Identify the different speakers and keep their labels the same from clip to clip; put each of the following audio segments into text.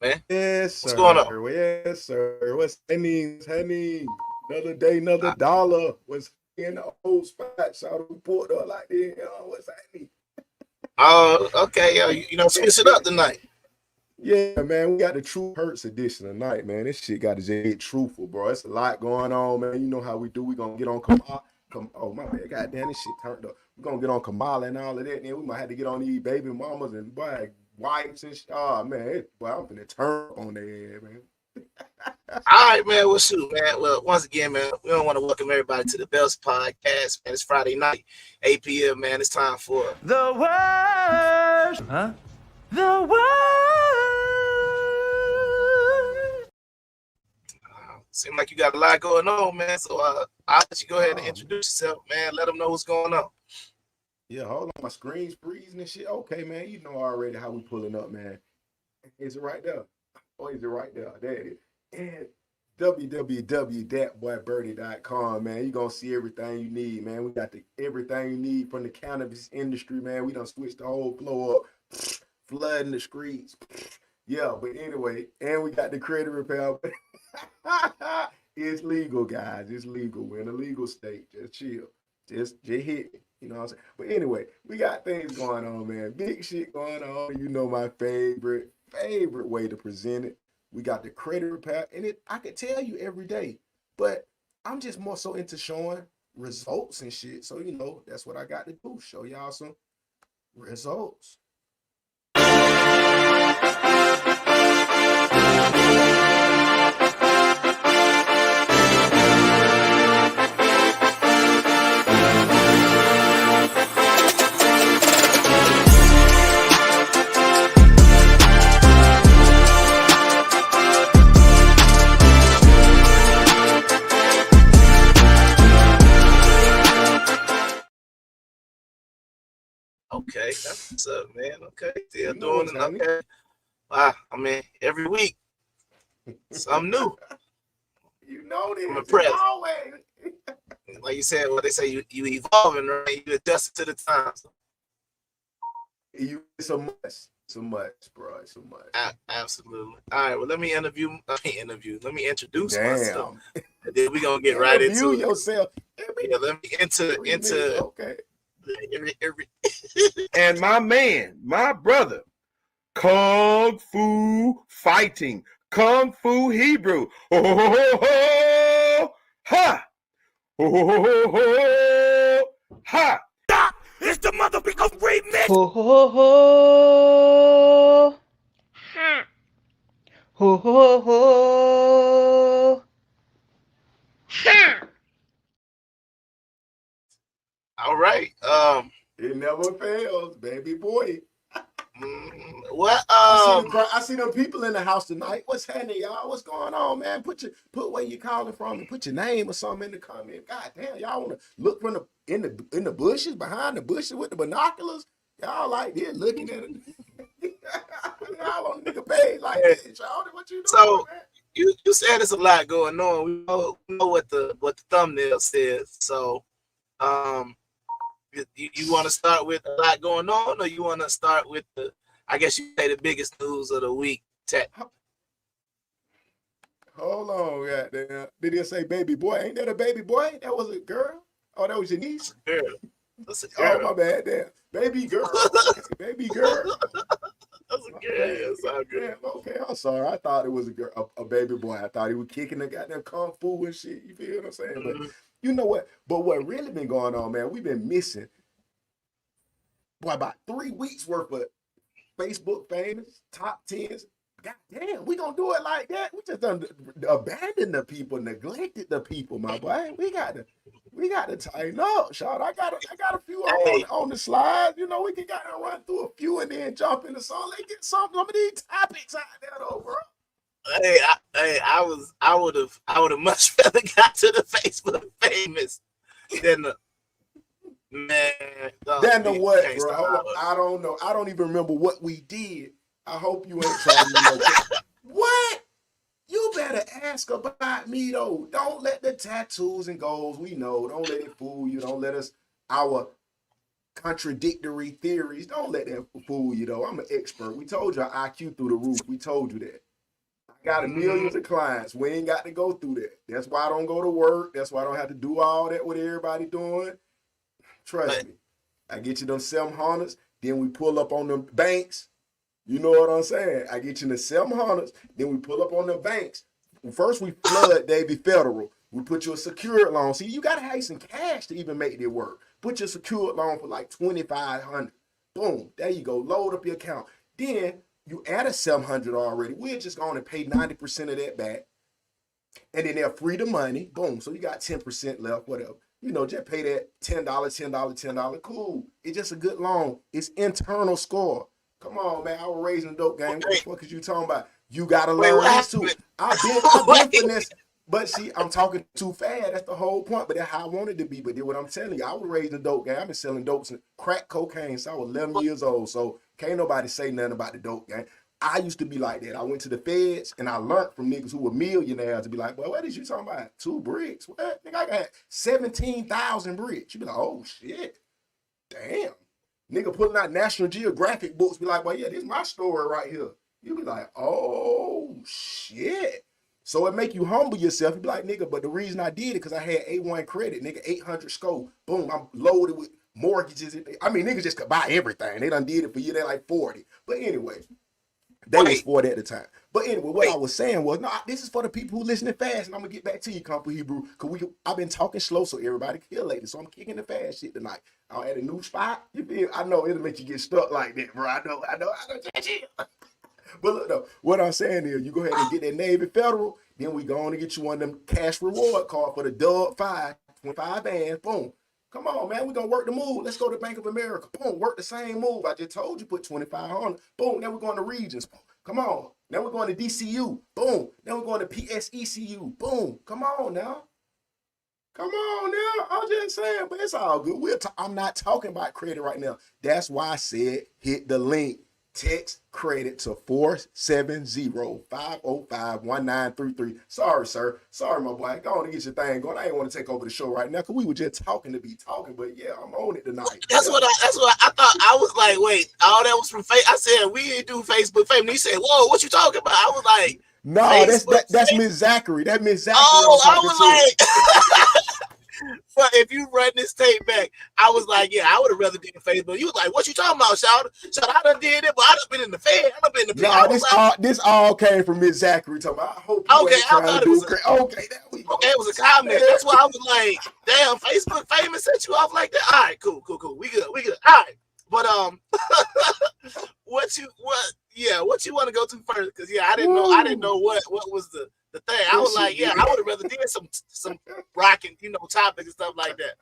Speaker 1: man?
Speaker 2: Yes, sir.
Speaker 1: What's going on?
Speaker 2: Yes, sir. What's happening? Another day, another dollar. What's in the old spot? Shout out put up like this. What's happening?
Speaker 1: Okay, switch it up tonight.
Speaker 2: Yeah, man, we got the True Hurts edition tonight, man. This shit got to get truthful, bro. It's a lot going on, man. You know how we do. We gonna get on Kamala. Oh my bad, goddamn, this shit turned up. We gonna get on Kamala and all of that, and then we might have to get on these baby mamas and boy wives and shit. Oh man, boy, I'm finna turn up on their head, man.
Speaker 1: right, man. Well, shoot, man. Well, once again, man, we don't want to welcome everybody to the Bells podcast, man. It's Friday night, 8 p.m., man. It's time for
Speaker 3: The W.O.R.S.E. Huh? The W.O.R.S.E.
Speaker 1: seem like you got a lot going on, man. So I'll let you go ahead and
Speaker 2: Oh,
Speaker 1: introduce yourself, man. Let them know what's going on.
Speaker 2: yeah, hold on. My screen's freezing and shit. Okay, man. You know already how we pulling up, man. Is it right there? Oh, is it right there? There it is. And www.thatboybirdie.com, man. You're going to see everything you need, man. We got everything you need from the cannabis industry, man. We done switched the whole flow up, flooding the streets. Yeah, but anyway, and we got the credit repair. It's legal, guys. It's legal. We're in a legal state. Just chill. Just hit me. You know what I'm saying? But anyway, we got things going on, man. Big shit going on. You know my favorite way to present it. We got the credit repair, and I could tell you every day, but I'm just more so into showing results and shit. So you know that's what I got to do. Show y'all some results.
Speaker 1: Okay, that's what's up, man. Okay, still
Speaker 2: You know
Speaker 1: doing it.
Speaker 2: Tony.
Speaker 1: Okay. Wow, I mean, every week, something new.
Speaker 2: You know this.
Speaker 1: I'm
Speaker 2: It's
Speaker 1: impressed.
Speaker 2: always.
Speaker 1: Like you said, what they say, you evolving, right? You adjusted to the times.
Speaker 2: It's a must. It's a must, bro. It's a must.
Speaker 1: Absolutely. All right. Well, let me Let me introduce myself,
Speaker 2: Damn.
Speaker 1: and then we're gonna get right into it.
Speaker 2: Yourself.
Speaker 1: Yeah, let me into
Speaker 2: Okay.
Speaker 1: every
Speaker 3: And my man, my brother, Kung Fu Fighting, Kung Fu Hebrew. Ho, ho, ho, ho, ha! Ho, ho, ho, ho, ha! It's the motherfucking remix!
Speaker 4: Ho ho ho ho. Ho ho ho.
Speaker 1: all right.
Speaker 2: It never fails, baby boy.
Speaker 1: What
Speaker 2: I see them people in the house tonight. What's happening, y'all? What's going on, man? Put where you calling from and put your name or something in the comment. God damn, y'all want to look from in the bushes, behind the bushes with the binoculars? Y'all like this looking at it. Y'all on nigga page like this, y'all. What you doing,
Speaker 1: so
Speaker 2: man?
Speaker 1: you said there's a lot going on. We know what the thumbnail says. So you want to start with a lot going on, or you want to start with I guess you say the biggest news of the week?
Speaker 2: Hold on, goddamn. Did he say baby boy? Ain't that a baby boy? That was a girl? Oh, that was your niece?
Speaker 1: Girl, that's a girl.
Speaker 2: Oh, my bad, damn. Baby girl. Okay, baby girl.
Speaker 1: That's a girl. That's all good.
Speaker 2: Damn, okay, I'm sorry. I thought it was a girl, a baby boy. I thought he was kicking the goddamn kung fu and shit. You feel what I'm saying? But you know what? But what really been going on, man, we've been missing, boy, about 3 weeks worth of Facebook famous, top 10s. God damn, we gonna do it like that? We just done abandoned the people, neglected the people, my boy. We got to tighten up, Sean. I got a few on the slides. You know, we can gotta run through a few and then jump into some. Let's get some of these topics out there, though, bro.
Speaker 1: I would have much rather got to the Facebook famous than the man.
Speaker 2: Than the what, bro? Hold on. I don't know. I don't even remember what we did. I hope you ain't trying to know. What? You better ask about me, though. Don't let the tattoos and goals we know. Don't let it fool you. Don't let our contradictory theories. Don't let that fool you, though. I'm an expert. We told you our IQ through the roof. We told you that. I got millions of clients. We ain't got to go through that. That's why I don't go to work. That's why I don't have to do all that what everybody doing. Trust me. I get you them 700s. Then we pull up on them banks. You know what I'm saying? I get you in the 700s. Then we pull up on the banks. First we flood Davy Federal. We put you a secured loan. See, you got to have some cash to even make it work. Put your secured loan for like $2,500. Boom. There you go. Load up your account. Then you add a 700 already. We're just going to pay 90% of that back. And then they'll free the money. Boom. So you got 10% left, whatever. You know, just pay that $10, $10. Cool. It's just a good loan. It's internal score. Come on, man. I was raising the dope game. What the fuck is you talking about? You gotta learn this too. I've been finesse. But see, I'm talking too fast. That's the whole point. But that's how I wanted to be. But then what I'm telling you, I was raising the dope game. I've been selling dope since crack cocaine since I was 11 years old. So can't nobody say nothing about the dope game. I used to be like that. I went to the feds and I learned from niggas who were millionaires to be like, well, what is you talking about? 2 bricks? What? Nigga, I got 17,000 bricks. You be like, oh shit. Damn. Nigga pulling out National Geographic books, be like, well, yeah, this is my story right here. You be like, oh shit. So it make you humble yourself. You be like, nigga, but the reason I did it because I had A1 credit, nigga, 800 score. Boom, I'm loaded with mortgages. I mean, niggas just could buy everything. They done did it for you. They're like 40. But anyway, they was 40 at the time. But anyway, what I was saying was, no, this is for the people who listening fast, and I'm gonna get back to you, Compa Hebrew, because I've been talking slow so everybody can hear lately. So I'm kicking the fast shit tonight. I'm at a new spot. You feel? I know it'll make you get stuck like that, bro. I know. But look though, what I'm saying is, you go ahead and get that Navy Federal, then we go on to get you one of them cash reward card for the Dub 5, 25 bands. Boom. Come on, man. We're gonna work the move. Let's go to Bank of America. Boom, work the same move. I just told you, put 25 on. Boom. Now we're going to Regions. Come on. Now we're going to DCU. Boom. Now we're going to PSECU. Boom. Come on now. Come on now. I'm just saying, but it's all good. I'm not talking about credit right now. That's why I said hit the link. Text credit to 470-505-1933. Sorry, sir. Sorry, my boy. Go on and get your thing going. I ain't want to take over the show right now because we were just talking to be talking, but yeah, I'm on it tonight.
Speaker 1: That's what I thought. I was like, wait, all that was from Facebook. I said we didn't do Facebook. And he said, whoa, what you talking about? I was like,
Speaker 2: no, that's Miss Zachary. That's Miss Zachary.
Speaker 1: Oh, I was like, but if you run this tape back, I was like, yeah, I would have rather did Facebook. You was like, what you talking about, Shout? I done did it, but I done been in the Fed. I done been in the
Speaker 2: No, this all came from Miss Zachary. Talking about, I hope you ain't trying to do okay, there we go.
Speaker 1: Okay, it was a comment. That's why I was like, damn, Facebook famous set you off like that. All right, cool. We good. All right. But what you want to go to first? Because I didn't know what was the thing. I was like, yeah, I would have rather did some rocking, topics and stuff like that.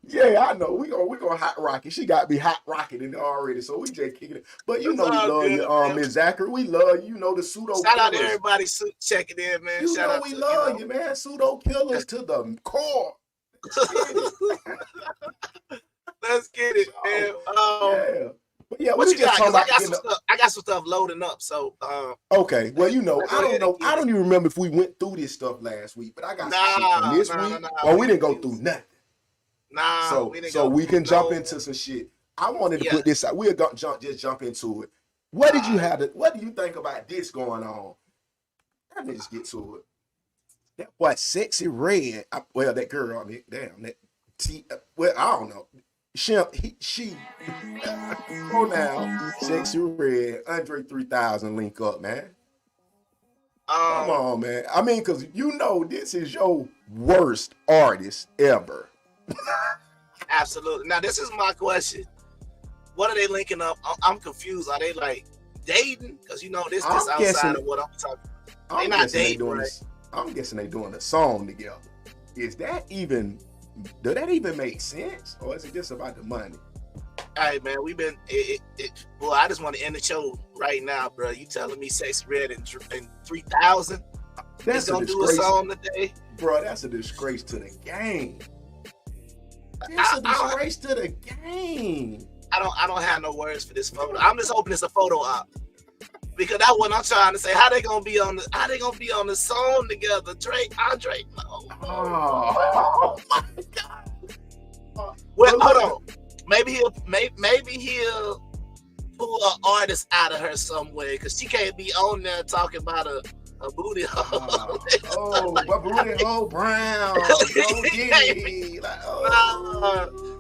Speaker 2: Yeah, I know. We gonna hot rock it. She got me hot rocking in there already, so we just kicking it. But we love you, Miss Zachary. We love you. The pseudo.
Speaker 1: Shout out to everybody checking in, man. Shout out
Speaker 2: we love you, man. Pseudo killers to the core.
Speaker 1: Let's get it, man.
Speaker 2: Yeah. But yeah,
Speaker 1: what you got? I got some stuff loading up. So
Speaker 2: okay. Well, I don't even remember if we went through this stuff last week, but I got some shit from this week. Well, we didn't go through nothing. So we can jump into some shit. I wanted to put this out. We're gonna jump into it. What do you think about this going on? Let me just get to it. That boy, Sexy Red. That girl on it. Damn that. I don't know. She go now, Sexy Red, Andre 3000 link up, man. Come on, man. I mean, because this is your worst artist ever.
Speaker 1: Absolutely. Now, this is my question. What are they linking up? I'm confused. Are they like dating? Because this outside of what I'm talking about. They're not dating, right?
Speaker 2: I'm guessing they doing a song together. Is that even... Does that even make sense, or is it just about the money?
Speaker 1: All right, man. We've been. Well, I just want to end the show right now, bro. You telling me Sexy Red and 3000?
Speaker 2: That's
Speaker 1: gonna do a song today,
Speaker 2: bro. That's a disgrace to the game. That's a disgrace to the game.
Speaker 1: I don't have no words for this photo. I'm just hoping it's a photo op. Because that's what I'm trying to say. How they gonna be on the song together? Drake, Andre. No.
Speaker 2: Oh my God.
Speaker 1: Well, hold on. Maybe he'll pull an artist out of her some way, because she can't be on there talking about a booty hole.
Speaker 2: But booty hole brown.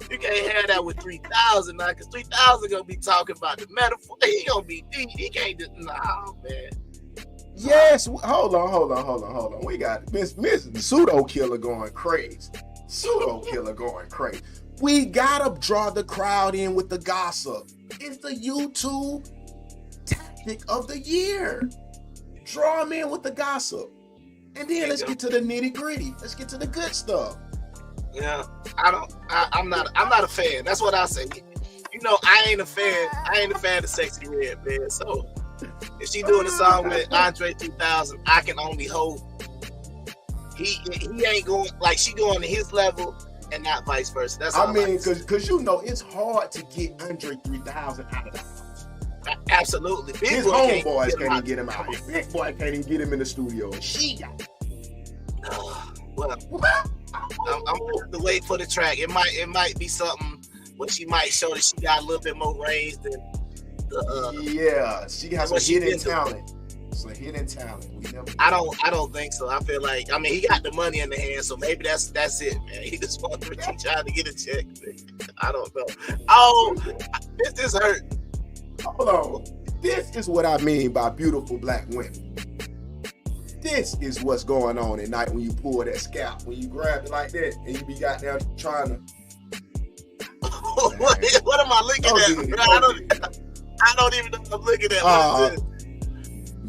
Speaker 1: You can't have that with 3000 now, because 3000 gonna be talking about the metaphor. He gonna be deep. He can't just man.
Speaker 2: Yes, hold on. We got Miss Pseudo Killer going crazy. We gotta draw the crowd in with the gossip. It's the YouTube tactic of the year. Draw them in with the gossip. And then let's get to the nitty gritty. Let's get to the good stuff.
Speaker 1: Yeah, I'm not a fan. That's what I say. You know, I ain't a fan of Sexy Red, man. So if she doing a song with Andre 3000, I can only hope he ain't going like she going to his level and not vice versa. That's all
Speaker 2: because you know it's hard to get Andre 3000 out of the house.
Speaker 1: Absolutely. Big
Speaker 2: his homeboys can't even get him out. His big boy can't even get him in the studio. She got
Speaker 1: well, I'm going to wait for the track. It might be something where she might show that she got a little bit more range than the
Speaker 2: she has some hidden talent. Some hidden talent.
Speaker 1: I don't think so. I feel like he got the money in the hand, so maybe that's it, man. He just wants to try to get a check. I don't know. Oh, this hurt.
Speaker 2: Hold on. This is what I mean by beautiful black women. This is what's going on at night when you pull that scalp, when you grab it like that, and you be goddamn trying to.
Speaker 1: What am I looking at? I don't even know what I'm looking at. What is this?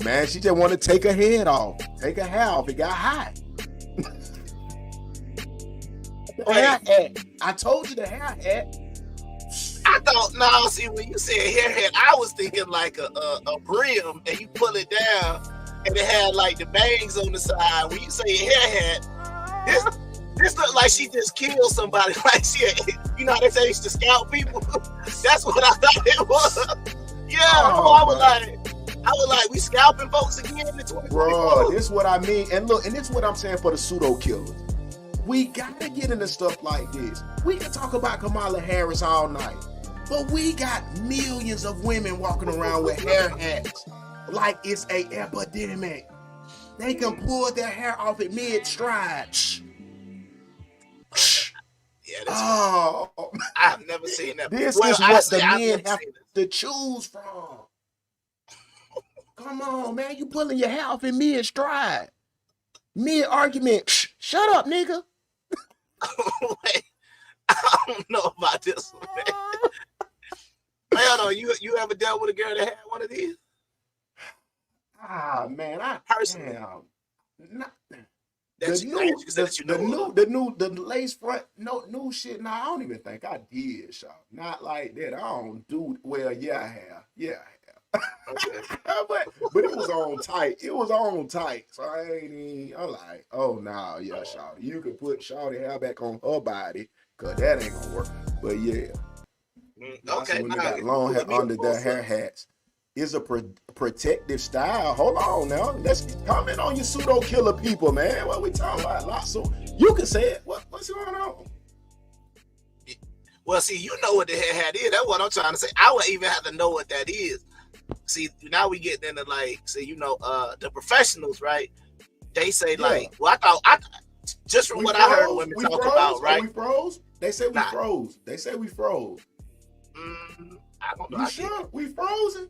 Speaker 2: Man, she just want to take her head off, take her hair off. It got hot. I told you the hair hat.
Speaker 1: I thought, no, see, when you said hair hat, I was thinking like a brim, and you pull it down, and it had like the bangs on the side. When you say hair hat, this looked like she just killed somebody. Like you know how they say used to scalp people? That's what I thought it was. Yeah, I was like, we scalping folks again in 2024.
Speaker 2: Bro, this is what I mean. And look, and this is what I'm saying for the pseudo killers. We gotta get into stuff like this. We can talk about Kamala Harris all night, but we got millions of women walking around with hair hats like it's a epidemic. They can pull their hair off at mid-stride.
Speaker 1: Yeah, I've never seen that.
Speaker 2: This is what the men have to choose from. Come on, man. You pulling your hair off in mid-stride. Mid-argument. Shut up, nigga.
Speaker 1: Wait, I don't know about this one, man. Hold on, you ever dealt with a girl that had one of these?
Speaker 2: Man, the lace front, new shit. Nah, I don't even think I did, y'all. Not like that. I don't do well. Yeah, I have. Okay. but it was on tight. So I ain't even. I'm like, oh no, yeah, Shawty. You can put Shawty hair back on her body, cause that ain't gonna work. But yeah.
Speaker 1: Okay.
Speaker 2: When they got long hair under their hair hats, is a protective style. Hold on now. Let's comment on your pseudo killer people, man. What we talking about? So you can say it. What's going on?
Speaker 1: Well, see, you know what the hair hat is. That's what I'm trying to say. I would even have to know what that is. See, now we get into the professionals, right? They say well, I just from what I heard women talk about, right?
Speaker 2: We froze. They say we froze.
Speaker 1: I don't know.
Speaker 2: You sure we frozen?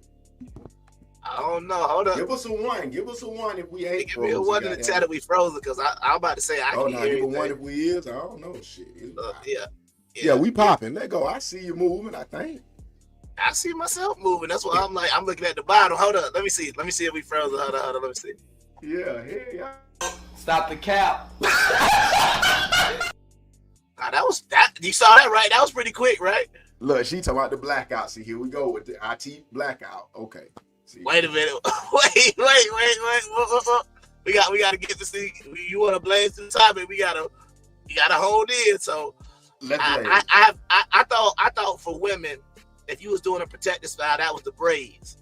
Speaker 1: I don't know. Hold up.
Speaker 2: Give us a one if we ain't
Speaker 1: frozen. Give me a one in the chat that we frozen, because I'm about to say I can hear
Speaker 2: you. One if we is. I don't know. Shit.
Speaker 1: Yeah,
Speaker 2: we popping. Let go. I see you moving, I think.
Speaker 1: I see myself moving. That's why I'm like, I'm looking at the bottom. Hold up. Let me see if we frozen. Hold on. Let me see.
Speaker 2: Yeah, here you go.
Speaker 5: Stop the cap.
Speaker 1: That was that. You saw that, right? That was pretty quick, right?
Speaker 2: Look, she talking about the blackout. See, here we go with the IT blackout. Okay. See.
Speaker 1: Wait a minute. Wait. We got to get this thing. You want to blaze to the topic? You gotta hold in. So I thought for women, if you was doing a protective style, that was the braids.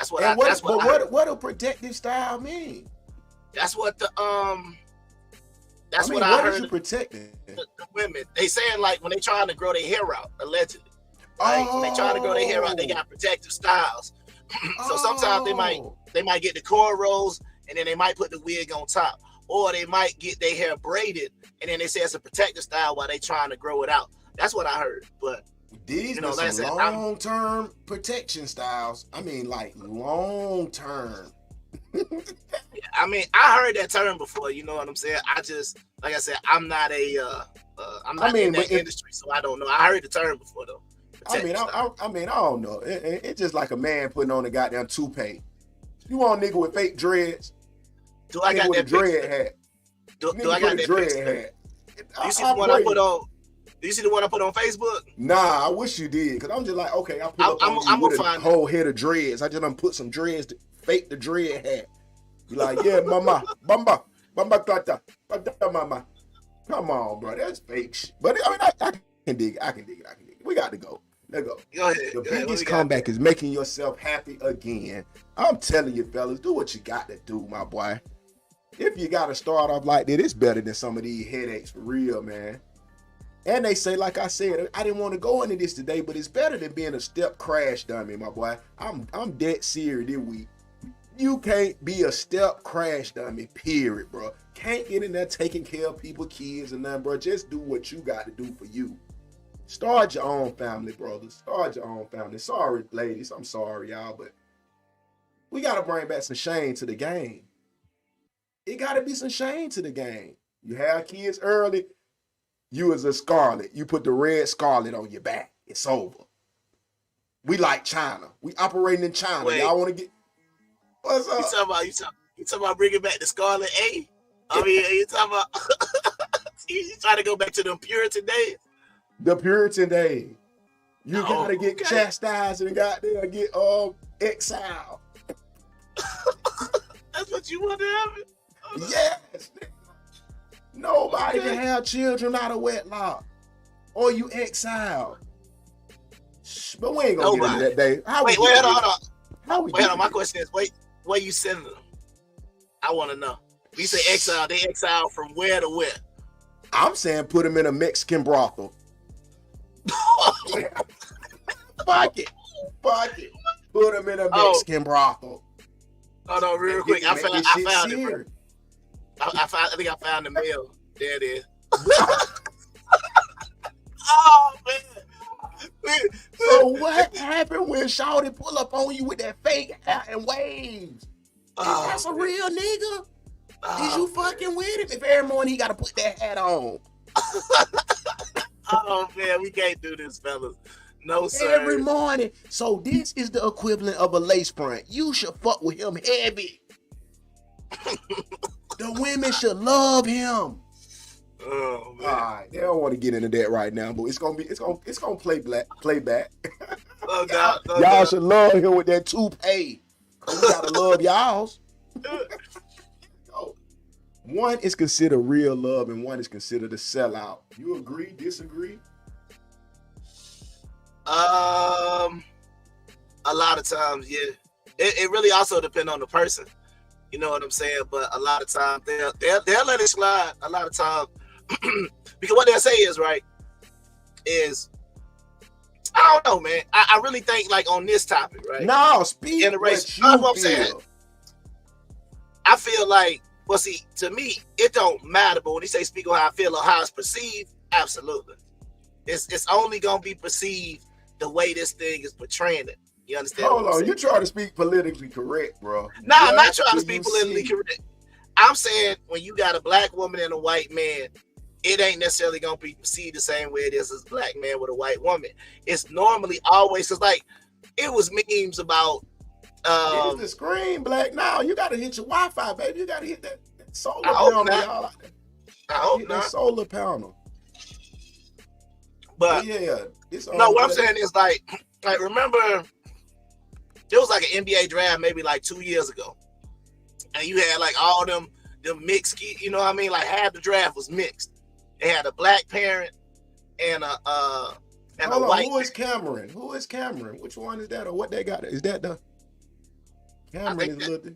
Speaker 2: What a protective style mean?
Speaker 1: That's what the That's
Speaker 2: what
Speaker 1: I heard.
Speaker 2: Is you protecting
Speaker 1: the women? They saying like when they trying to grow their hair out, allegedly. Like when they trying to grow their hair out, they got protective styles. So sometimes they might get the cornrows and then they might put the wig on top, or they might get their hair braided and then they say it's a protective style while they trying to grow it out. That's what I heard. But
Speaker 2: these are some long-term protection styles. I mean, like long-term.
Speaker 1: I mean, I heard that term before. You know what I'm saying? I just, like I said, I'm not in that industry, so I don't know. I heard the term before though.
Speaker 2: I don't know. It's just like a man putting on a goddamn toupee. You want a nigga with fake dreads?
Speaker 1: Do I got that
Speaker 2: dread hat?
Speaker 1: Do I got that
Speaker 2: dread
Speaker 1: hat? Do you see the one I put on? Do you see the one I put on Facebook?
Speaker 2: Nah, I wish you did, because I'm just like, okay, I put up on you with a whole head of dreads. I just done put some dreads to fake the dread hat. You like, yeah, mama, tata, mama. Come on, bro, that's fake shit. But I mean, I can dig it. We got to go. Let's go.
Speaker 1: Go ahead.
Speaker 2: The biggest comeback is making yourself happy again. I'm telling you, fellas, do what you got to do, my boy. If you got to start off like that, it's better than some of these headaches for real, man. And they say, like I said, I didn't want to go into this today, but it's better than being a step crash dummy, my boy. I'm dead serious this week. You can't be a step crash dummy, period, bro. Can't get in there taking care of people, kids, and nothing, bro. Just do what you got to do for you. Start your own family, brothers. Start your own family. Sorry, ladies. I'm sorry, y'all, but we got to bring back some shame to the game. It got to be some shame to the game. You have kids early. You as a scarlet, you put the red scarlet on your back. It's over. We like China. We operating in China.
Speaker 1: Wait.
Speaker 2: Y'all want to get... What's up?
Speaker 1: You talking about bringing back the Scarlet A? I mean, you talking about... you trying to go back to the Puritan days?
Speaker 2: The Puritan days. You gotta get chastised and goddamn get exiled.
Speaker 1: That's what you want to happen?
Speaker 2: Yes. Nobody can have children out of wedlock. Or you exiled. But we ain't gonna get into that day.
Speaker 1: Wait, hold on. My question is, where you sending them? I want to know. We say exile. They exile from where to where?
Speaker 2: I'm saying put them in a Mexican brothel. Fuck it. Put them in a Mexican brothel.
Speaker 1: Hold on, real quick. I found it, bro. I think I found the mail. There it is. Oh, man.
Speaker 2: So what happened when Shawty pull up on you with that fake hat and waves? That's a real nigga? Is you fucking with him? If every morning he got to put that hat on.
Speaker 1: Oh, man, we can't do this, fellas. No, sir.
Speaker 2: Every morning. So this is the equivalent of a lace front. You should fuck with him heavy. The women should love him.
Speaker 1: Oh, man.
Speaker 2: All right, they don't want to get into that right now, but it's gonna play back.
Speaker 1: Oh, God.
Speaker 2: Y'all should love him with that toupee. We gotta love y'all's. One is considered real love, and one is considered a sellout. You agree? Disagree?
Speaker 1: A lot of times, yeah. It really also depends on the person. You know what I'm saying? But a lot of times they'll let it slide. A lot of times, because what they'll say is I don't know, man. I really think like on this topic, right?
Speaker 2: No, speak what you feel.
Speaker 1: I feel like, well, see, to me, it don't matter. But when he say speak on how I feel or how it's perceived, absolutely, it's only gonna be perceived the way this thing is portraying it. You understand?
Speaker 2: Hold on, you try to speak politically correct, bro.
Speaker 1: Nah, I'm not trying to speak politically correct. I'm saying when you got a black woman and a white man, it ain't necessarily gonna be perceived the same way it is as a black man with a white woman. It's normally always, cause like it was memes about
Speaker 2: it's the screen black now. You gotta hit your Wi-Fi, baby. You gotta hit that solar panel, y'all.
Speaker 1: I hope not.
Speaker 2: Solar panel.
Speaker 1: But
Speaker 2: yeah,
Speaker 1: no, what I'm saying is like remember there was like an NBA draft maybe like 2 years ago, and you had like all them mixed, you know what I mean? Like half the draft was mixed. They had a black parent and a white.
Speaker 2: Who is Cameron? Which one is that, or what they got? Is that the Cameron is looking?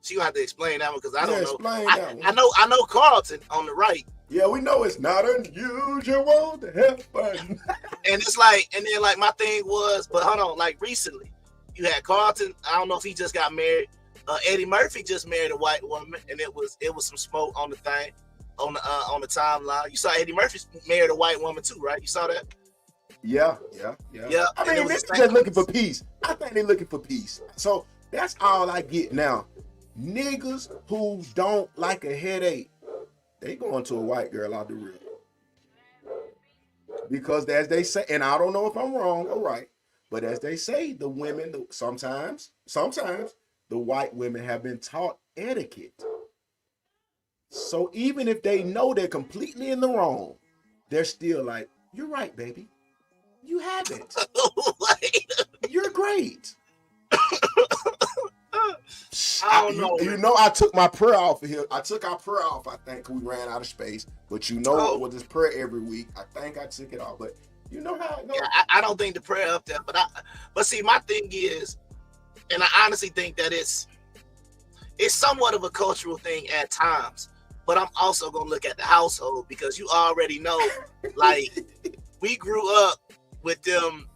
Speaker 1: She gonna have to explain that one because I don't know.
Speaker 2: Explain that one.
Speaker 1: I know Carlton on the right.
Speaker 2: Yeah, we know it's not unusual to happen.
Speaker 1: And it's like, and then like my thing was, but hold on, like recently, you had Carlton. I don't know if he just got married. Eddie Murphy just married a white woman, and it was some smoke on the thing, on the timeline. You saw Eddie Murphy married a white woman too, right? You saw that?
Speaker 2: Yeah. I mean, they're just looking for peace. I think they're looking for peace. So that's all I get now. Niggas who don't like a headache, they going to a white girl out the real. Because as they say, and I don't know if I'm wrong or right, but as they say, the women, sometimes, the white women have been taught etiquette. So even if they know they're completely in the wrong, they're still like, you're right, baby. You have it. You're great.
Speaker 1: I don't know.
Speaker 2: You know, I took my prayer off of here. I took our prayer off, I think, we ran out of space. But you know, with this prayer every week, I think I took it off. But you know how it goes.
Speaker 1: Yeah, I don't think the prayer up there. But see, my thing is, and I honestly think that it's somewhat of a cultural thing at times. But I'm also gonna look at the household, because you already know, like, we grew up with them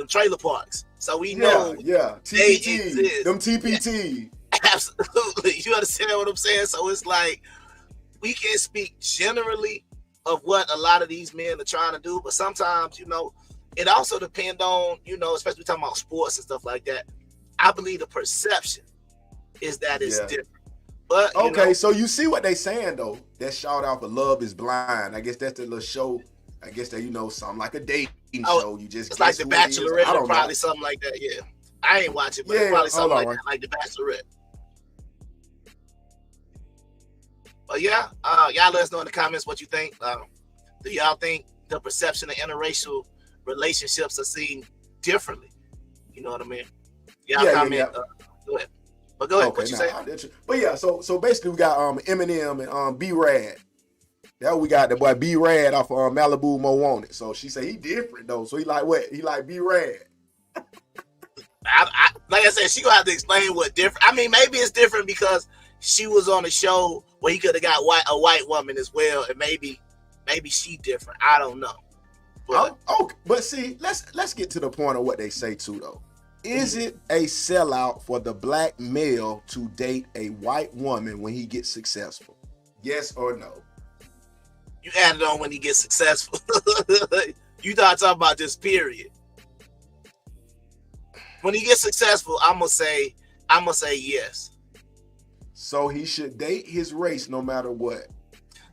Speaker 1: trailer parks, so we know they exist.
Speaker 2: Them TPT.
Speaker 1: Absolutely, you understand what I'm saying? So it's like, we can't speak generally of what a lot of these men are trying to do, but sometimes, you know, it also depends on, you know, especially talking about sports and stuff like that. I believe the perception is that it's different. But
Speaker 2: okay, so you see what they saying though. That shout out for Love Is Blind. I guess that's the little show. I guess that, you know, something like a dating show. You just,
Speaker 1: it's like the Bachelorette, or probably something like that. Yeah, I ain't watching, but it's probably something like that, like the Bachelorette. But yeah, y'all let us know in the comments what you think. Do y'all think the perception of interracial relationships are seen differently? You know what I mean? Y'all comment. Go ahead. But go ahead. Okay, what you say?
Speaker 2: But yeah, so basically we got Eminem and B-Rad. That we got the boy B-Rad off Malibu Mo Wanted. So she say he different though. So he like what? He like B-Rad.
Speaker 1: Like I said, she gonna have to explain what different. I mean, maybe it's different because she was on a show where he could have got a white woman as well, and maybe she different. I don't know. But
Speaker 2: but see, let's get to the point of what they say too though. Is it a sellout for the black male to date a white woman when he gets successful? Yes or no?
Speaker 1: You add it on when he gets successful. You not talking about this period. When he gets successful, I'm gonna say yes.
Speaker 2: So he should date his race no matter what.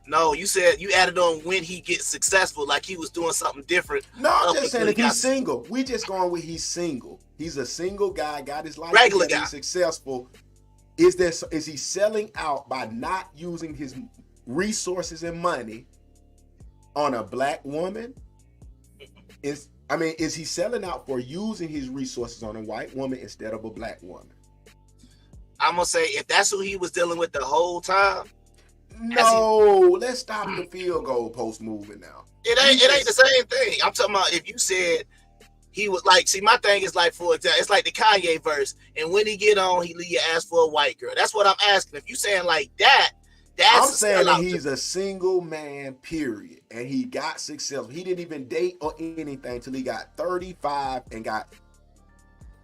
Speaker 1: No, you said you added on when he gets successful, like he was doing something different.
Speaker 2: No, I'm just saying if he's single. We just going with he's single. He's a single guy, got his life
Speaker 1: regular guy.
Speaker 2: He's successful. Is he selling out by not using his resources and money on a black woman? Is he selling out for using his resources on a white woman instead of a black woman?
Speaker 1: I'm gonna say if that's who he was dealing with the whole time.
Speaker 2: No, let's stop the field goal post moving now.
Speaker 1: It ain't the same thing. I'm talking about if you said he was like, see, my thing is like, for example, it's like the Kanye verse, and when he get on, he leave your ass for a white girl. That's what I'm asking. If you saying like that, I'm saying that he's
Speaker 2: a single man, period, and he got successful. He didn't even date or anything till he got 35 and got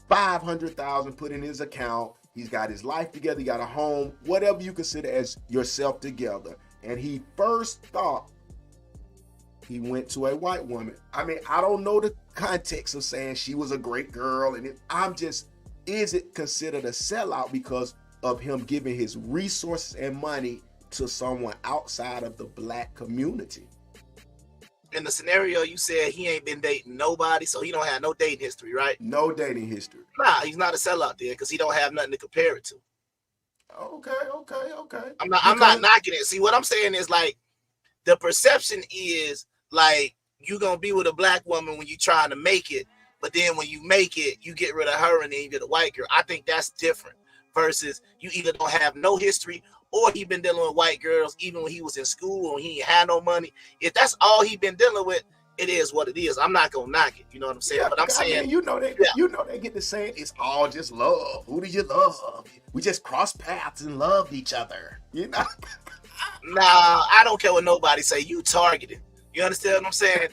Speaker 2: 500,000 put in his account. He's got his life together. He got a home, whatever you consider as yourself together. And he first thought he went to a white woman. I mean, I don't know the context of saying she was a great girl. And is it considered a sellout because of him giving his resources and money to someone outside of the black community?
Speaker 1: In the scenario, you said he ain't been dating nobody, so he don't have no dating history, right?
Speaker 2: No dating history.
Speaker 1: Nah, he's not a sellout there because he don't have nothing to compare it to.
Speaker 2: Okay.
Speaker 1: I'm not knocking it. See, what I'm saying is like the perception is like you gonna be with a black woman when you trying to make it, but then when you make it, you get rid of her and then you get a white girl. I think that's different versus you either don't have no history or he been dealing with white girls even when he was in school and he ain't had no money. If that's all he been dealing with, it is what it is. I'm not gonna knock it. You know what I'm saying? But I'm saying,
Speaker 2: you know they get to saying it's all just love. Who do you love? We just cross paths and loved each other. You know?
Speaker 1: Nah, I don't care what nobody say. You targeting. You understand what I'm saying?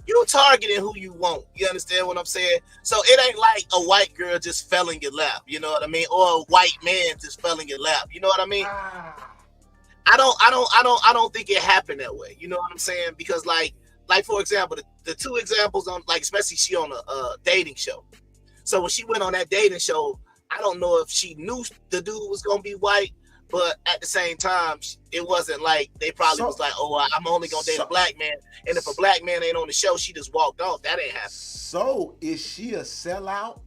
Speaker 1: You targeting who you want. You understand what I'm saying? So it ain't like a white girl just fell in your lap. You know what I mean? Or a white man just fell in your lap. You know what I mean? I don't think it happened that way. You know what I'm saying? Because like for example, the two examples on like especially she on a dating show. So when she went on that dating show, I don't know if she knew the dude was gonna be white, but at the same time, it wasn't like they probably was like, oh, I'm only gonna date a black man, and if a black man ain't on the show, she just walked off. That ain't happening.
Speaker 2: So is she a sellout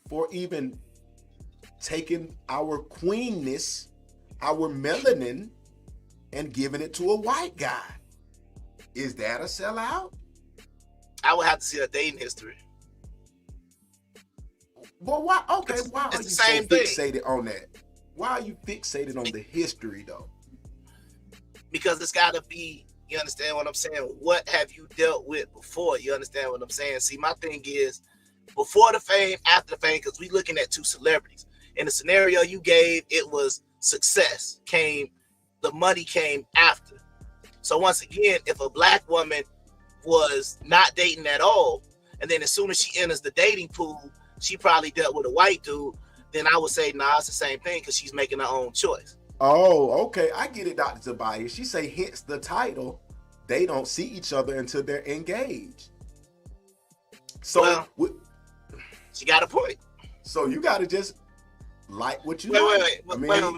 Speaker 2: for even taking our queenness, our melanin, and giving it to a white guy. Is that a sellout?
Speaker 1: I would have to see a dating history.
Speaker 2: Well, why? Okay, why are you so fixated on that? Why are you fixated on the history, though?
Speaker 1: Because it's got to be, you understand what I'm saying? What have you dealt with before? You understand what I'm saying? See, my thing is, before the fame, after the fame, because we looking at two celebrities. In the scenario you gave, it was success the money came after. So once again, if a black woman was not dating at all, and then as soon as she enters the dating pool, she probably dealt with a white dude, then I would say, nah, it's the same thing because she's making her own choice.
Speaker 2: Oh, okay. I get it, Dr. Tobias. She say, hence the title, they don't see each other until they're engaged. So,
Speaker 1: she got a point.
Speaker 2: So you got to just like what you
Speaker 1: wait.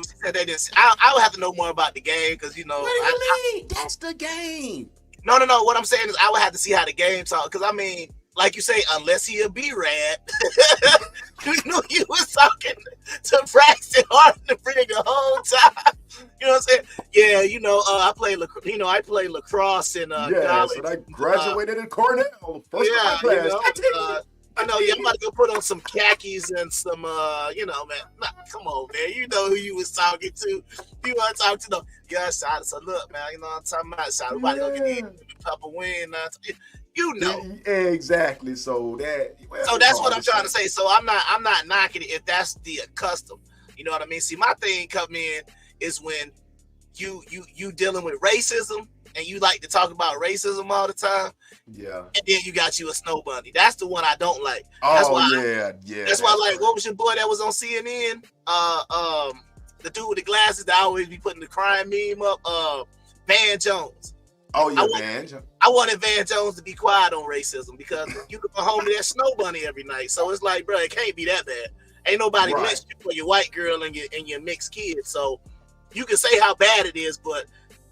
Speaker 1: She said they didn't. I would have to know more about the game because, you know.
Speaker 2: What do you mean? That's the game.
Speaker 1: No. What I'm saying is I would have to see how the game talk because, I mean, like you say, unless he a B-Rad, you knew you was talking to Braxton Harden to bring the whole time. You know what I'm saying? Yeah, you know, I played lacrosse in college.
Speaker 2: So I graduated in Cornell, first class.
Speaker 1: You know, I know, I'm about to go put on some khakis and some, you know, man. Nah, come on, man. You know who you was talking to. You want to talk to the side. So look, man, you know what I'm talking about? So we about to go get the Papa Win. You know.
Speaker 2: Exactly. So
Speaker 1: that's what I'm trying to say. So I'm not knocking it if that's the custom. You know what I mean? See, my thing come in is when you dealing with racism and you like to talk about racism all the time.
Speaker 2: Yeah.
Speaker 1: And then you got you a snow bunny. That's the one I don't like.
Speaker 2: That's
Speaker 1: That's why I like, what was your boy that was on CNN? The dude with the glasses that always be putting the crime meme up, Van Jones.
Speaker 2: Oh yeah, Van Jones.
Speaker 1: I wanted Van Jones to be quiet on racism because you go home to that snow bunny every night. So it's like, bro, it can't be that bad. Ain't nobody lynched you for your white girl and your mixed kids. So you can say how bad it is, but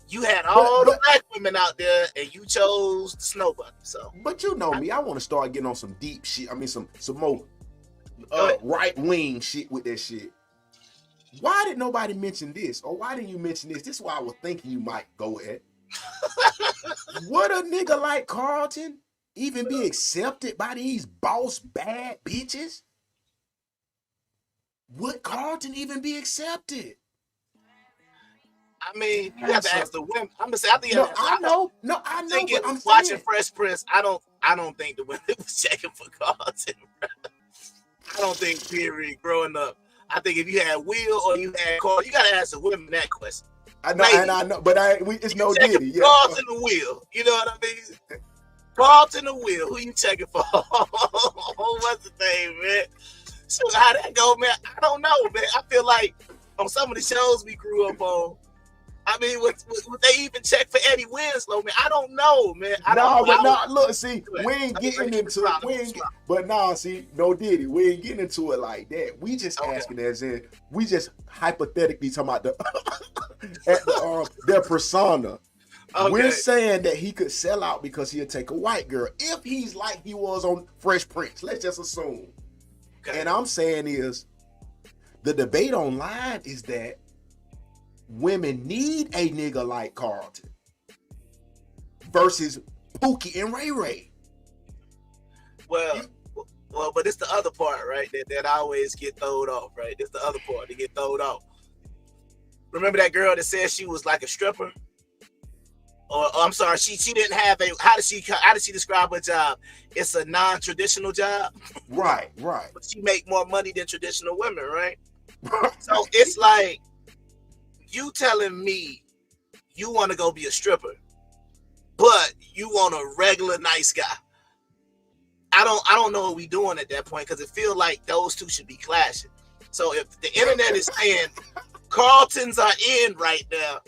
Speaker 1: you had all the black women out there, and you chose the snow bunny. So,
Speaker 2: but you know me, I want to start getting on some deep shit. I mean, some more right wing shit with that shit. Why did nobody mention this, or why didn't you mention this? This is why I was thinking you might go at. Would a nigga like Carlton even be accepted by these boss bad bitches? Would Carlton even be accepted?
Speaker 1: I mean, you have to ask the women. I'm gonna say, I think.
Speaker 2: I know.
Speaker 1: But I'm watching Fresh Prince. I don't think the women was checking for Carlton. I don't think, period. Growing up, I think if you had Will or you had Carlton, you gotta ask the women that question.
Speaker 2: I know, but it's no Diddy. Yeah.
Speaker 1: Carlton or Will, you know what I mean? Carlton or Will, who you checking for? What's the name, man? So how that go, man? I don't know, man. I feel like on some of the shows we grew up on, I mean, would they even check for Eddie Winslow, man? I don't know, man.
Speaker 2: Look, see, we ain't getting into it. No Diddy. We ain't getting into it like that. We just asking as in, we just hypothetically talking about their persona. Okay. We're saying that he could sell out because he'll take a white girl. If he's like he was on Fresh Prince, let's just assume. Okay. And I'm saying is, the debate online is that women need a nigga like Carlton versus Pookie and Ray Ray.
Speaker 1: Well, but it's the other part, right? That always get thrown off, right? It's the other part that get thrown off. Remember that girl that said she was like a stripper? Or I'm sorry, she didn't have a. How did she describe her job? It's a non-traditional job.
Speaker 2: Right.
Speaker 1: But she make more money than traditional women, right? So it's like, you telling me you want to go be a stripper, but you want a regular nice guy. I don't know what we doing at that point, because it feels like those two should be clashing. So if the internet is saying Carltons are in right now,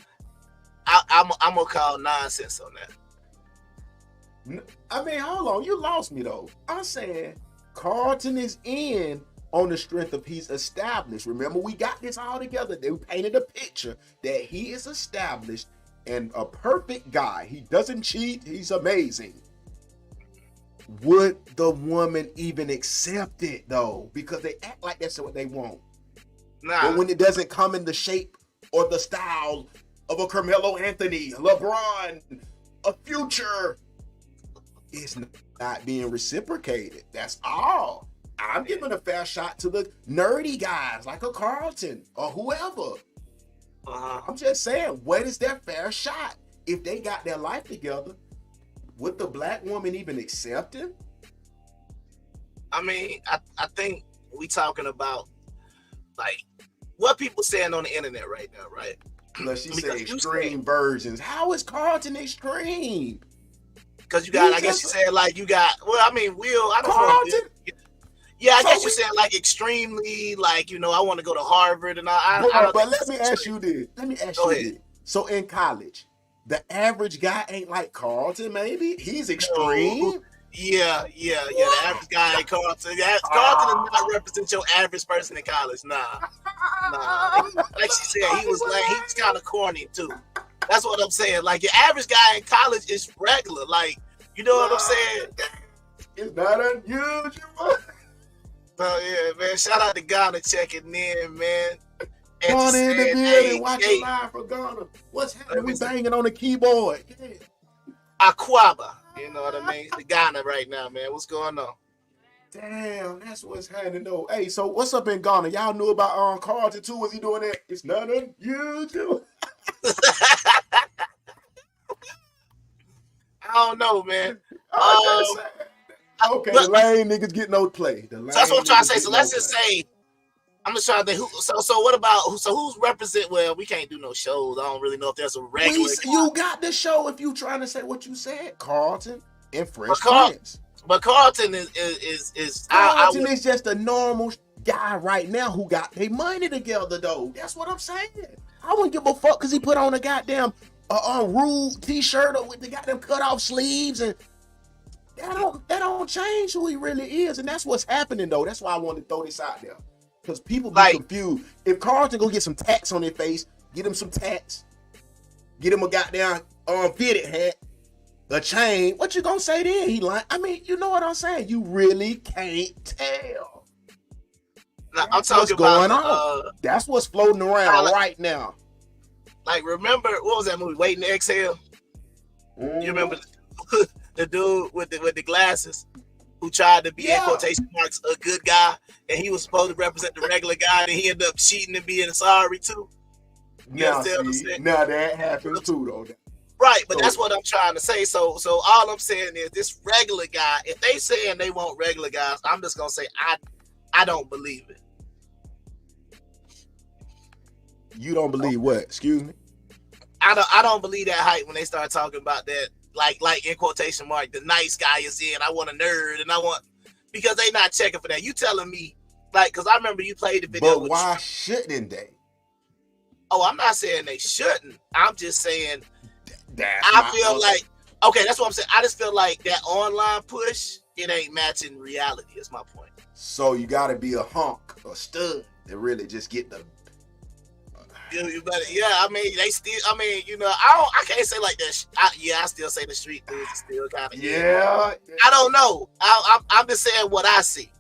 Speaker 1: I'm gonna call nonsense on that.
Speaker 2: I mean, hold on, you lost me though. I'm saying Carlton is in on the strength of he's established. Remember, we got this all together. They painted a picture that he is established and a perfect guy. He doesn't cheat. He's amazing. Would the woman even accept it though? Because they act like that's what they want.
Speaker 1: Nah.
Speaker 2: But when it doesn't come in the shape or the style of a Carmelo Anthony, LeBron, a Future, it's not being reciprocated. That's all. I'm giving a fair shot to the nerdy guys like a Carlton or whoever. I'm just saying, what is their fair shot? If they got their life together, would the black woman even accept him?
Speaker 1: I mean, I think we talking about like what people saying on the internet right now, right?
Speaker 2: Look, she said extreme versions. How is Carlton extreme?
Speaker 1: Because you got, I guess you said like you got. Well, I mean, I don't know. Yeah, I guess you said like extremely, like, you know, I want to go to Harvard and
Speaker 2: but let me ask you this. So in college, the average guy ain't like Carlton, maybe? He's extreme.
Speaker 1: Yeah. The average guy ain't Carlton. Carlton does not represent your average person in college. Nah. Like she said, he was kind of corny too. That's what I'm saying. Like your average guy in college is regular. Like, you know what I'm saying?
Speaker 2: It's not unusual.
Speaker 1: Oh yeah, man. Shout out to Ghana checking in, man.
Speaker 2: Ghana in the building, watching live for Ghana. What's happening? We banging on the keyboard. Yeah.
Speaker 1: Aquaba, you know what I mean? The Ghana right now, man. What's going on?
Speaker 2: Damn, that's what's happening though. Hey, so what's up in Ghana? Y'all knew about Carlton too? Was he doing that? It's not unusual.
Speaker 1: I don't know, man.
Speaker 2: Okay, the lame niggas get no play.
Speaker 1: So that's what I'm trying to say. So let's just say, I'm just trying to think. So what about who's represent? Well, we can't do no shows. I don't really know if there's a regular.
Speaker 2: You got the show if you trying to say what you said. Carlton and Fresh Prince.
Speaker 1: But Carlton is
Speaker 2: Carlton is just a normal guy right now who got their money together though. That's what I'm saying. I wouldn't give a fuck because he put on a goddamn rude t-shirt with the goddamn cut off sleeves and. That don't change who he really is, and that's what's happening though. That's why I wanted to throw this out there, because people be confused. If Carlton go get some tats on their face, get him some tats, get him a goddamn fitted hat, a chain. What you gonna say then? He like, I mean, you know what I'm saying? You really can't tell.
Speaker 1: Now, I'm talking about going on.
Speaker 2: That's what's floating around right now.
Speaker 1: Like, remember what was that movie? Wait and Exhale. You remember? The dude with the glasses who tried to be in quotation marks a good guy, and he was supposed to represent the regular guy, and he ended up cheating and being sorry too.
Speaker 2: Now that happens too though.
Speaker 1: Right, but that's what I'm trying to say. So all I'm saying is this regular guy, if they saying they want regular guys, I'm just gonna say I don't believe it.
Speaker 2: You don't believe what? Excuse me?
Speaker 1: I don't believe that hype when they start talking about that. Like in quotation mark, the nice guy is in. I want a nerd, and because they not checking for that. You telling me, like, because I remember you played the video.
Speaker 2: But why shouldn't they?
Speaker 1: Oh, I'm not saying they shouldn't. I'm just saying I feel like, okay, that's what I'm saying. I just feel like that online push, it ain't matching reality. Is my point.
Speaker 2: So you got to be a hunk, a stud, to really just get the.
Speaker 1: I mean, they still. I mean, you know, I can't say like that. I still say the street dudes are still kind of.
Speaker 2: Yeah.
Speaker 1: I don't know. I'm just saying what I see.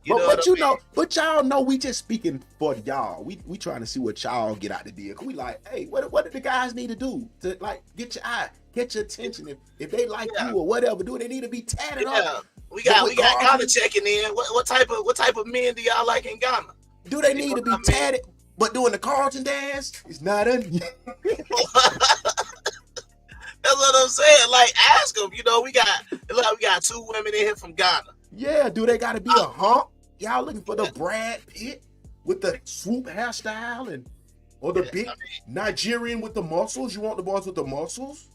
Speaker 2: But y'all know we just speaking for y'all. We trying to see what y'all get out the deal. We like, hey, what do the guys need to do to like get your eye, get your attention? If they like you or whatever, do they need to be tatted up?
Speaker 1: We got Ghana checking in. What type of men do y'all like in Ghana?
Speaker 2: Do they need to be tatted? But doing the Carlton dance is not unusual.
Speaker 1: That's what I'm saying. Like, ask them. You know, we got 2 women in here from Ghana.
Speaker 2: Yeah, do they got to be a hump? Y'all looking for the Brad Pitt with the swoop hairstyle or the big Nigerian with the muscles? You want the boys with the muscles?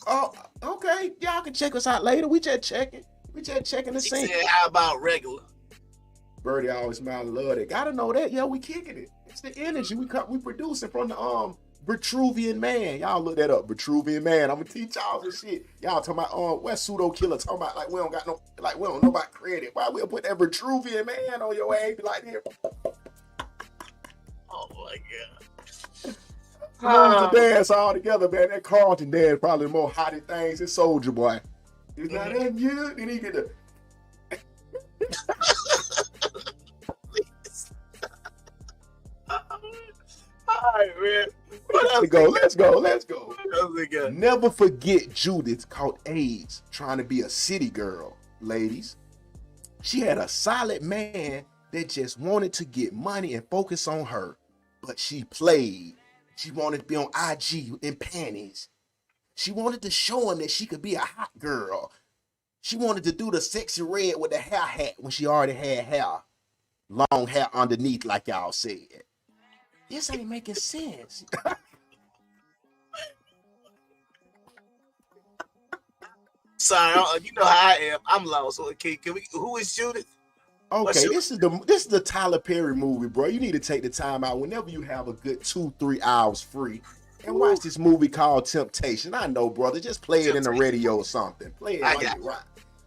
Speaker 2: Oh, okay. Y'all can check us out later. We just checking the scene.
Speaker 1: How about regular?
Speaker 2: Birdie always smile and love that. Gotta know that. Yeah, we kicking it. It's the energy we producing from the Vitruvian Man. Y'all look that up. Vitruvian Man. I'm gonna teach y'all some shit. Y'all talking about what's pseudo killer talking about like we don't know about credit. Why we'll put that Vitruvian Man on your ass like this?
Speaker 1: Oh my
Speaker 2: The
Speaker 1: god.
Speaker 2: dance all together, man. That Carlton dance probably more hotty things than Soldier Boy. It's not that you. Then he get the
Speaker 1: All right, man.
Speaker 2: Let's go.
Speaker 1: What else?
Speaker 2: Never forget Judith caught AIDS trying to be a city girl, ladies. She had a solid man that just wanted to get money and focus on her, but she played. She wanted to be on IG in panties. She wanted to show him that she could be a hot girl. She wanted to do the sexy red with the hair hat when she already had hair. Long hair underneath, like y'all said. This ain't making sense.
Speaker 1: Sorry, you know how I am. I'm lost. Okay, who is Judith?
Speaker 2: Okay, this is the Tyler Perry movie, bro. You need to take the time out whenever you have a good 2-3 hours free and watch this movie called Temptation. I know, brother. Just play it in the radio or something. Play it while you right.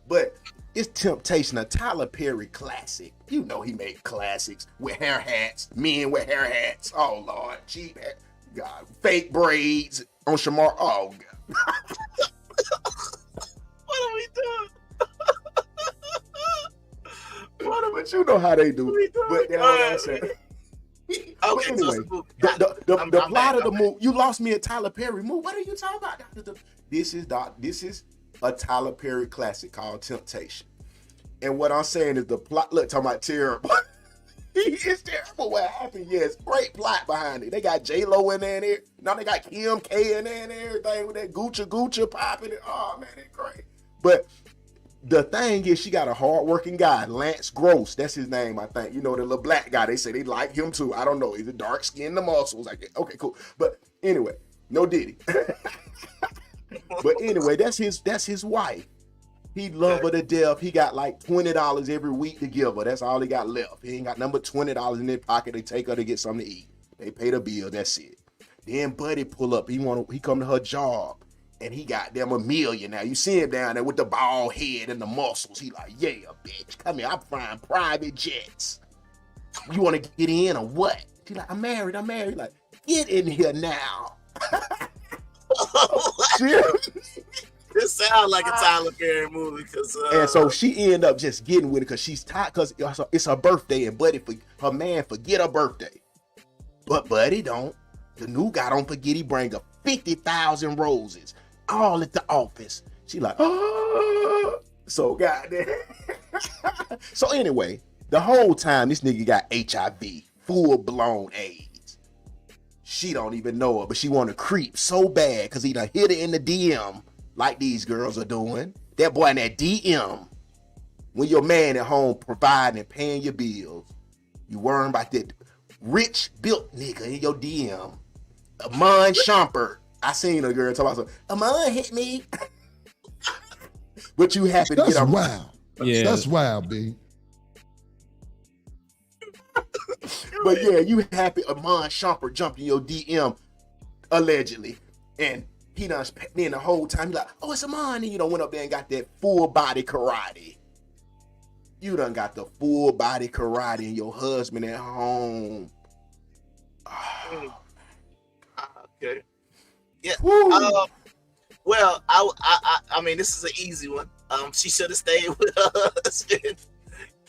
Speaker 2: But it's Temptation, a Tyler Perry classic. You know he made classics with hair hats, men with hair hats. Oh Lord, cheap hair, God, fake braids on Shamar. Oh God.
Speaker 1: What are we doing?
Speaker 2: But you know how they do. But that's what I'm saying.
Speaker 1: Okay,
Speaker 2: but anyway, the plot of the movie. You lost me at Tyler Perry movie. What are you talking about? This is a Tyler Perry classic called Temptation. And what I'm saying is the plot. Look, talking about terrible. It's terrible what happened. Yes, great plot behind it. They got J-Lo in there. Now they got Kim K in there and everything with that Gucci popping it. Oh man, it's great. But the thing is, she got a hard-working guy, Lance Gross. That's his name, I think. You know, the little black guy. They say they like him too. I don't know. He's a dark skin, the muscles. Like, okay, cool. But anyway, no Diddy. But anyway, that's his wife. He love her to death. He got like $20 every week to give her. That's all he got left. He ain't got number $20 in their pocket. They take her to get something to eat. They pay the bill. That's it. Then Buddy pull up. He come to her job. And he got them $1 million now. You see him down there with the bald head and the muscles. He like, yeah, bitch, come here. I'm flying private jets. You want to get in or what? She like, I'm married. Like, get in here now.
Speaker 1: This sounds like a Tyler Perry movie.
Speaker 2: And so she end up just getting with it because she's tired because it's her birthday and her man forget her birthday. But Buddy don't. The new guy don't forget. He bring her 50,000 roses. All at the office. She like, oh. So goddamn. So anyway, the whole time this nigga got HIV, full-blown AIDS. She don't even know it, but she want to creep so bad because he done hit her in the DM like these girls are doing. That boy in that DM. When your man at home providing and paying your bills, you worrying about that rich built nigga in your DM. Amon Shumpert. I seen a girl talk about something. Amon hit me. But you happy to get a
Speaker 5: wild. Yeah. That's wild, B.
Speaker 2: But yeah, you happy Amon Shumpert jumped in your DM allegedly. And he done then the whole time he like, oh, it's Amon. And you done went up there and got that full body karate. You done got the full body karate and your husband at home. Oh.
Speaker 1: Okay. Yeah. Well, I mean, this is an easy one. She should have stayed with her husband,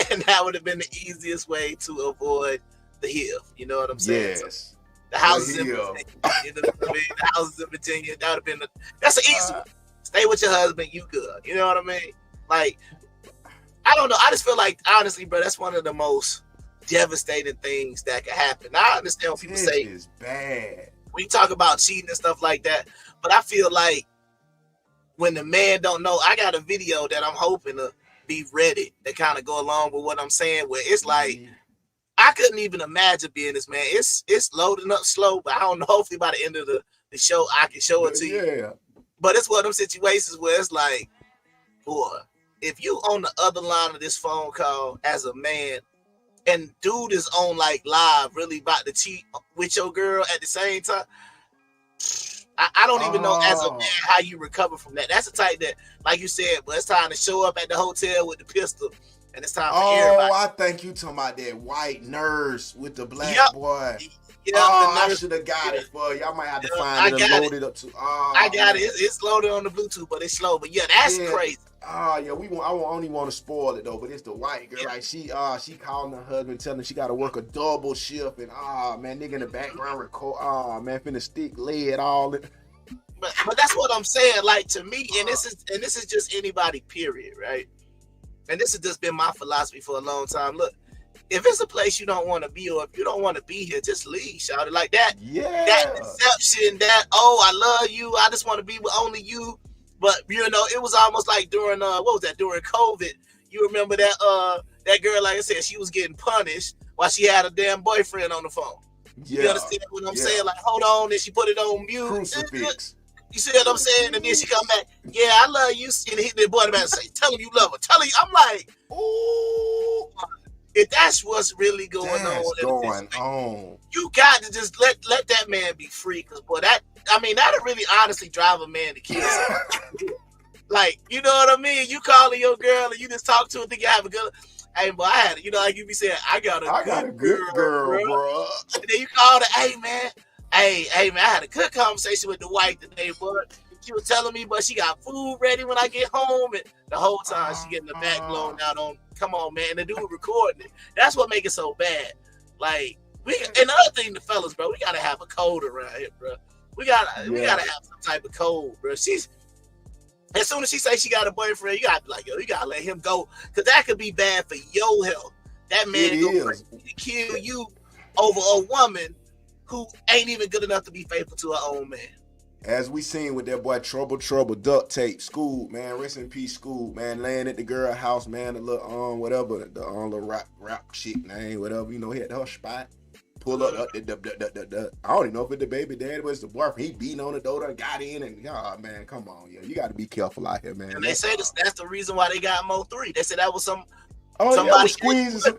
Speaker 1: and that would have been the easiest way to avoid the HIV. You know what I'm saying?
Speaker 2: Yes.
Speaker 1: So the houses in Virginia. You know what I mean? The houses in Virginia. That would have been that's an easy one. Stay with your husband. You good. You know what I mean? Like, I don't know. I just feel like, honestly, bro, that's one of the most devastating things that could happen. Now, I understand what people say.
Speaker 2: It's bad.
Speaker 1: When you talk about cheating and stuff like that, but I feel like when the man don't know, I got a video that I'm hoping to be ready to kind of go along with what I'm saying, where it's like, I couldn't even imagine being this man. It's loading up slow, but I don't know, hopefully by the end of the show, I can show it to you. But it's one of them situations where it's like, boy, if you on the other line of this phone call as a man, and dude is on like live, really about to cheat with your girl at the same time. I don't even know as a man how you recover from that. That's the type that, like you said, but it's time to show up at the hotel with the pistol, and it's time for everybody.
Speaker 2: I think you talking about that white nurse with the black boy.
Speaker 1: Yeah,
Speaker 2: I should have got it for you. I might have to find it and load it up too.
Speaker 1: I got it. It's loaded on the Bluetooth, but it's slow. But yeah, that's crazy.
Speaker 2: I only want to spoil it though. But it's the white girl. Like she calling her husband, telling him she got to work a double shift, and man, nigga in the background record. Man, finna stick lead all it.
Speaker 1: But that's what I'm saying. Like to me, and this is just anybody. Period. Right. And this has just been my philosophy for a long time. Look. If it's a place you don't want to be, or if you don't want to be here, just leave, shout it like that.
Speaker 2: Yeah.
Speaker 1: That deception, that I love you, I just want to be with only you. But it was almost like during during COVID. You remember that girl, like I said, she was getting punished while she had a damn boyfriend on the phone.
Speaker 2: Yeah.
Speaker 1: You understand what I'm saying? Like, hold on, then she put it on mute.
Speaker 2: Crucifix.
Speaker 1: You see what I'm saying? And then she come back, yeah, I love you. And hit the boy back and say, tell him you love her. Tell him. I'm like, ooh. If that's what's really going on, you got to just let that man be free. Because boy, that'll really honestly drive a man to kill somebody. Like, you know what I mean? You calling your girl and you just talk to her, think you have a good. Hey, boy, I had it. Like you be saying, I got a good girl, bro. And then you call her, hey man, I had a good conversation with the wife today, but she was telling me, but she got food ready when I get home, and the whole time she getting the back blown out on. Come on, man, the dude recording it. That's what make it so bad. Like another thing, the fellas, bro, we gotta have a code around here, bro. We gotta have some type of code, bro. She's as soon as she say she got a boyfriend, you gotta be like, yo, you gotta let him go, because that could be bad for your health. That man gonna kill you over a woman who ain't even good enough to be faithful to her own man.
Speaker 2: As we seen with that boy Trouble, duct tape, School, man, rest in peace, School, man, laying at the girl house, man, the little whatever, the little rap shit name, whatever, he had her spot, pull up, I don't even know if it's the baby daddy, but it's the boyfriend, he beating on the door, got in, and man, come on, you got to be careful out here, man.
Speaker 1: And they say that's the reason why they got Mo3. They said that was
Speaker 2: somebody's squeezing.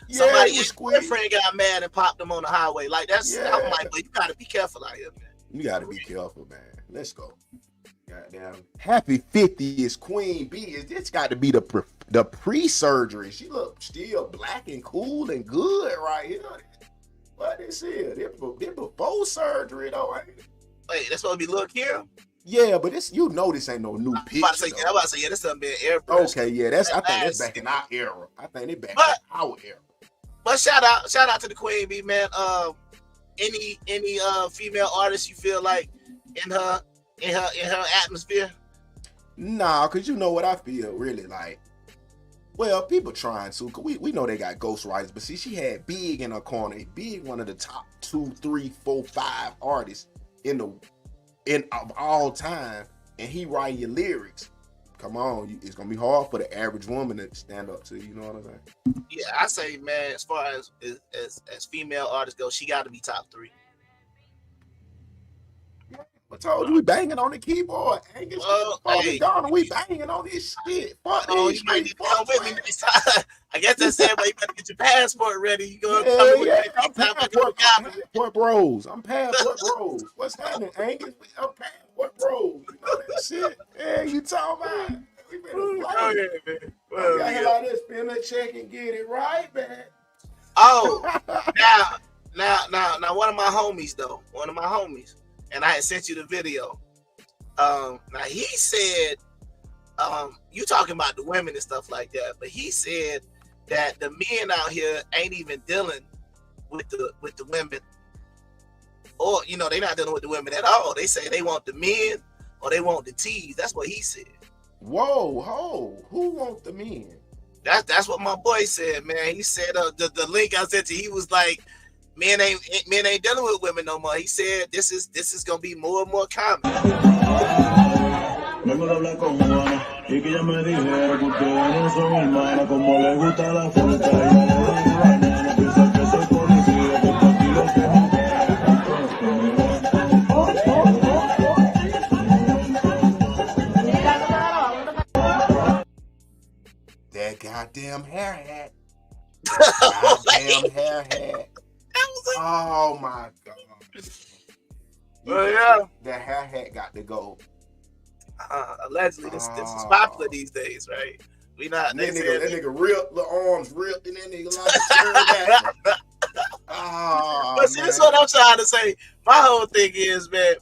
Speaker 1: Somebody's boyfriend got mad and popped them on the highway. Like that's, I'm like, but you got to be careful out here, man.
Speaker 2: You gotta be careful, man. Let's go. Goddamn. Happy 50th Queen B. It's got to be the pre-surgery. She look still black and cool and good right here. What is it? They're before surgery though, ain't it?
Speaker 1: Wait, that's supposed to be look here?
Speaker 2: Yeah, but this this ain't no new picture.
Speaker 1: I'm about to say, yeah, this something being airbrush.
Speaker 2: Okay, yeah, I think that's back in our era. I think they back in our era.
Speaker 1: But shout out to the Queen B, man. Any female artist you feel like in her atmosphere? Nah,
Speaker 2: cause you know what I feel really like. Well, people trying to, cause we know they got ghostwriters, but see, she had Big in her corner. Big, one of the top 2, 3, 4, 5 artists of all time, and he writing your lyrics. Come on, it's gonna be hard for the average woman to stand up to. You know what I'm saying?
Speaker 1: Yeah, I say, man, as far as female artists go, she got to be top 3.
Speaker 2: I told you we banging on the keyboard. We banging on this shit.
Speaker 1: You might need to come with me next time. I guess that's it, but you better get your passport ready. You gonna come with me next time.
Speaker 2: Passport bros. I'm passport bros. What's happening, Angus? I'm passport bros. You know that shit? Yeah, you talking about? We better play. Man. Well, got this, spin a check and get it right, man.
Speaker 1: Oh, now, one of my homies, and I had sent you the video. Now he said, you talking about the women and stuff like that, but he said that the men out here ain't even dealing with the women, or they not dealing with the women at all. They say they want the men or they want the teas. That's what he said.
Speaker 2: Whoa, who want the men?
Speaker 1: That's what my boy said, man. He said the link I sent to, he was like, men ain't dealing with women no more. He said this is gonna be more and more common.
Speaker 2: That goddamn hair hat. Goddamn hair hat. Oh my god.
Speaker 1: Well, yeah.
Speaker 2: That hair hat got to go.
Speaker 1: Allegedly, this is popular these days, right? We not.
Speaker 2: That nigga ripped, the arms ripped, and that nigga like to turn back.
Speaker 1: But see, this is what I'm trying to say. My whole thing is, man,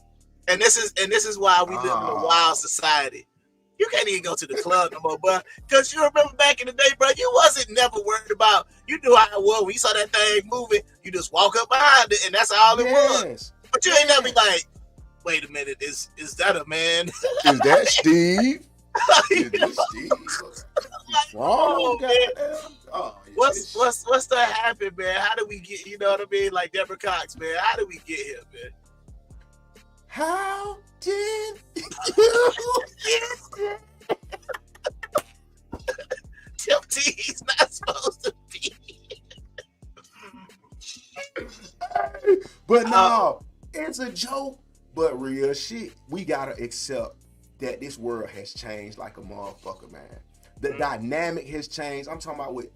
Speaker 1: and this is why we live in a wild society. You can't even go to the club no more, bro. Because you remember back in the day, bro, you wasn't never worried about, you knew how it was. When you saw that thing moving, you just walk up behind it, and that's all it was. But you ain't never be like, wait a minute, is that a man?
Speaker 2: Is that Steve? Is this Steve?
Speaker 1: Oh, man. Oh, what's that happen, man? How do we get, you know what I mean? Like Deborah Cox, man. How did we get here, man?
Speaker 2: How did you get
Speaker 1: Tim T's not supposed to be.
Speaker 2: But no, it's a joke, but real shit. We gotta accept that this world has changed like a motherfucker, man. The dynamic has changed. I'm talking about with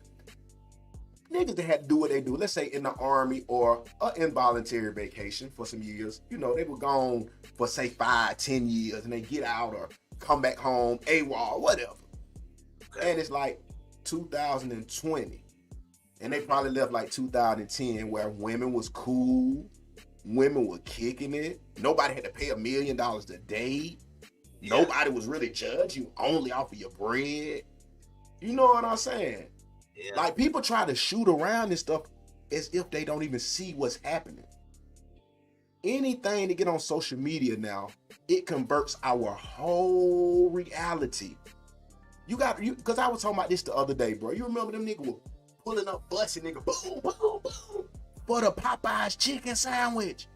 Speaker 2: niggas that had to do what they do. Let's say in the army or an involuntary vacation for some years. You know, they were gone for say 5-10 years and they get out or come back home, AWOL, whatever. Okay. And it's like 2020. And they probably left like 2010 where women was cool. Women were kicking it. Nobody had to pay $1 million a day. Yeah. Nobody was really judging you only off of your bread. You know what I'm saying? Yeah. Like people try to shoot around this stuff as if they don't even see what's happening. Anything to get on social media now, it converts our whole reality. Because I was talking about this the other day, bro. You remember them niggas were pulling up busting nigga, boom, boom, boom, for the Popeyes chicken sandwich.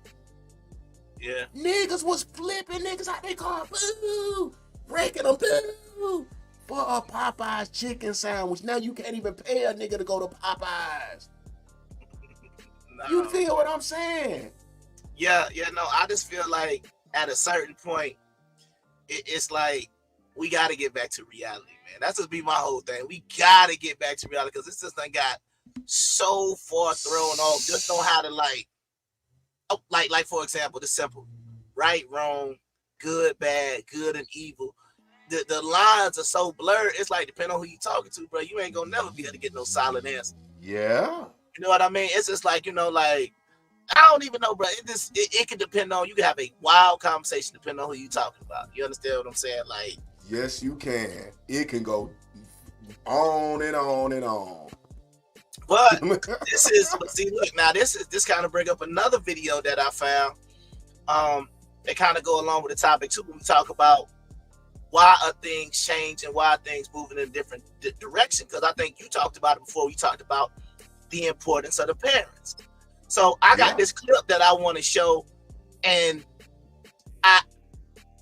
Speaker 1: Yeah.
Speaker 2: Niggas was flipping niggas out they car, boo, breaking them, boo, for a Popeyes chicken sandwich. Now you can't even pay a nigga to go to Popeyes. No. You feel what I'm saying?
Speaker 1: Yeah, no, I just feel like at a certain point, it's like we got to get back to reality, man. That's just be my whole thing. We got to get back to reality because this just done got so far thrown off. Just know how to like for example, the simple right, wrong, good, bad, good and evil. The lines are so blurred. It's like depending on who you talking to, bro, you ain't gonna never be able to get no solid answer.
Speaker 2: Yeah,
Speaker 1: you know what I mean? It's just like, you know, like I don't even know, bro. It can depend on, you can have a wild conversation depending on who you talking about. You understand what I'm saying? Like,
Speaker 2: yes, you can. It can go on and on and on.
Speaker 1: But see, look, now this kind of bring up another video that I found. They kind of go along with the topic too when we talk about why are things change and why are things moving in a different direction. Because I think you talked about it before. We talked about the importance of the parents. So I got this clip that I want to show, and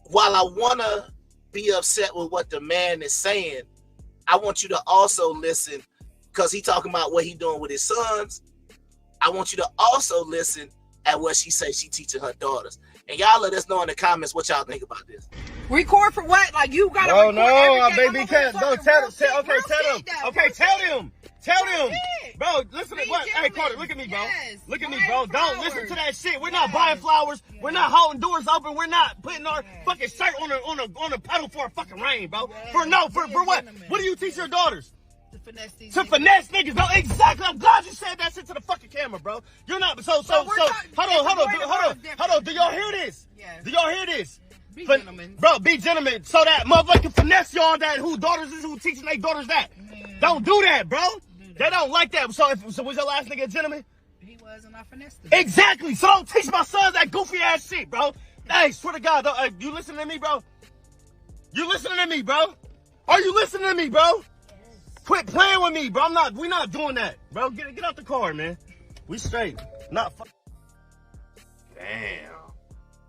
Speaker 1: while I want to be upset with what the man is saying, I want you to also listen because he talking about what he doing with his sons. I want you to also listen at what she says she teaching her daughters. And y'all let us know in the comments what y'all think about this.
Speaker 6: Record for what? Like you gotta record
Speaker 3: baby, can't go tell them. Bro, listen to what? Hey, Carter, look at me, bro. Look at me, bro. Don't listen to that shit. We're not buying flowers. We're not holding doors open. We're not putting our fucking shirt on a pedal for a fucking rain, bro. For what? What do you teach your daughters?
Speaker 6: To finesse these
Speaker 3: to finesse niggas, bro. Exactly. I'm glad you said that shit to the fucking camera, bro. You're not so hold on. Do y'all hear this?
Speaker 6: Yes.
Speaker 3: Do y'all hear this?
Speaker 6: Be gentlemen.
Speaker 3: Bro, be gentlemen. So that motherfucker can finesse y'all that who daughters is who teaching their daughters that. Don't do that, bro. They don't like that. So was your last nigga a gentleman?
Speaker 6: He was, and I finessed him.
Speaker 3: Exactly. So don't teach my sons that goofy ass shit, bro. Hey, swear to God, you listening to me, bro? You listening to me, bro? Are you listening to me, bro? Quit playing with me, bro. We're not doing that, bro. Get out the car, man. We straight. Not
Speaker 2: Damn.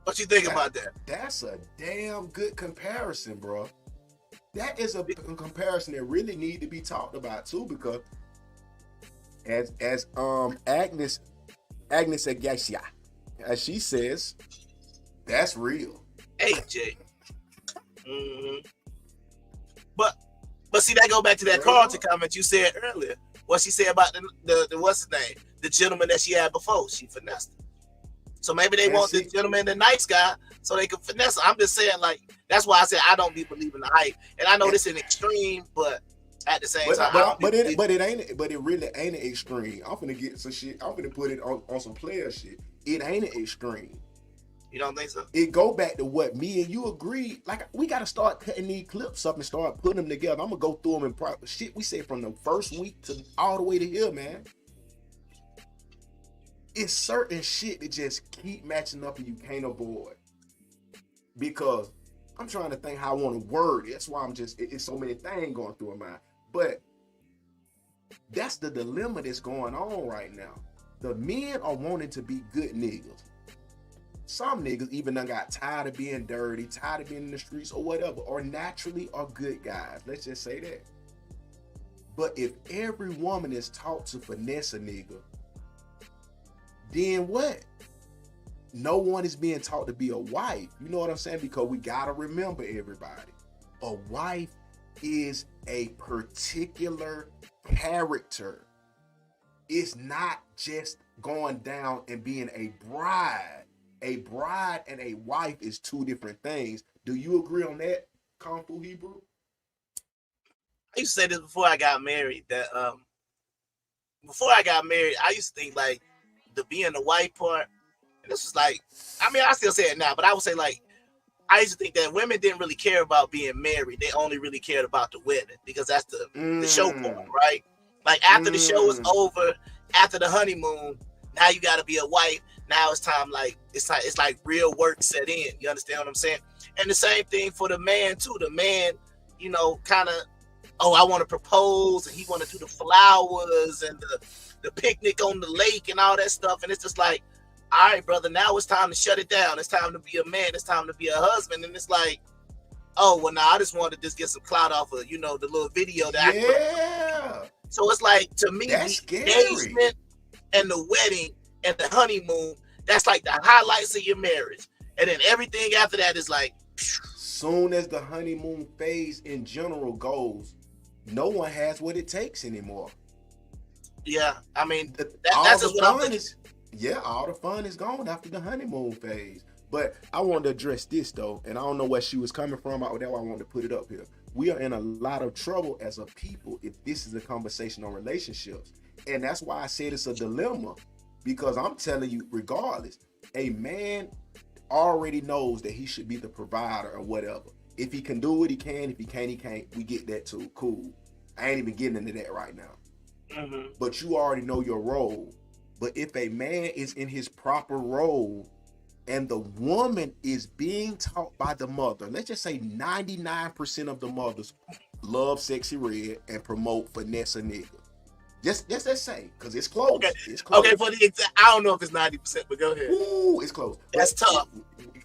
Speaker 1: What you think about that?
Speaker 2: That's a damn good comparison, bro. That is a comparison that really need to be talked about too, because as Agnes Agasia, as she says, that's real.
Speaker 1: AJ. Mm-hmm. But see, that go back to that Carlton comment you said earlier. What she said about the what's his name? The gentleman that she had before. She finessed him. So maybe they want the gentleman, the nice guy, so they can finesse him. I'm just saying, like, that's why I said I don't be believing the hype. And I know this is an extreme, but At the same time,
Speaker 2: but it really ain't an extreme. I'm finna get some shit. I'm finna put it on some player shit. It ain't an extreme.
Speaker 1: You don't think so?
Speaker 2: It go back to what me and you agreed. Like, we got to start cutting these clips up and start putting them together. I'm gonna go through them and shit we said from the first week to all the way to here, man. It's certain shit that just keep matching up and you can't avoid. Because I'm trying to think how I want to word it. That's why it's so many things going through my mind. But that's the dilemma that's going on right now. The men are wanting to be good niggas. Some niggas even done got tired of being dirty, tired of being in the streets or whatever, or naturally are good guys. Let's just say that. But if every woman is taught to finesse a nigga, then what? No one is being taught to be a wife. You know what I'm saying? Because we gotta remember, everybody, a wife is a particular character. It's not just going down and being a bride. A bride and a wife is two different things. Do you agree on that, Kung Fu Hebrew?
Speaker 1: I used to say this before I got married, that before I got married, I used to think like the being the wife part, and this was like, I mean, I still say it now, but I would say like, I used to think that women didn't really care about being married. They only really cared about the wedding, because that's the show part, right? Like after the show is over, after the honeymoon, now you got to be a wife. Now it's time, like it's like real work set in. You understand what I'm saying? And the same thing for the man too. The man, you know, kind of, oh, I want to propose, and he want to do the flowers and the picnic on the lake and all that stuff. And it's just like, all right, brother, now it's time to shut it down. It's time to be a man. It's time to be a husband. And it's like, oh, well, now I just wanted to just get some clout off of, you know, the little video that I put. So it's like, to me,
Speaker 2: that's
Speaker 1: the engagement and the wedding and the honeymoon, that's like the highlights of your marriage. And then everything after that is like,
Speaker 2: soon as the honeymoon phase in general goes, no one has what it takes anymore.
Speaker 1: Yeah, I mean,
Speaker 2: that's just what I'm thinking. Yeah, all the fun is gone after the honeymoon phase. But I wanted to address this though, and I don't know where she was coming from. That's why I wanted to put it up here. We are in a lot of trouble as a people if this is a conversation on relationships. And that's why I said it's a dilemma, because I'm telling you, regardless, a man already knows that he should be the provider or whatever. If he can do it, he can. If he can't, he can't. We get that too. Cool. I ain't even getting into that right now.
Speaker 1: Mm-hmm.
Speaker 2: But you already know your role. But if a man is in his proper role and the woman is being taught by the mother, let's just say 99% of the mothers love Sexy Red and promote finesse a nigga. Just let's say, because it's close.
Speaker 1: Okay.
Speaker 2: It's close.
Speaker 1: Okay, for the exact, I don't know if it's 90%, but go ahead.
Speaker 2: Ooh, it's close.
Speaker 1: That's tough.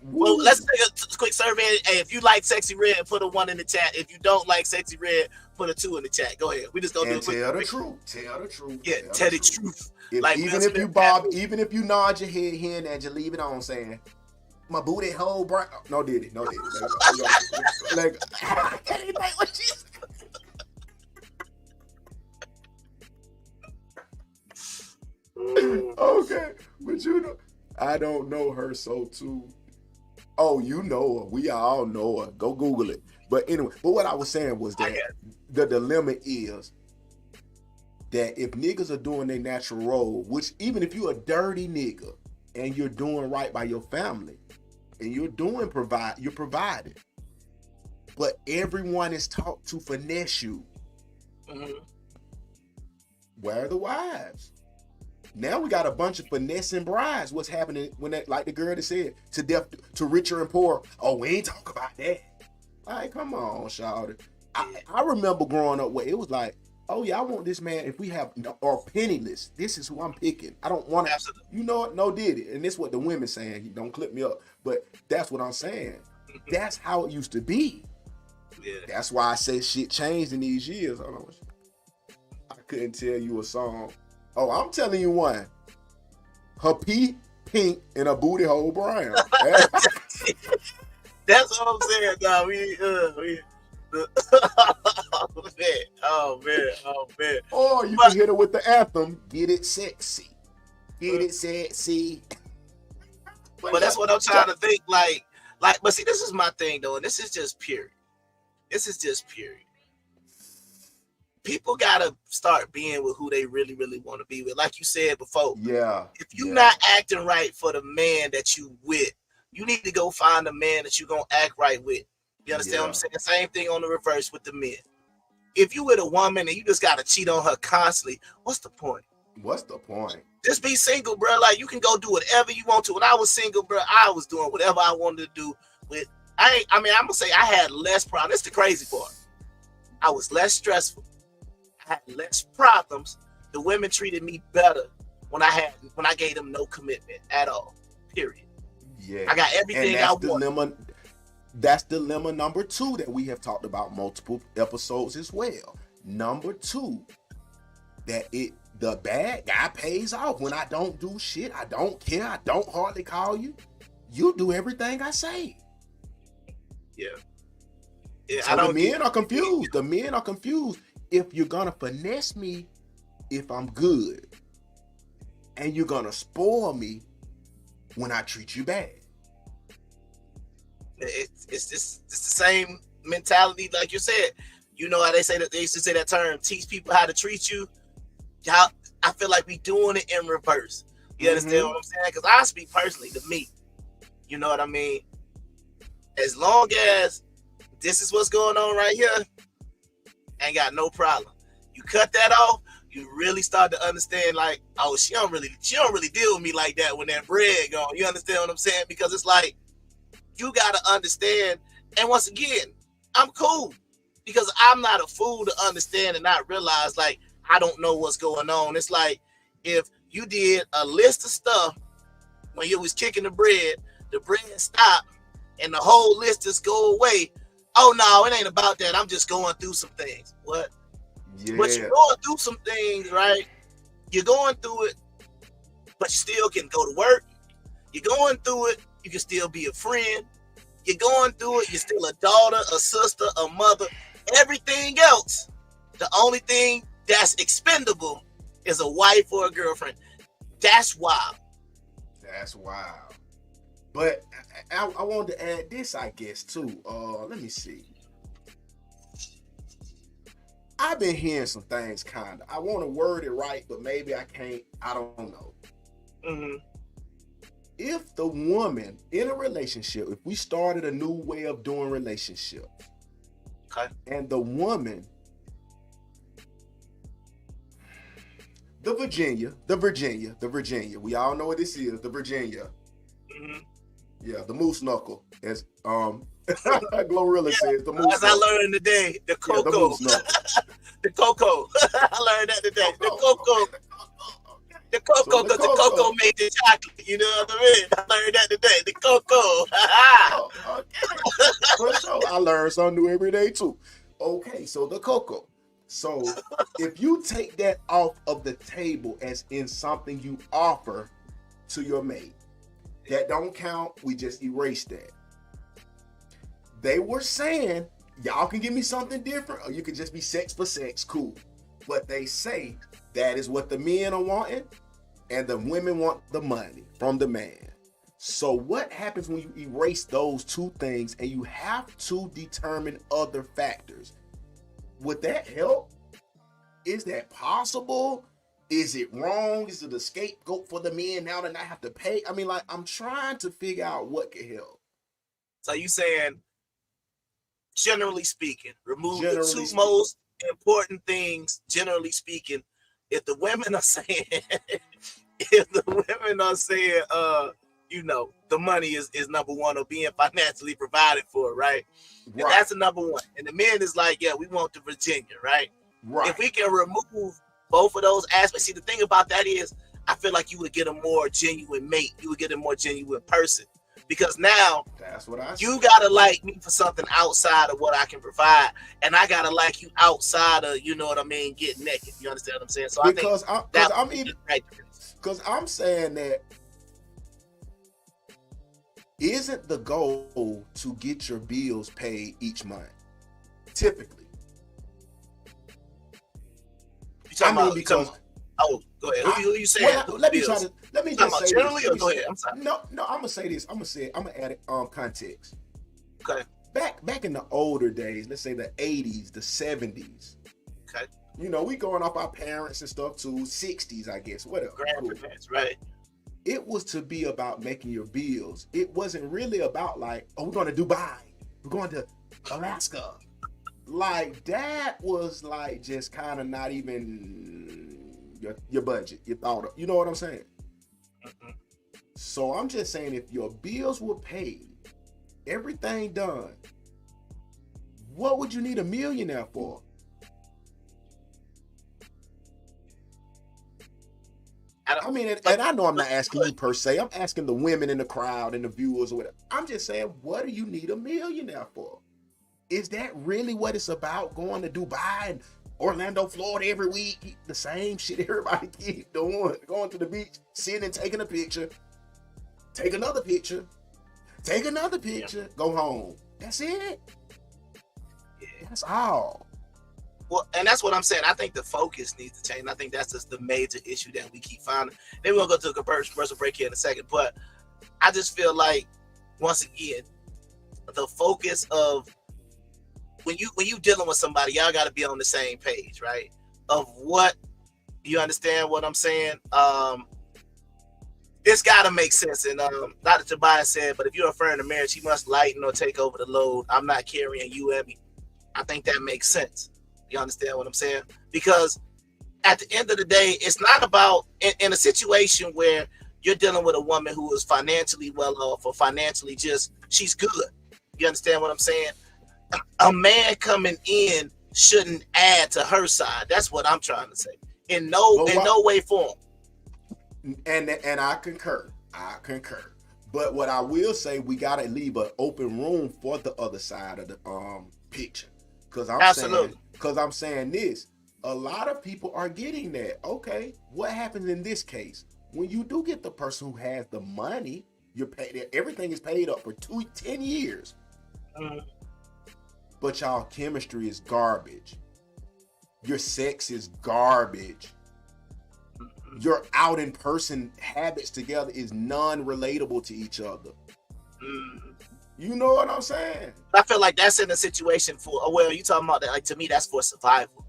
Speaker 1: Well, let's take a quick survey. Hey, if you like Sexy Red, put a 1 in the chat. If you don't like Sexy Red, put a 2 in the chat. Go ahead. We just gonna do it.
Speaker 2: Tell the truth. Tell the truth.
Speaker 1: Yeah, tell the truth.
Speaker 2: Like, even if you nod your head here and there, just leave it on, saying, "My booty hole bright." No, did it? No, did it? Like, I can't even think what she said. Okay, but you know, I don't know her, so too. Oh, you know her. We all know her. Go Google it. But anyway, but what I was saying was that the dilemma is that if niggas are doing their natural role, which even if you're a dirty nigga and you're doing right by your family and you're providing, but everyone is taught to finesse you.
Speaker 1: Mm-hmm.
Speaker 2: Where are the wives? Now we got a bunch of finessing brides. What's happening when that, like the girl that said, to death, to richer and poor? Oh, we ain't talk about that. Like, come on, shawty. I remember growing up where it was like, oh yeah, I want this man. If we have, or penniless, this is who I'm picking. I don't want to, you know what? No, did it. And this is what the women saying. Don't clip me up, but that's what I'm saying. That's how it used to be.
Speaker 1: Yeah.
Speaker 2: That's why I say shit changed in these years. Hold on. I couldn't tell you a song. Oh, I'm telling you one. Her pee pink and her booty hole brown.
Speaker 1: That's what I'm saying, dog. Oh man.
Speaker 2: Or you can hit her with the anthem, "Get It Sexy." Get it sexy.
Speaker 1: But that's what I'm trying to think. Like, but see, this is my thing though, and this is just period. people gotta start being with who they really, really want to be with. Like you said before.
Speaker 2: Yeah.
Speaker 1: If you're not acting right for the man that you with, you need to go find a man that you gonna act right with. You understand what I'm saying? Same thing on the reverse with the men. If you with a woman and you just gotta cheat on her constantly, what's the point?
Speaker 2: What's the point?
Speaker 1: Just be single, bro. Like you can go do whatever you want to. When I was single, bro, I was doing whatever I wanted to do. With I'm gonna say I had less problems. That's the crazy part. I was less stressful. I had less problems. The women treated me better when I gave them no commitment at all. Period.
Speaker 2: Yeah,
Speaker 1: I got everything I want.
Speaker 2: That's dilemma number 2 that we have talked about multiple episodes as well. Number 2, that the bad guy pays off when I don't do shit. I don't care. I don't hardly call you. You do everything I say.
Speaker 1: Yeah.
Speaker 2: So the men are confused. The men are confused. If you're gonna finesse me, if I'm good, and you're gonna spoil me when I treat you bad.
Speaker 1: It's the same mentality, like you said. You know how they used to say that term, teach people how to treat you. Y'all, I feel like we doing it in reverse. You understand what I'm saying? Because I speak personally to me. You know what I mean? As long as this is what's going on right here, ain't got no problem. You cut that off, you really start to understand, like, oh, she don't really deal with me like that when that bread gone. You understand what I'm saying? Because it's like, you gotta understand. And once again, I'm cool because I'm not a fool to understand and not realize, like, I don't know what's going on. It's like if you did a list of stuff when you was kicking the bread stopped and the whole list just go away. Oh no, it ain't about that. I'm just going through some things. What? Yeah. But you're going through some things, right? You're going through it, but you still can go to work. You're going through it, you can still be a friend. You're going through it, you're still a daughter, a sister, a mother. Everything else, the only thing that's expendable is a wife or a girlfriend. That's wild.
Speaker 2: That's wild. But I wanted to add this, I guess, too. Let me see. I've been hearing some things, kind of. I want to word it right, but maybe I can't. I don't know.
Speaker 1: Mm-hmm.
Speaker 2: If the woman in a relationship, if we started a new way of doing relationship,
Speaker 1: okay,
Speaker 2: and the woman, the Virginia, we all know what this is, the Virginia.
Speaker 1: Mm-hmm.
Speaker 2: Yeah, the moose knuckle, as Glorilla says, the moose
Speaker 1: knuckle. As I learned today, the cocoa.
Speaker 2: Yeah, the moose knuckle.
Speaker 1: The cocoa. I learned that today. The cocoa. The cocoa, because the cocoa made the chocolate. You know what I mean? I learned that today. The cocoa.
Speaker 2: For sure. I learn something new every day too. Okay, so the cocoa. So if you take that off of the table as in something you offer to your mate, that don't count. We just erase that. They were saying, y'all can give me something different, or you could just be sex for sex, cool. But they say that is what the men are wanting, and the women want the money from the man. So what happens when you erase those two things and you have to determine other factors? Would that help? Is that possible? Is it wrong? Is it a scapegoat for the men now to not have to pay? I mean, like, I'm trying to figure out what could help.
Speaker 1: So you saying, generally speaking, remove the two most important things, generally speaking, if the women are saying, you know, the money is number one, or being financially provided for, right? And that's the number one. And the men is like, yeah, we want the Virginia, right?
Speaker 2: Right.
Speaker 1: If we can remove both of those aspects, see, the thing about that is, I feel like you would get a more genuine mate. You would get a more genuine person. Because now,
Speaker 2: that's what I
Speaker 1: you gotta like me for something outside of what I can provide, and I gotta like you outside of, you know what I mean, getting naked. You understand what I'm saying? So
Speaker 2: because
Speaker 1: because
Speaker 2: I'm saying that isn't the goal to get your bills paid each month? Typically, because.
Speaker 1: Oh, go ahead. Who you saying?
Speaker 2: Well, let me just say
Speaker 1: generally,
Speaker 2: this.
Speaker 1: Or go ahead. I'm sorry.
Speaker 2: No, I'm gonna say this. I'm gonna add it context.
Speaker 1: Okay.
Speaker 2: Back in the older days, let's say the 80s, the 70s.
Speaker 1: Okay.
Speaker 2: You know, we going off our parents and stuff too. 60s, I guess. Whatever.
Speaker 1: Grandparents, right?
Speaker 2: It was to be about making your bills. It wasn't really about like, oh, we're going to Dubai. We're going to Alaska. Like, that was like just kind of not even your budget, your thought of, you know what I'm saying?
Speaker 1: Mm-hmm.
Speaker 2: So I'm just saying, if your bills were paid, everything done, what would you need a millionaire for? I mean, and I know I'm not asking you per se. I'm asking the women in the crowd and the viewers or whatever. I'm just saying, what do you need a millionaire for? Is that really what it's about? Going to Dubai and Orlando, Florida every week? The same shit everybody keep doing. Going to the beach, sitting and taking a picture. Take another picture. Take another picture. Go home. That's it.
Speaker 1: Yeah.
Speaker 2: That's all.
Speaker 1: Well, and that's what I'm saying. I think the focus needs to change. I think that's just the major issue that we keep finding. Then we're going to go to a commercial break here in a second. But I just feel like, once again, the focus of when you dealing with somebody, y'all got to be on the same page, right? Of what, you understand what I'm saying? It's got to make sense. And Dr. Tobias said, but if you're referring to marriage, he must lighten or take over the load. I'm not carrying you and me. I think that makes sense. You understand what I'm saying? Because at the end of the day, it's not about in a situation where you're dealing with a woman who is financially well off or financially just, she's good. You understand what I'm saying? A man coming in shouldn't add to her side. That's what I'm trying to say. In no way, form.
Speaker 2: And I concur. But what I will say, we gotta leave an open room for the other side of the picture. Because I'm saying this. A lot of people are getting that. Okay, what happens in this case? When you do get the person who has the money, you're paid. Everything is paid up for 10 years. But y'all chemistry is garbage. Your sex is garbage. Your out in person habits together is non-relatable to each other. You know what I'm saying?
Speaker 1: I feel like that's in a situation for, well, you talking about that, like, to me, that's for survival.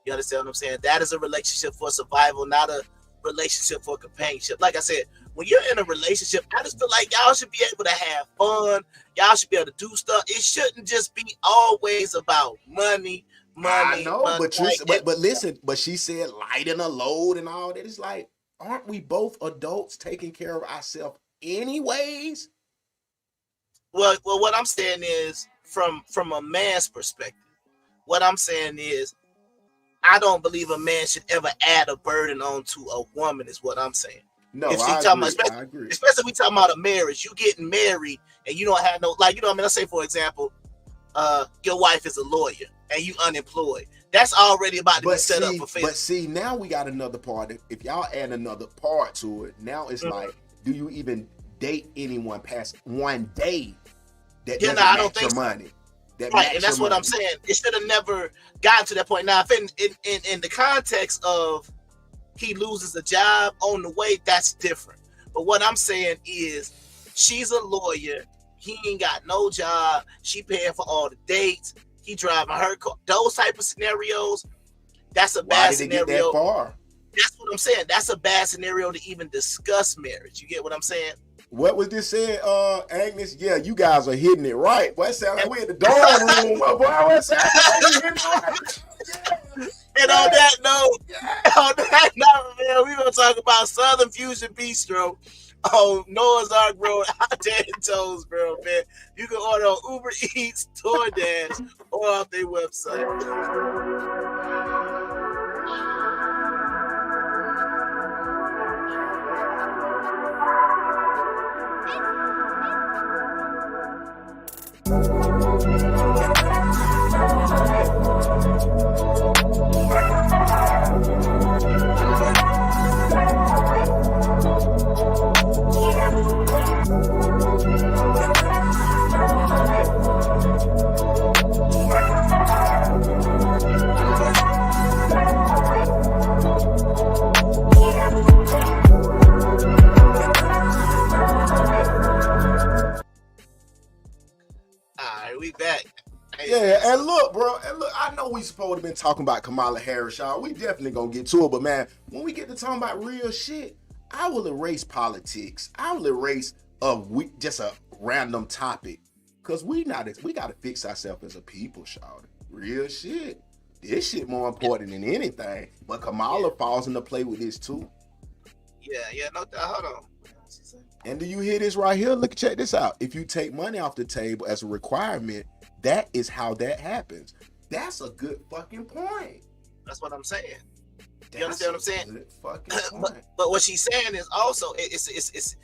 Speaker 1: You understand what I'm saying? That is a relationship for survival, not a relationship for companionship. Like I said, when you're in a relationship, I just feel like y'all should be able to have fun. Y'all should be able to do stuff. It shouldn't just be always about money.
Speaker 2: I know,
Speaker 1: money.
Speaker 2: But listen, but she said lighten a load and all that. It's like, aren't we both adults taking care of ourselves anyways?
Speaker 1: Well, what I'm saying is, from a man's perspective, what I'm saying is, I don't believe a man should ever add a burden onto a woman, is what I'm saying.
Speaker 2: No,
Speaker 1: I agree. Especially if we talking about a marriage. You getting married and you don't have no, like, you know what I mean? Let's say, for example, your wife is a lawyer and you unemployed. That's already about to be set up for failure.
Speaker 2: But see, now we got another part. If y'all add another part to it, now it's like, do you even date anyone past one day that doesn't match your money?
Speaker 1: Right, and that's what I'm saying. It should have never gotten to that point. Now, if in the context of he loses a job on the way, that's different. But what I'm saying is, she's a lawyer. He ain't got no job. She paying for all the dates. He driving her car. Those type of scenarios, that's a bad scenario.
Speaker 2: Why did it get that far?
Speaker 1: That's what I'm saying. That's a bad scenario to even discuss marriage. You get what I'm saying?
Speaker 2: What was this said, Agnes? Yeah, you guys are hitting it right. Boy, it sounds like we in the dorm room. Boy, what sounds like we hitting it right.
Speaker 1: And on that note, man, we're going to talk about Southern Fusion Bistro on Noah's Ark Road out there in Jonesboro, man. You can order on Uber Eats, DoorDash, or off their website. We back. Hey
Speaker 2: Yeah, and look, bro, I know we supposed to have been talking about Kamala Harris, y'all. We definitely gonna get to it, but man, when we get to talking about real shit, I will erase politics. I will erase just a random topic. Cause we gotta fix ourselves as a people, y'all. Real shit. This shit more important than anything. But Kamala falls into play with this too.
Speaker 1: Yeah, no doubt. Hold on.
Speaker 2: And do you hear this right here? Look, check this out. If you take money off the table as a requirement, that is how that happens. That's a good fucking point.
Speaker 1: That's what I'm saying. You understand what I'm saying?
Speaker 2: Good fucking point.
Speaker 1: But what she's saying is also it's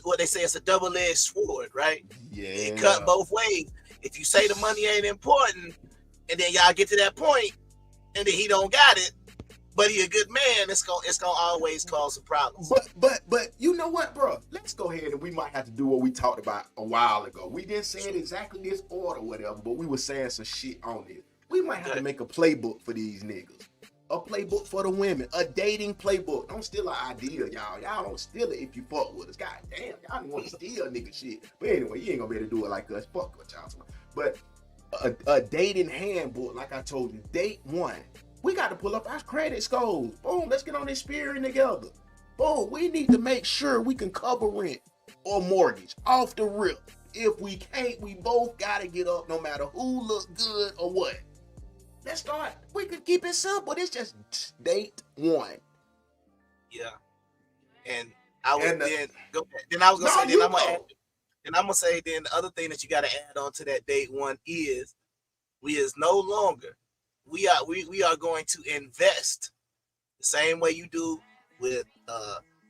Speaker 1: what they say, it's a double-edged sword, right?
Speaker 2: Yeah.
Speaker 1: It cut both ways. If you say the money ain't important, and then y'all get to that point, and then he don't got it, but he a good man, it's gonna always cause some problems.
Speaker 2: But you know what, bro? Let's go ahead and we might have to do what we talked about a while ago. We didn't say it exactly this order, whatever, but we were saying some shit on it. We might have to make a playbook for these niggas. A playbook for the women. A dating playbook. Don't steal our idea, y'all. Y'all don't steal it if you fuck with us. God damn, y'all don't want to steal nigga shit. But anyway, you ain't gonna be able to do it like us. Fuck with y'all. But a dating handbook, like I told you, date one. We got to pull up our credit scores. Boom, let's get on this spearing together. Boom, we need to make sure we can cover rent or mortgage off the rip. If we can't, we both got to get up no matter who look good or what. Let's start. We could keep it simple. It's just date one.
Speaker 1: Yeah. And I would then go back. Then I was going to say, I'm going to say then the other thing that you got to add on to that date one is we is no longer, we are going to invest the same way you do with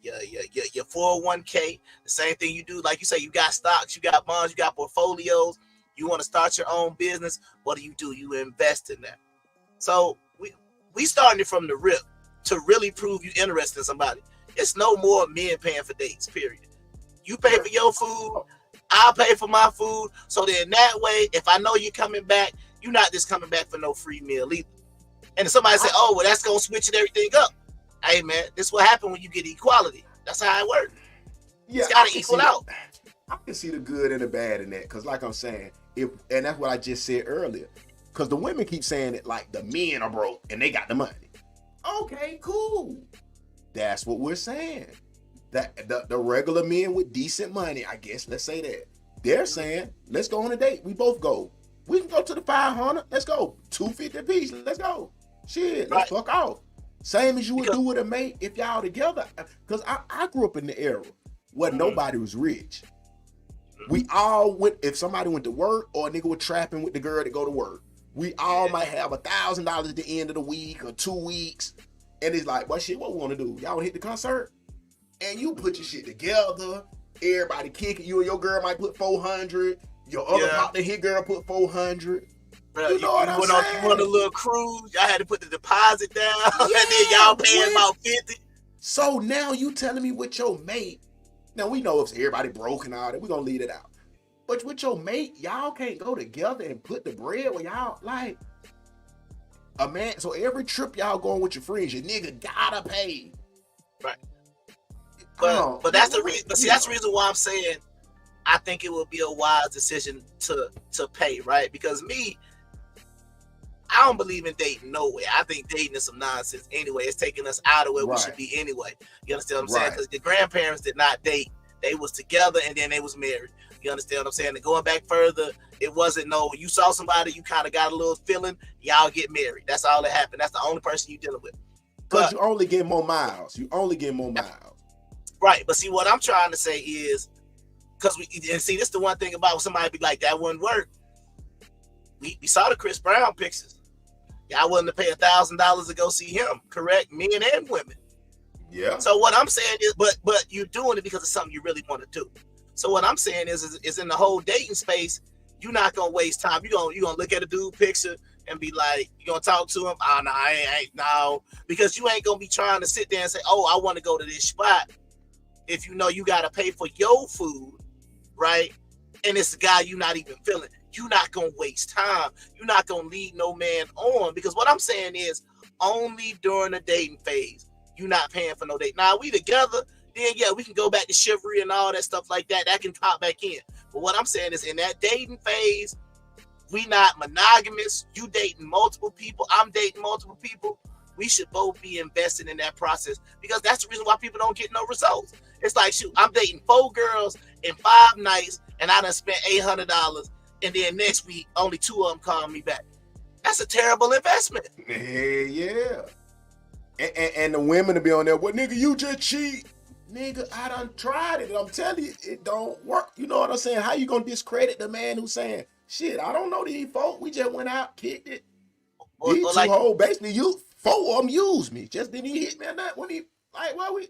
Speaker 1: your 401k, the same thing you do. Like you say, you got stocks, you got bonds, you got portfolios, you want to start your own business. What do? You invest in that. So we starting it from the rip to really prove you interested in somebody. It's no more men paying for dates, period. You pay for your food, I'll pay for my food. So then that way, if I know you're coming back, you're not just coming back for no free meal either. And if somebody say, oh, well, that's going to switch everything up. Hey, man, this is what happens when you get equality. That's how it works. Yeah, it's got to equal out.
Speaker 2: I can see the good and the bad in that. Because like I'm saying, and that's what I just said earlier. Because the women keep saying it like the men are broke and they got the money. Okay, cool. That's what we're saying. That the regular men with decent money, I guess, let's say that. They're saying, let's go on a date. We boboth go. We can go to the 500. Let's go. $250 apiece. Let's go. Shit, let's fuck off. Same as you would do with a mate if y'all together. Because I grew up in the era where nobody was rich. We all went, if somebody went to work or a nigga was trapping with the girl to go to work, we all might have $1,000 at the end of the week or 2 weeks. And it's like, well, shit, what we want to do? Y'all want to hit the concert? And you put your shit together. Everybody kicking. You and your girl might put 400. Your other partner, his girl put 400.
Speaker 1: Bro, you know what I'm saying? You went on a little cruise. Y'all had to put the deposit down. Yeah, and then y'all paying about 50.
Speaker 2: So now you telling me with your mate. Now we know if everybody broke and all that, we're going to leave it out. But with your mate, y'all can't go together and put the bread where y'all like a man. So every trip y'all going with your friends, your nigga gotta pay.
Speaker 1: Right. But that's the reason. But see, that's the reason why I'm saying I think it would be a wise decision to pay, right? Because I don't believe in dating no way. I think dating is some nonsense anyway. It's taking us out of where we should be anyway. You understand what I'm saying? Because the grandparents did not date. They was together and then they was married. You understand what I'm saying? And going back further, it wasn't you saw somebody, you kind of got a little feeling, y'all get married. That's all that happened. That's the only person you dealing with.
Speaker 2: Because you only get more miles.
Speaker 1: Right. But see, what I'm trying to say is, because this is the one thing about when somebody be like, that wouldn't work. We saw the Chris Brown pictures. Y'all willing to pay $1,000 to go see him, correct? Men and women.
Speaker 2: Yeah.
Speaker 1: So what I'm saying is, but you're doing it because it's something you really want to do. So what I'm saying is in the whole dating space, you're not gonna waste time. You're gonna look at a dude picture and be like, you're gonna talk to him. Oh no, I ain't no, because you ain't gonna be trying to sit there and say, oh, I want to go to this spot. If you know you gotta pay for your food, right? And it's a guy you're not even feeling. You're not gonna waste time. You're not gonna lead no man on, because what I'm saying is only during the dating phase, you're not paying for no date. Now we together, then yeah, we can go back to chivalry and all that stuff like that. That can pop back in. But what I'm saying is in that dating phase, we not monogamous. You dating multiple people. I'm dating multiple people. We should both be invested in that process, because that's the reason why people don't get no results. It's like, shoot, I'm dating 4 girls in 5 nights, and I done spent $800, and then next week only 2 of them call me back. That's a terrible investment.
Speaker 2: Yeah. And the women to be on there, well, nigga, you just cheat. Nigga, I done tried it. I'm telling you, it don't work. You know what I'm saying? How you gonna discredit the man who's saying, shit, I don't know these folk. We just went out, kicked it. These two like, hoes, basically, 4 of them used me. Just didn't even hit me or nothing. When he, like, well, we...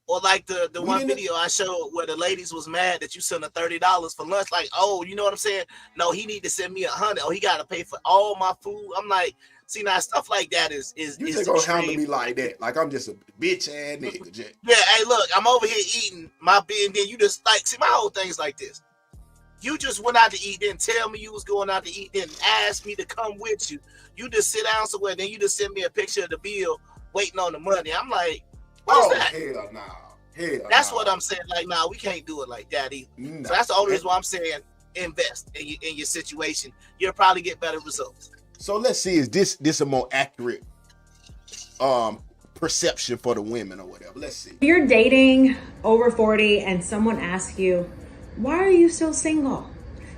Speaker 1: Or like the one video I showed where the ladies was mad that you sent her $30 for lunch. Like, oh, you know what I'm saying? No, he need to send me $100. Oh, he got to pay for all my food. I'm like, see, now stuff like that is you
Speaker 2: just gonna handle me like that, like I'm just a bitch ass nigga.
Speaker 1: Yeah, hey, look, I'm over here eating my beer, and then you just like, see, my whole thing's like this. You just went out to eat, didn't tell me you was going out to eat, didn't ask me to come with you. You just sit down somewhere, then you just send me a picture of the bill waiting on the money. I'm like, what's that?
Speaker 2: Hell nah.
Speaker 1: That's what I'm saying. Like, nah, we can't do it like that either. Nah. So that's the only reason why I'm saying invest in your situation. You'll probably get better results.
Speaker 2: So let's see, is this a more accurate perception for the women or whatever? Let's see.
Speaker 7: If you're dating over 40 and someone asks you, why are you still single?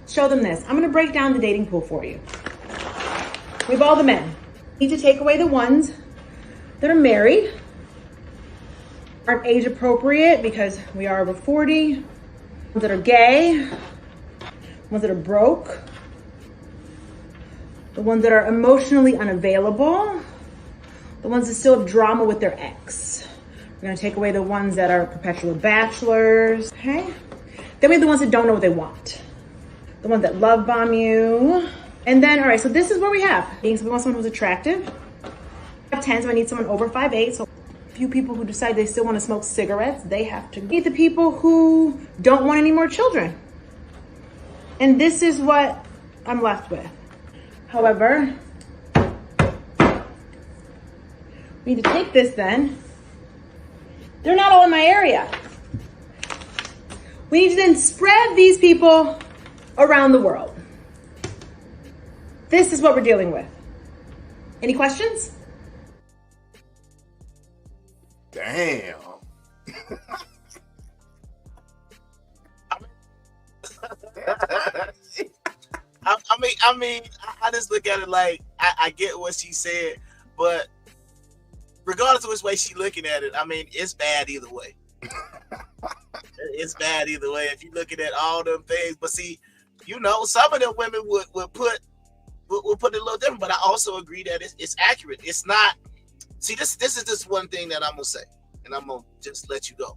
Speaker 7: Show them this. I'm going to break down the dating pool for you. We have all the men. We need to take away the ones that are married, aren't age appropriate because we are over 40, ones that are gay, ones that are broke, the ones that are emotionally unavailable, the ones that still have drama with their ex. We're gonna take away the ones that are perpetual bachelors, okay? Then we have the ones that don't know what they want, the ones that love bomb you. And then, all right, so this is what we have. So we want someone who's attractive. 5'10", so I need someone over 5'8", so few people who decide they still want to smoke cigarettes, they have to meet the people who don't want any more children. And this is what I'm left with. However, we need to take this then. They're not all in my area. We need to then spread these people around the world. This is what we're dealing with. Any questions?
Speaker 2: Damn.
Speaker 1: I mean, I just look at it like I get what she said, but regardless of which way she's looking at it, I mean, it's bad either way. It's bad either way if you're looking at all them things. But see, you know, some of them women would put it a little different. But I also agree that it's accurate. It's not. See, this is just one thing that I'm gonna say, and I'm gonna just let you go.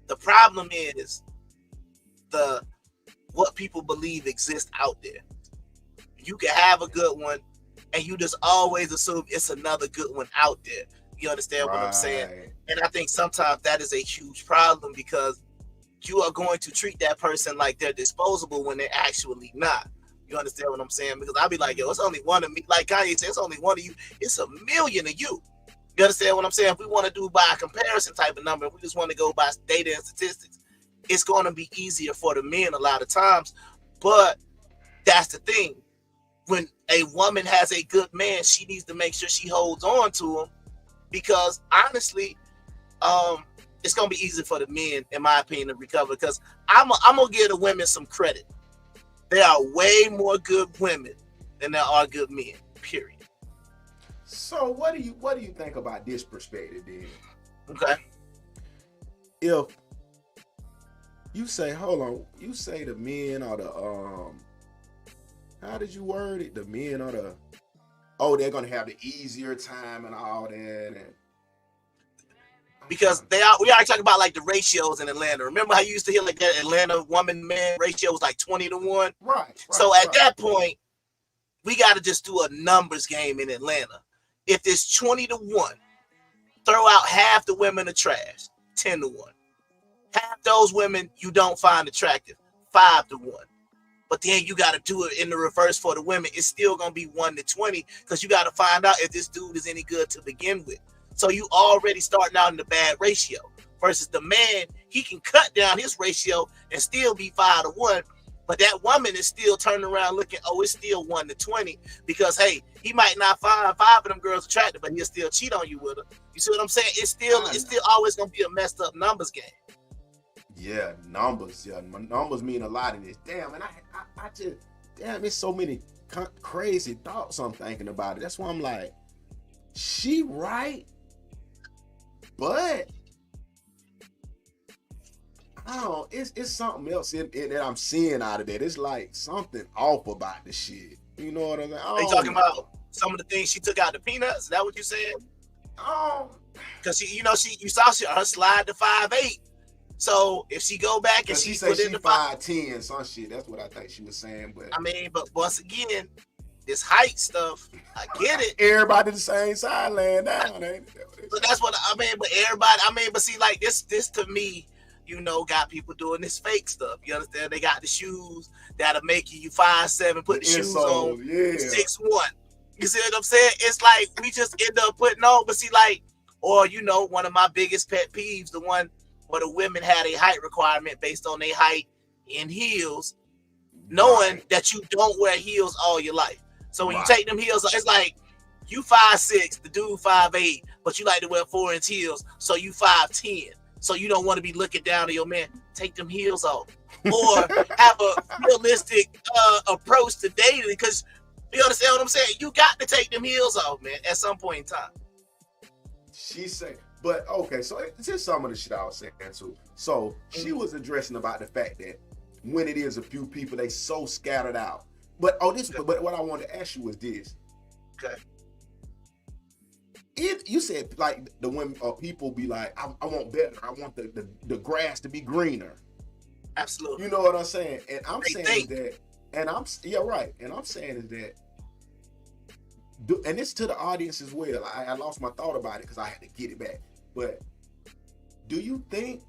Speaker 1: The problem is what people believe exists out there. You can have a good one, and you just always assume it's another good one out there. You understand what I'm saying? And I think sometimes that is a huge problem, because you are going to treat that person like they're disposable when they're actually not. You understand what I'm saying? Because I'll be like, yo, it's only one of me. Like Kanye said, it's only one of you. It's a million of you. You understand what I'm saying? If we want to do by a comparison type of number, if we just want to go by data and statistics, it's going to be easier for the men a lot of times. But that's the thing. When a woman has a good man, she needs to make sure she holds on to him, because honestly, it's going to be easier for the men, in my opinion, to recover. Because I'm going to give the women some credit. There are way more good women than there are good men, period.
Speaker 2: So what do you think about this perspective then?
Speaker 1: Okay.
Speaker 2: If you say, hold on, you say the men are the how did you word it? The men are they're gonna have the easier time and all that, and
Speaker 1: because we already talking about like the ratios in Atlanta. Remember how you used to hear like that Atlanta woman-man ratio was like 20-1?
Speaker 2: Right.
Speaker 1: So at that point, we got to just do a numbers game in Atlanta. If it's 20-1, throw out half the women are trash, 10-1. Half those women you don't find attractive, 5-1. But then you got to do it in the reverse for the women. It's still going to be 1-20, because you got to find out if this dude is any good to begin with. So you already starting out in the bad ratio. Versus the man, he can cut down his ratio and still be 5-1. But that woman is still turning around looking, oh, it's still 1-20 because hey, he might not find 5 of them girls attractive, but he'll still cheat on you with her. You see what I'm saying? It's still always gonna be a messed up numbers game.
Speaker 2: Yeah, numbers. Yeah, numbers mean a lot in this. Damn, and I just it's so many crazy thoughts I'm thinking about it. That's why I'm like, she right, but I don't know, it's something else that I'm seeing out of that. It's like something off about the shit. You know what I'm saying?
Speaker 1: Are you talking about some of the things she took out the peanuts? Is that what you said? Because you saw her slide to 5'8". So if she go back and
Speaker 2: she
Speaker 1: said
Speaker 2: she 5'10", some shit. That's what I think she was saying. But
Speaker 1: I mean, but once again, this height stuff, I get it.
Speaker 2: Everybody the same side laying down, ain't it?
Speaker 1: But that's what I mean. But everybody, but see, like this to me, got people doing this fake stuff. You understand? They got the shoes that'll make you 5'7", put the shoes on 6'1". You see what I'm saying? It's like we just end up putting on. But see, like, or one of my biggest pet peeves, the one where the women had a height requirement based on their height in heels, knowing that you don't wear heels all your life. So when you take them heels, it's like you 5'6", the dude 5'8", but you like to wear 4-inch heels, so you 5'10". So you don't want to be looking down to your man. Take them heels off, or have a realistic approach to dating. Because you understand what I'm saying? You got to take them heels off, man, at some point in time.
Speaker 2: She said, but okay, so it's just some of the shit I was saying too. So she was addressing about the fact that when it is a few people, they so scattered out. But but what I wanted to ask you was this.
Speaker 1: Okay.
Speaker 2: You said like the women or people be like, I want better. I want the grass to be greener.
Speaker 1: Absolutely.
Speaker 2: You know what I'm saying? And I'm saying that, and I'm right. And I'm saying is that, and it's to the audience as well. I lost my thought about it because I had to get it back. But do you think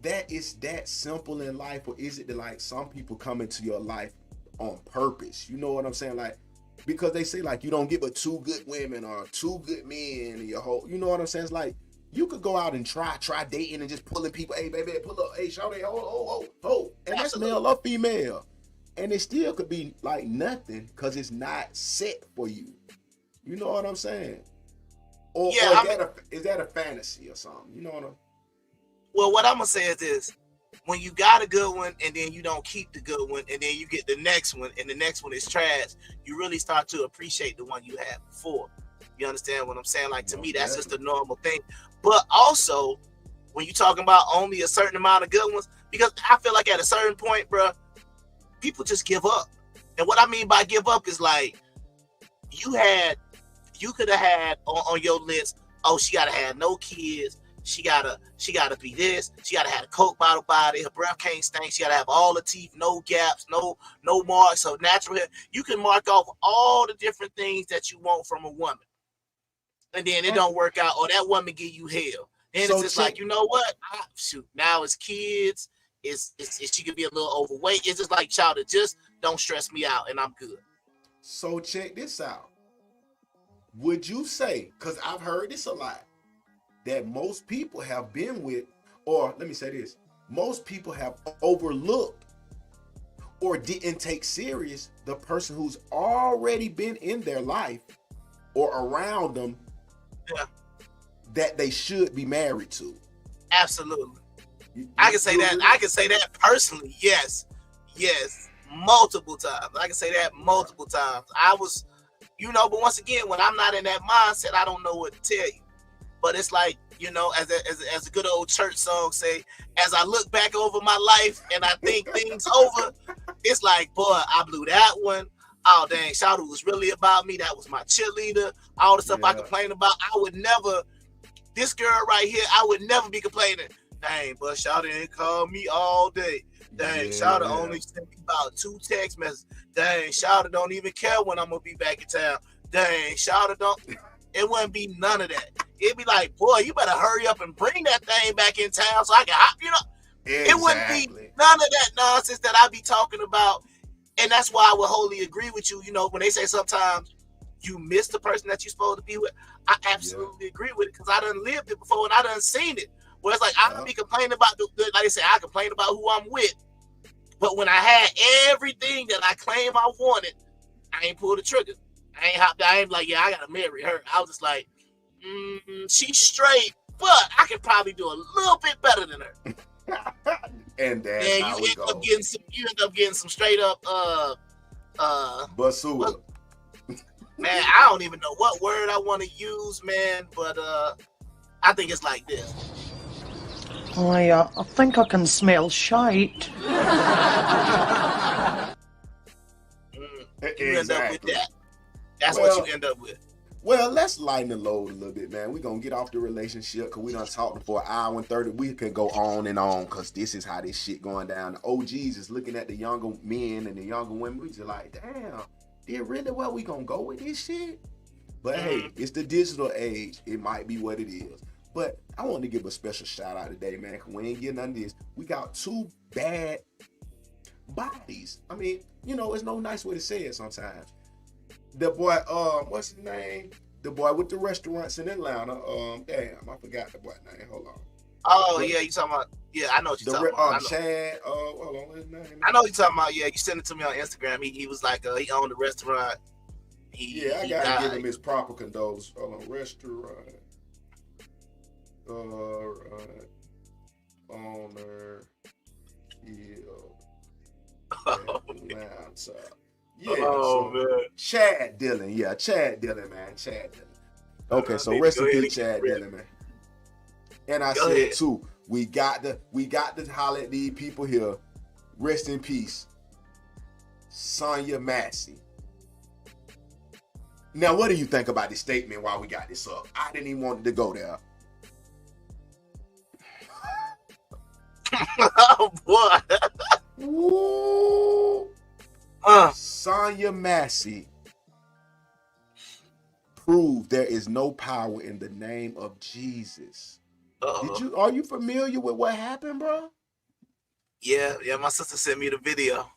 Speaker 2: that it's that simple in life, or is it that like some people come into your life on purpose? You know what I'm saying? Like, because they say like you don't get but 2 good women or 2 good men in your whole, you know what I'm saying? It's like you could go out and try dating and just pulling people, hey baby, pull up, hey shawty, oh, and that's male or female, and it still could be like nothing because it's not set for you. You know what I'm saying? Or is that a fantasy or something? You know what I'm?
Speaker 1: Well, what I'm gonna say is this: when you got a good one and then you don't keep the good one, and then you get the next one and the next one is trash, you really start to appreciate the one you had before. You understand what I'm saying? Like, to me, that's just a normal thing. But also, when you're talking about only a certain amount of good ones, because I feel like at a certain point, bro, people just give up. And what I mean by give up is like you could have had on your list, oh, she gotta have no kids, she gotta be this, she gotta have a Coke bottle body, her breath can't stink, she gotta have all the teeth, no gaps, no marks, so natural hair. You can mark off all the different things that you want from a woman, and then it don't work out, or that woman give you hell. And so it's just like, you know what? Now it's kids, it's she could be a little overweight. It's just like, child, just don't stress me out, and I'm good.
Speaker 2: So check this out. Would you say, because I've heard this a lot, that most people have been with, or let me say this, most people have overlooked or didn't take serious the person who's already been in their life or around them that they should be married to? Absolutely.
Speaker 1: I can say that. I can say that personally. Yes, multiple times. I can say that multiple times. I was, but once again, when I'm not in that mindset, I don't know what to tell you. But it's like, as a good old church song say, as I look back over my life and I think things over, it's like, boy, I blew that one. Oh, dang, Shawty was really about me. That was my cheerleader. All the stuff I complain about, I would never, this girl right here, I would never be complaining. Dang, but Shawty didn't call me all day. Dang, Shawty only sent me about 2 text messages. Dang, Shawty don't even care when I'm going to be back in town. Dang, Shawty don't. It wouldn't be none of that. It'd be like, boy, you better hurry up and bring that thing back in town so I can hop, Exactly. It wouldn't be none of that nonsense that I be talking about. And that's why I would wholly agree with you, when they say sometimes you miss the person that you're supposed to be with. I absolutely agree with it because I done lived it before and I done seen it. Where it's like, I don't be complaining about, like I said, I complain about who I'm with. But when I had everything that I claim I wanted, I ain't pulled the trigger. I ain't hopped. I ain't like, yeah, I gotta marry her. I was just like, she's straight, but I could probably do a little bit better than her.
Speaker 2: And that's how
Speaker 1: you end up getting some straight up
Speaker 2: basura.
Speaker 1: Man, I don't even know what word I want to use, man, but I think it's like this.
Speaker 8: I think I can smell shite.
Speaker 1: You end up with that. That's what you end up with.
Speaker 2: Well, let's lighten the load a little bit, man. We're going to get off the relationship because we done talked for an hour and 30. We can go on and on because this is how this shit going down. The OGs is looking at the younger men and the younger women. We just like, damn, did really where we going to go with this shit? But hey, it's the digital age. It might be what it is. But I want to give a special shout out today, man, because we ain't getting none of this. We got two bad bodies. I mean, you know, there's no nice way to say it sometimes. The boy, what's his name? The boy with the restaurants in Atlanta. Damn, I forgot the boy name. Hold on.
Speaker 1: Oh, yeah, you talking about? Yeah, I know what you're talking about.
Speaker 2: Chad. Hold on, what's his name?
Speaker 1: I know what you're talking about. Yeah, you sent it to me on Instagram. He was like, he owned a restaurant.
Speaker 2: I gotta give him his proper condolences. Hold on, restaurant. Owner. Atlanta. Yeah, man. Chad Dillon. Yeah, Chad Dillon, man. Chad Dillon. Okay, so rest in peace, Chad Dillon, man. And I said too, we got to holler at these people here. Rest in peace, Sonia Massie. Now, what do you think about this statement while we got this up? I didn't even want to go there.
Speaker 1: Oh boy.
Speaker 2: Ooh. Sonia Massie proved there is no power in the name of Jesus. Are you familiar with what happened, bro?
Speaker 1: Yeah, my sister sent me the video.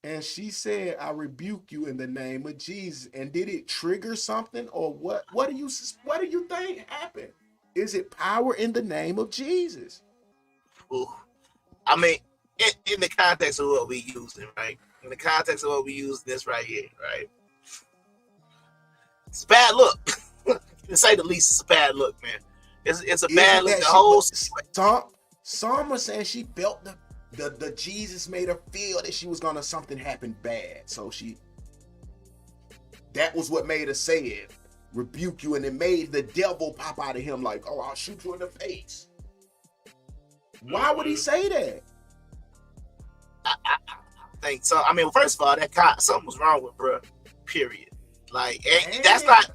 Speaker 2: And she said, I rebuke you in the name of Jesus. And did it trigger something or what? What do you think happened? Is it power in the name of Jesus?
Speaker 1: Ooh. I mean, in the context of what we using, right? In the context of what we use this right here, right? It's a bad look. To say the least, it's a bad look, man. It's a bad look. The whole
Speaker 2: some were saying she felt the Jesus made her feel that she was gonna something happen bad. So that was what made her say it. Rebuke you, and it made the devil pop out of him like, oh, I'll shoot you in the face. Why would he say that?
Speaker 1: I think so. I mean, first of all, something was wrong with bruh. Period. Like that's not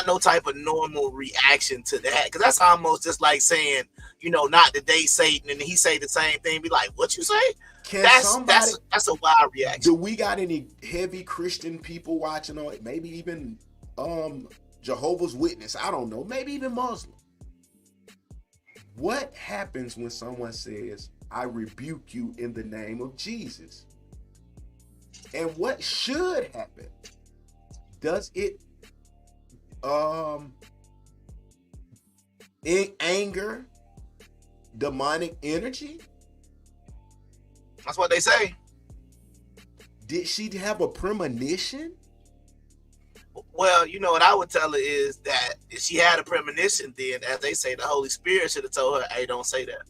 Speaker 1: no type of normal reaction to that, because that's almost just like saying, you know, not to date Satan, and he say the same thing. Be like, what you say? That's a wild reaction.
Speaker 2: Do we got any heavy Christian people watching, or maybe even Jehovah's Witness? I don't know. Maybe even Muslim. What happens when someone says, I rebuke you in the name of Jesus? And what should happen? Does it in anger, demonic energy?
Speaker 1: That's what they say.
Speaker 2: Did she have a premonition?
Speaker 1: Well, you know what I would tell her is that if she had a premonition, then, as they say, the Holy Spirit should have told her, hey, don't say that.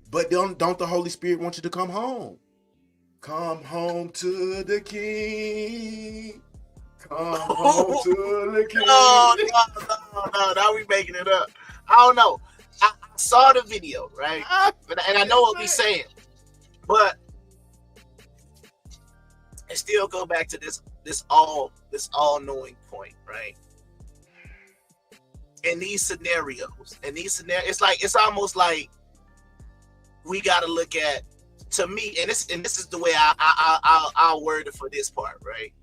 Speaker 2: But don't the Holy Spirit want you to come home? Come home to the King. Come home to the King.
Speaker 1: No, now we making it up. I don't know. I saw the video, right? And I know what we're saying. But it still go back to this all-knowing point, right? In these scenarios, it's almost like we got to look at, to me, and this is the way I'll word it for this part, right?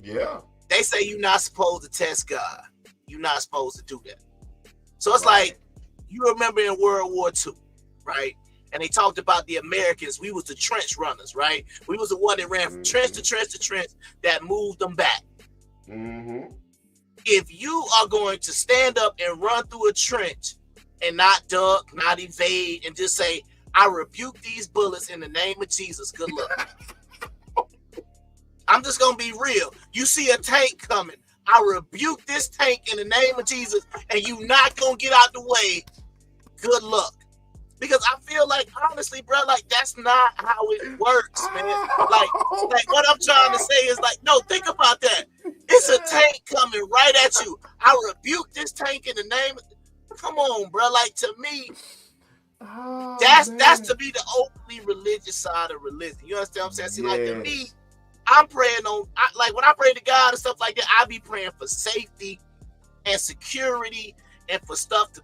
Speaker 2: Yeah.
Speaker 1: They say you're not supposed to test God. You're not supposed to do that. So it's like, you remember in World War II, right? And they talked about the Americans. We was the trench runners, right? We was the one that ran from trench to trench to trench that moved them back.
Speaker 2: Mm-hmm.
Speaker 1: If you are going to stand up and run through a trench and not duck, not evade, and just say, I rebuke these bullets in the name of Jesus. Good luck. I'm just gonna be real. You see a tank coming. I rebuke this tank in the name of Jesus, and you not gonna get out the way. Good luck. Because I feel like, honestly, bro, like that's not how it works, man. Like what I'm trying to say is like, no, think about that. It's a tank coming right at you. I rebuke this tank in the name of, come on, bro. Like, to me, that's to be the openly religious side of religion. You understand what I'm saying? See, like, to me, I'm praying on, like when I pray to God and stuff like that, I be praying for safety and security and for stuff to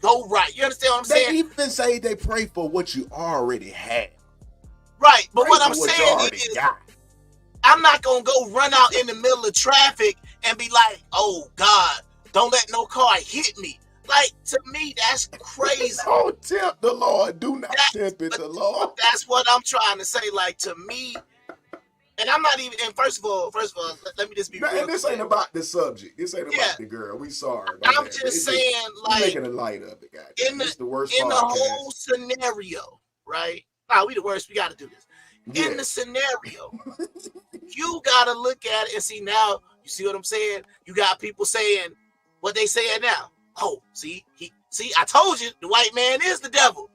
Speaker 1: go right. You understand what I'm saying?
Speaker 2: They even say they pray for what you already have.
Speaker 1: Right, but what I'm saying is, I'm not gonna go run out in the middle of traffic and be like, "Oh God, don't let no car hit me." Like, to me, that's crazy.
Speaker 2: Don't tempt the Lord. Do not tempt the Lord.
Speaker 1: That's what I'm trying to say. Like, to me, and I'm not even. And first of all, let me just be real.
Speaker 2: This ain't about the subject. This ain't about the girl. We sorry.
Speaker 1: I'm just saying, like,
Speaker 2: making a light of it, guys.
Speaker 1: In the whole scenario, right? Nah, we the worst. We got to do this. Yeah. In the scenario, you got to look at it and see now. You see what I'm saying? You got people saying what they saying now. Oh, see, I told you the white man is the devil.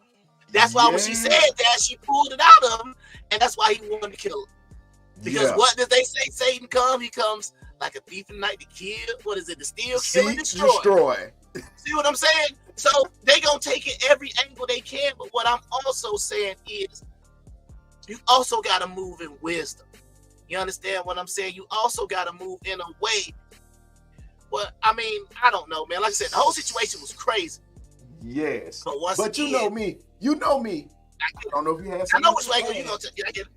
Speaker 1: That's why when she said that, she pulled it out of him, and that's why he wanted to kill him. Because what did they say? Satan come. He comes like a thief in the night to kill. What is it? To steal, kill, and destroy. See what I'm saying? So they gonna take it every angle they can. But what I'm also saying is, you also gotta move in wisdom. You understand what I'm saying? You also gotta move in a way. Well, I mean, I don't know, man. Like I said, the whole situation was crazy.
Speaker 2: Yes.
Speaker 1: But
Speaker 2: again, you know me. I don't know if you have.
Speaker 1: I know which way you gonna take. I get it.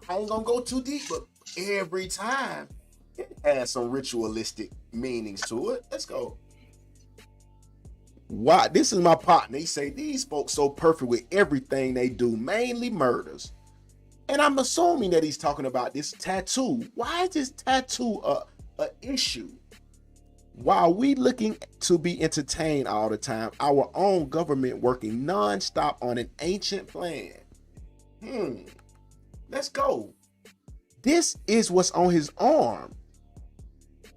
Speaker 2: I ain't gonna go too deep, but every time it has some ritualistic meanings to it. Let's go. Why? This is my partner. He say these folks so perfect with everything they do, mainly murders. And I'm assuming that he's talking about this tattoo. Why is this tattoo a issue? While we looking to be entertained all the time, our own government working non-stop on an ancient plan. Let's go. This is what's on his arm.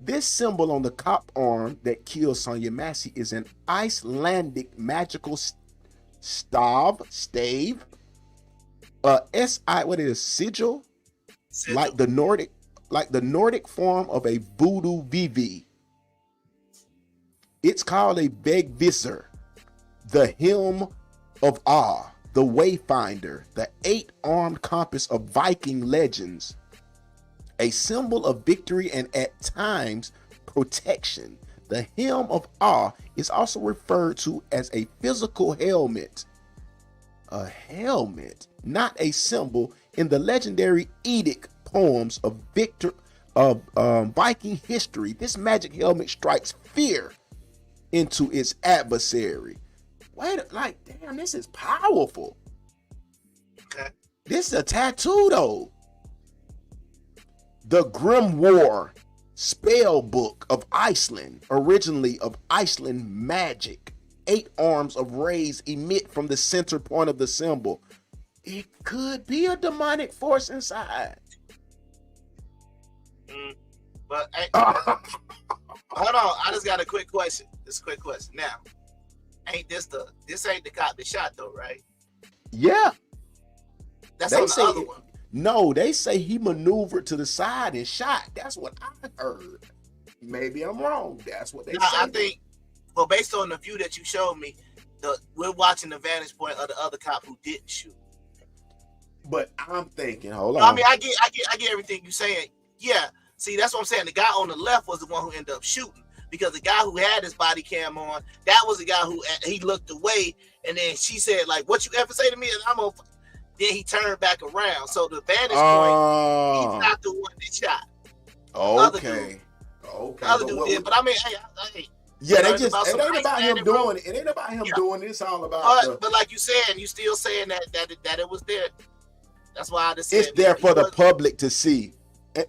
Speaker 2: This symbol on the cop arm that killed Sonia Massie is an Icelandic magical stave, what is sigil? Like the Nordic form of a voodoo VV. It's called a Begvisser, the Helm of W.O.R.S.E, the Wayfinder, the 8-armed compass of Viking legends, a symbol of victory and at times protection. The Helm of W.O.R.S.E is also referred to as a physical helmet. A helmet, not a symbol, in the legendary Edict poems of Viking history. This magic helmet strikes fear into its adversary. Damn, this is powerful.
Speaker 1: Okay.
Speaker 2: This is a tattoo, though. The Grimoire spell book of Iceland, originally of Iceland magic. 8 arms of rays emit from the center point of the symbol. It could be a demonic force inside.
Speaker 1: But hold on, I just got a quick question. Now, this ain't the cop that shot though, right?
Speaker 2: Yeah.
Speaker 1: That's on the other one.
Speaker 2: No, they say he maneuvered to the side and shot. That's what I heard. Maybe I'm wrong. That's what they say.
Speaker 1: I think, well, based on the view that you showed me, we're watching the vantage point of the other cop who didn't shoot.
Speaker 2: But I'm thinking, hold on.
Speaker 1: I mean, I get everything you're saying. Yeah. See, that's what I'm saying. The guy on the left was the one who ended up shooting, because the guy who had his body cam on, that was the guy who he looked away, and then she said, like, "What you ever say to me?" And then he turned back around. So the vantage point, he's not the one that shot.
Speaker 2: Okay.
Speaker 1: The other dude did, but I mean, hey.
Speaker 2: Yeah, it ain't about him doing it. It ain't about him doing it. It's all about.
Speaker 1: But like you said, you still saying that it was there. That's why I just said
Speaker 2: it's there for the public to see.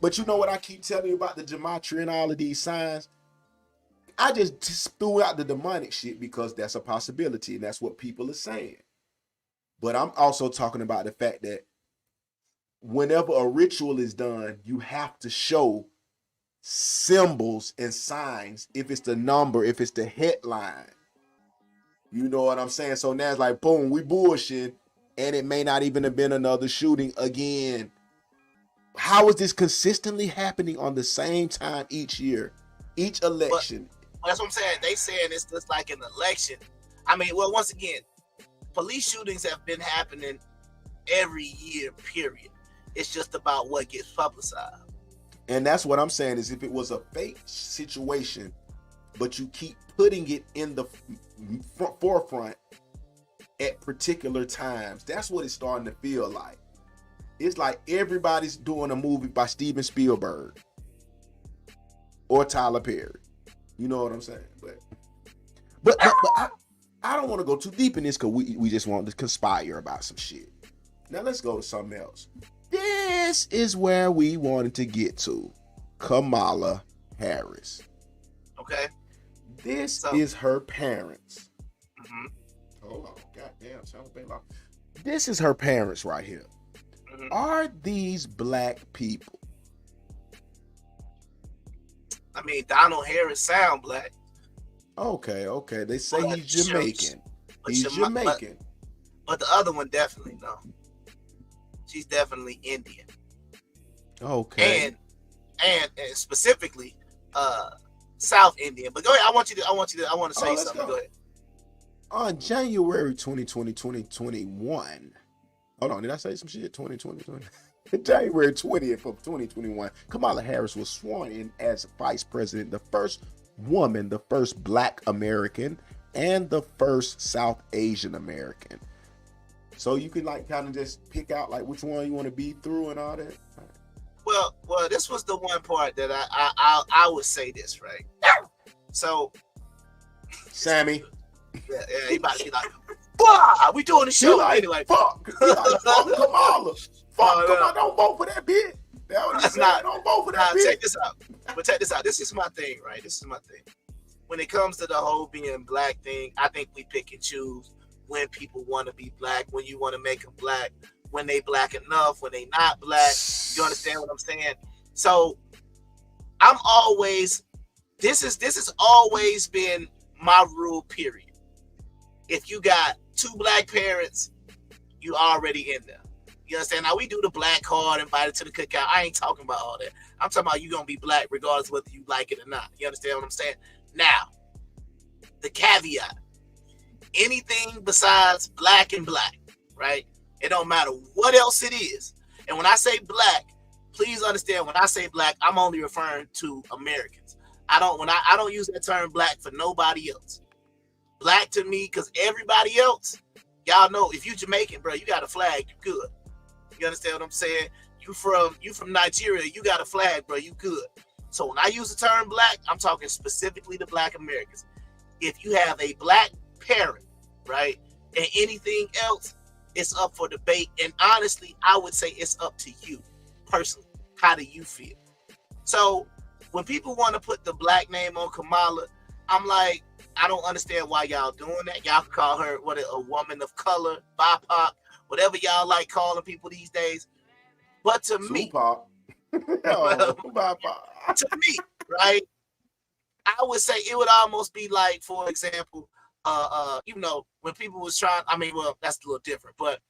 Speaker 2: But you know what I keep telling you about the gematria and all of these signs? I just threw out the demonic shit because that's a possibility, and that's what people are saying. But I'm also talking about the fact that whenever a ritual is done, you have to show symbols and signs. If it's the number, if it's the headline, you know what I'm saying? So now it's like, boom, we bullshit, and it may not even have been another shooting again. How is this consistently happening on the same time each year, each election?
Speaker 1: But that's what I'm saying. They saying it's just like an election. I mean, well, once again, police shootings have been happening every year, period. It's just about what gets publicized.
Speaker 2: And that's what I'm saying is if it was a fake situation, but you keep putting it in the forefront at particular times, that's what it's starting to feel like. It's like everybody's doing a movie by Steven Spielberg or Tyler Perry. You know what I'm saying? But I don't want to go too deep in this because we just want to conspire about some shit. Now let's go to something else. This is where we wanted to get to. Kamala Harris.
Speaker 1: Okay.
Speaker 2: This is her parents.
Speaker 1: Mm-hmm.
Speaker 2: Hold on. Goddamn. This is her parents right here. Mm-hmm. Are these black people?
Speaker 1: I mean, Donald Harris sound black.
Speaker 2: Okay. They say he's Jamaican. He's Jamaican.
Speaker 1: But the other one definitely no. She's definitely Indian.
Speaker 2: Okay.
Speaker 1: And specifically South Indian. But go ahead. I want to say something. Go ahead.
Speaker 2: On January 2021. Hold on, did I say some shit? 2020. January 20th of 2021, Kamala Harris was sworn in as Vice President, the first woman, the first Black American, and the first South Asian American. So you can like kind of just pick out like which one you want to be through and all that.
Speaker 1: Well, this was the one part that I would say this, right? So,
Speaker 2: Sammy.
Speaker 1: Yeah, he about to be like, "Bah, we doing the show."
Speaker 2: Like, fuck Kamala. Fuck Kamala, don't vote for that bitch. That's not. Don't vote for that bitch.
Speaker 1: Check this out. But check this out. This is my thing, right? This is my thing. When it comes to the whole being black thing, I think we pick and choose when people want to be black, when you want to make them black, when they black enough, when they not black. You understand what I'm saying? So I'm always, this has always been my rule, period. If you got two black parents, you already in there. You understand? Now we do the black card, invited to the cookout. I ain't talking about all that. I'm talking about you gonna be black regardless of whether you like it or not. You understand what I'm saying? Now, the caveat, anything besides black and black, right? It don't matter what else it is. And when I say black, please understand when I say black, I'm only referring to Americans. I don't use that term black for nobody else. Black to me, because everybody else, y'all know if you Jamaican, bro, you got a flag, you good. You understand what I'm saying? You from Nigeria, you got a flag, bro, you good. So when I use the term black, I'm talking specifically to black Americans. If you have a black parent, right, and anything else, it's up for debate. And honestly, I would say it's up to you personally. How do you feel? So when people want to put the black name on Kamala, I'm like, I don't understand why y'all doing that. Y'all can call her a woman of color, BIPOC, whatever y'all like calling people these days. But to me, to me, right, I would say it would almost be like, for example, when people was trying, that's a little different, but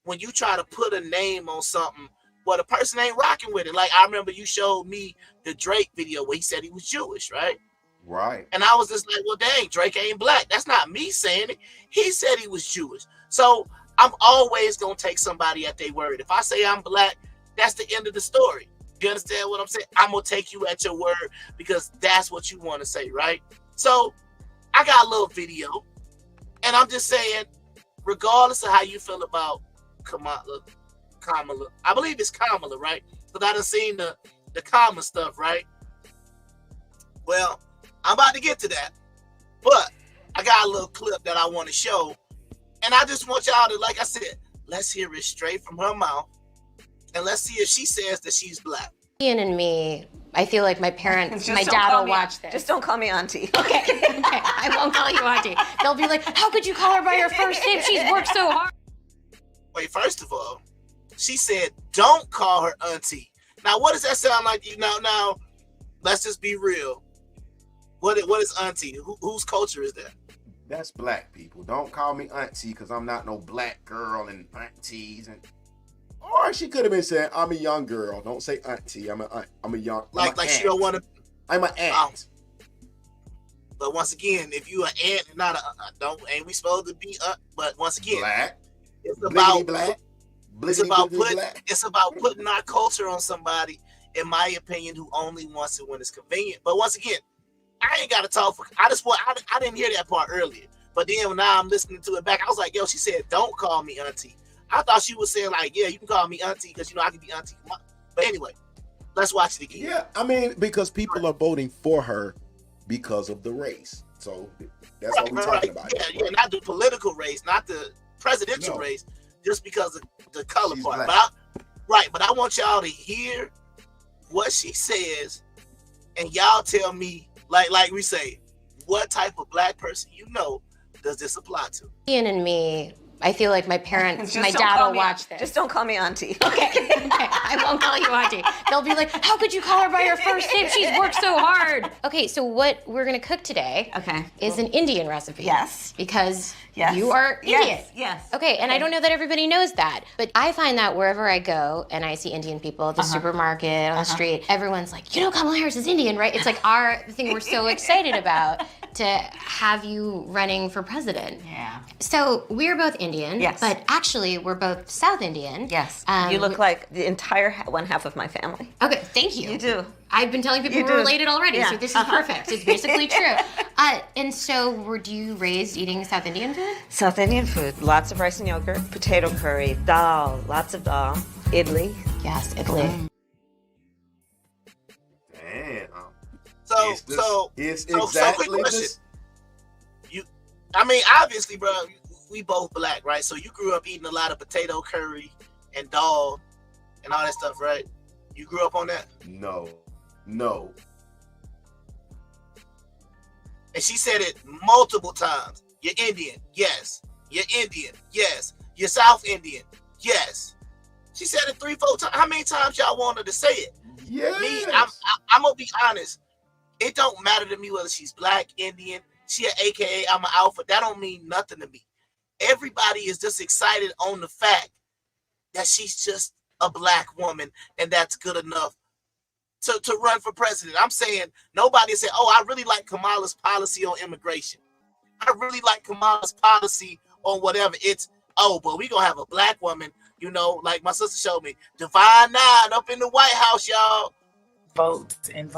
Speaker 1: when you try to put a name on something, the person ain't rocking with it. Like, I remember you showed me the Drake video where he said he was Jewish, right?
Speaker 2: Right. And
Speaker 1: I was just like, well, dang, Drake ain't black. That's not me saying it. He said he was Jewish. So I'm always going to take somebody at their word. If I say I'm black, that's the end of the story. You understand what I'm saying? I'm going to take you at your word because that's what you want to say, right? So I got a little video, and I'm just saying, regardless of how you feel about Kamala, I believe it's Kamala, right? Because I done seen the Kamala stuff, right? Well, I'm about to get to that, but I got a little clip that I want to show, and I just want y'all to, like I said, let's hear it straight from her mouth, and let's see if she says that she's black.
Speaker 9: Ian and me, I feel like my parents, my dad will watch this.
Speaker 10: Just don't call me auntie.
Speaker 9: Okay, I won't call you auntie. They'll be like, how could you call her by her first name? She's worked so hard.
Speaker 1: Wait, first of all, she said, don't call her auntie. Now, what does that sound like? Now, let's just be real. What is auntie? Whose culture is that?
Speaker 2: That's black people. Don't call me auntie because I'm not no black girl and aunties. Or she could have been saying, I'm a young girl. Don't say auntie. I'm a young.
Speaker 1: Like she don't want to.
Speaker 2: I'm an aunt.
Speaker 1: But once again, if you an aunt and not ain't we supposed to be but once again,
Speaker 2: black.
Speaker 1: It's about
Speaker 2: black.
Speaker 1: It's about putting our culture on somebody, in my opinion, who only wants it when it's convenient. But once again, I ain't got to talk for. I didn't hear that part earlier. But then now I'm listening to it back. I was like, yo, she said, don't call me auntie. I thought she was saying like, yeah, you can call me auntie because I can be auntie. But anyway, let's watch it again.
Speaker 2: Yeah, I mean, because people are voting for her because of the race. So that's what we're talking about.
Speaker 1: Yeah, not the political race, not the presidential race, just because of the color
Speaker 2: She's
Speaker 1: part.
Speaker 2: black.
Speaker 1: But I want y'all to hear what she says, and y'all tell me, like we say, what type of black person does this apply to?
Speaker 9: Ian and me, I feel like my parents, my dad will watch this.
Speaker 10: Just don't call me auntie.
Speaker 9: Okay, I won't call you auntie. They'll be like, how could you call her by her first name? She's worked so hard. Okay, so what we're gonna cook today is an Indian recipe.
Speaker 10: Yes.
Speaker 9: Because you are Indian.
Speaker 10: Yes.
Speaker 9: Okay, and I don't know that everybody knows that, but I find that wherever I go and I see Indian people at the supermarket, on the street, everyone's like, Kamala Harris is Indian, right? It's like the thing we're so excited about to have you running for president.
Speaker 10: Yeah.
Speaker 9: So we're both Indian, but actually we're both South Indian.
Speaker 10: Yes. You look like the entire one half of my family.
Speaker 9: Okay, thank you.
Speaker 10: You do.
Speaker 9: I've been telling people we're related already, so this is perfect. It's basically true. And so, do you raised eating South Indian food?
Speaker 10: South Indian food, lots of rice and yogurt, potato curry, dal, lots of dal, idli.
Speaker 9: Yes, idli.
Speaker 2: Damn.
Speaker 1: So
Speaker 2: exactly this.
Speaker 1: Obviously, bro, we both black, right? So you grew up eating a lot of potato curry and dal and all that stuff, right? You grew up on that?
Speaker 2: No.
Speaker 1: And she said it multiple times. You're Indian, yes. You're Indian, yes. You're South Indian, yes. She said it 3-4 times. How many times y'all wanted to say it?
Speaker 2: Yes.
Speaker 1: Me, I'm gonna be honest. It don't matter to me whether she's black, Indian, she an AKA, I'm an alpha. That don't mean nothing to me. Everybody is just excited on the fact that she's just a black woman, and that's good enough to run for president. I'm saying nobody said, oh, I really like Kamala's policy on immigration. I really like Kamala's policy on whatever. It's, but we gonna have a black woman, like my sister showed me, Divine 9 up in the White House, y'all.
Speaker 11: Vote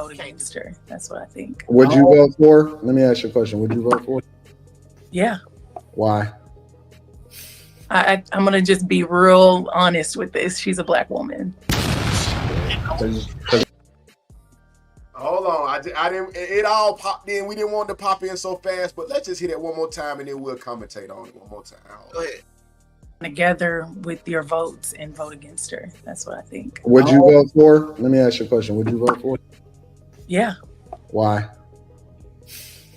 Speaker 11: against her. That's what I think.
Speaker 12: Would you vote for? Let me ask you a question. Would you vote for?
Speaker 11: Yeah.
Speaker 12: Why?
Speaker 11: I'm gonna just be real honest with this. She's a black woman.
Speaker 2: Hold on, I didn't. It all popped in. We didn't want to pop in so fast, but let's just hit it one more time and then we'll commentate on it one more time.
Speaker 1: Go ahead.
Speaker 11: Together with your votes and vote against her. That's what I think.
Speaker 12: Would you vote for? Let me ask you a question. Would you vote for?
Speaker 11: Yeah.
Speaker 12: Why?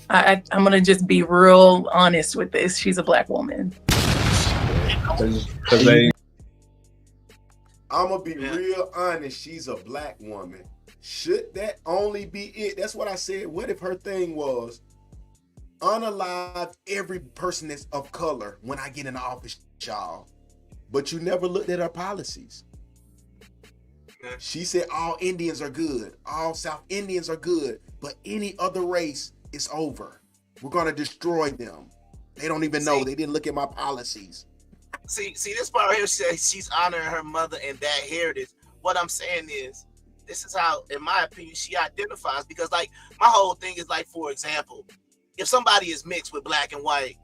Speaker 11: I'm gonna just be real honest with this. She's a black woman.
Speaker 2: I'm gonna be real honest. She's a black woman. Should that only be it? That's what I said. What if her thing was unalive every person that's of color when I get in the office, y'all? But you never looked at her policies. She said all Indians are good, all South Indians are good, but any other race is over. We're gonna destroy them. They don't even know. They didn't look at my policies.
Speaker 1: See this part right here. She says she's honoring her mother and that heritage. What I'm saying is, this is how, in my opinion, she identifies. Because like my whole thing is like, for example, if somebody is mixed with black and white,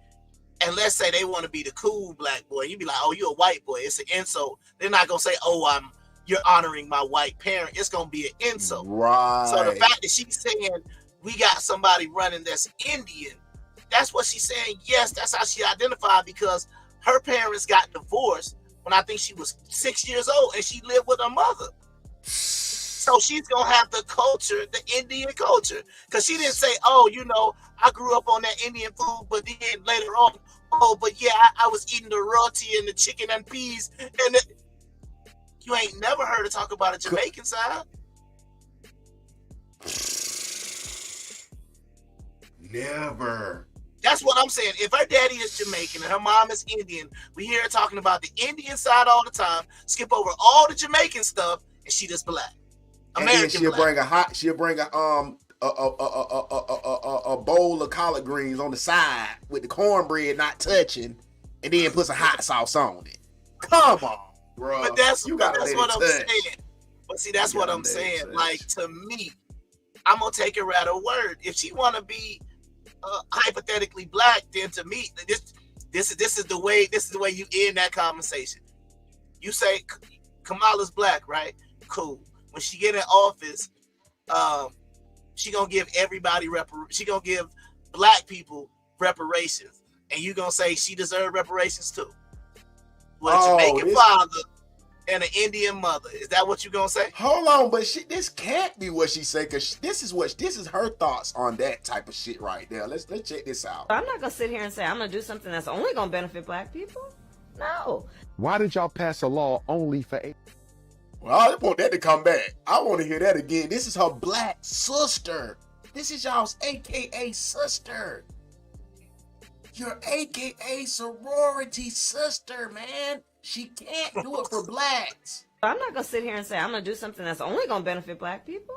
Speaker 1: and let's say they want to be the cool black boy, you'd be like, oh, you're a white boy. It's an insult. They're not gonna say, oh, you're honoring my white parent. It's gonna be an insult.
Speaker 2: Right.
Speaker 1: So the fact that she's saying we got somebody running that's Indian, that's what she's saying. Yes, that's how she identified, because her parents got divorced when I think she was 6 years old, and she lived with her mother. So she's gonna have the culture, the Indian culture, because she didn't say, oh, I grew up on that Indian food, but then later on, oh, but yeah, I was eating the roti and the chicken and peas, and you ain't never heard her talk about a Jamaican side.
Speaker 2: Never.
Speaker 1: That's what I'm saying. If her daddy is Jamaican and her mom is Indian, we hear her talking about the Indian side all the time, skip over all the Jamaican stuff, and she just black. American
Speaker 2: and she'll
Speaker 1: black.
Speaker 2: bring a bowl of collard greens on the side with the cornbread not touching, and then put some hot sauce on it. Come on, bro.
Speaker 1: But that's what I'm saying. But see, that's what I'm saying. Like, to me, I'm gonna take her at her word. If she wanna be hypothetically black, then to me, this is the way you end that conversation. You say Kamala's black, right? Cool. When she get in office, she gonna give everybody she gonna give black people reparations, and you gonna say she deserve reparations too. With a Jamaican father and an Indian mother. Is that what you gonna say?
Speaker 2: Hold on, but this can't be what she say, because this is her thoughts on that type of shit right there. Let's check this out.
Speaker 10: I'm not gonna sit here and say I'm gonna do something that's only gonna benefit black people. No.
Speaker 13: Why did y'all pass a law only for
Speaker 2: Well, I want that to come back. I want to hear that again. This is her black sister. This is y'all's AKA sister. Your AKA sorority sister, man. She can't do it for blacks.
Speaker 10: I'm not gonna sit here and say I'm gonna do something that's only gonna benefit black people.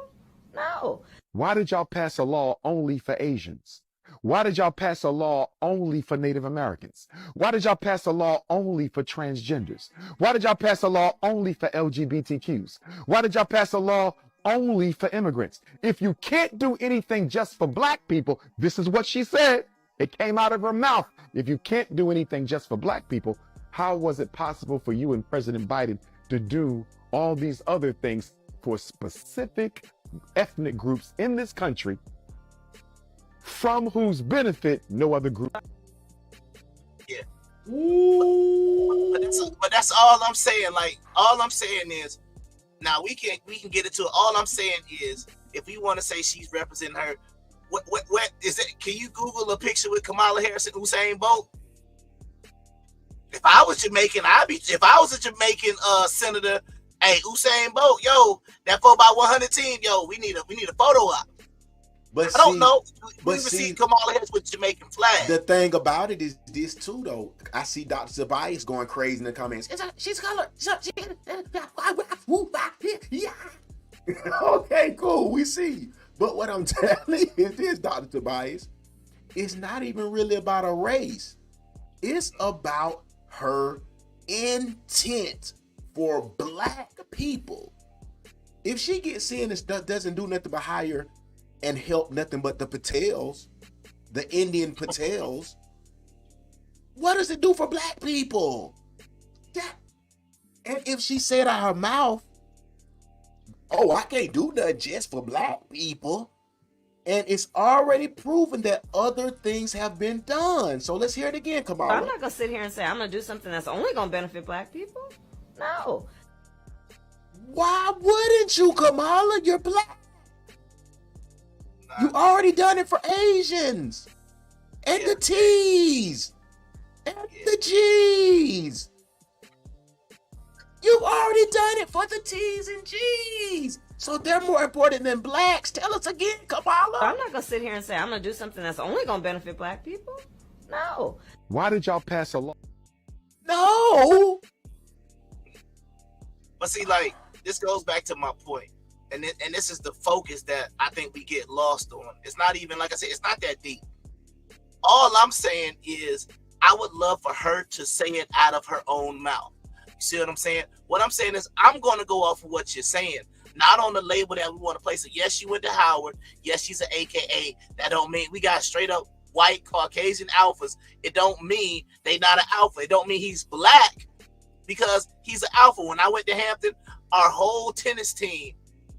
Speaker 10: No.
Speaker 13: Why did y'all pass a law only for Asians? Why did y'all pass a law only for Native Americans? Why did y'all pass a law only for transgenders? Why did y'all pass a law only for LGBTQs? Why did y'all pass a law only for immigrants? If you can't do anything just for black people, this is what she said. It came out of her mouth. If you can't do anything just for black people, how was it possible for you and President Biden to do all these other things for specific ethnic groups in this country, from whose benefit no other group?
Speaker 1: Yeah. But that's all I'm saying. Like, all I'm saying is, now we can get into it. All I'm saying is, if we want to say she's representing her, what is it? Can you Google a picture with Kamala Harris and Usain Bolt? If I was Jamaican, if I was a Jamaican senator, hey, Usain Bolt, yo, that 4x100 team, yo, we need a photo op.
Speaker 2: But
Speaker 1: I don't know. We even see Kamala Harris with Jamaican flag.
Speaker 2: The thing about it is this too, though. I see Dr. Tobias going crazy in the comments. She's colored. Okay, cool. We see. But what I'm telling you is this, Dr. Tobias, it's not even really about a race. It's about her intent for black people. If she gets in and doesn't do nothing but hire and help nothing but the Patels, the Indian Patels, what does it do for black people? And if she said out her mouth, oh, I can't do nothing just for black people, and it's already proven that other things have been done. So let's hear it again, Kamala.
Speaker 10: I'm not gonna sit here and say I'm gonna do something that's only gonna benefit black people. No.
Speaker 2: Why wouldn't you, Kamala? You're black. You already done it for Asians and the T's and the G's. You've already done it for the T's and G's. So they're more important than blacks. Tell us again, Kamala.
Speaker 10: I'm not gonna sit here and say I'm gonna do something that's only gonna benefit black people. No.
Speaker 13: Why did y'all pass a law?
Speaker 2: No.
Speaker 1: But see, like, this goes back to my point. And this is the focus that I think we get lost on. It's not even, like I said, it's not that deep. All I'm saying is I would love for her to say it out of her own mouth. You see what I'm saying? What I'm saying is I'm going to go off of what you're saying, not on the label that we want to place it. Yes, she went to Howard. Yes, she's an AKA. That don't mean we got straight up white Caucasian alphas. It don't mean they not an alpha. It don't mean he's black because he's an alpha. When I went to Hampton, our whole tennis team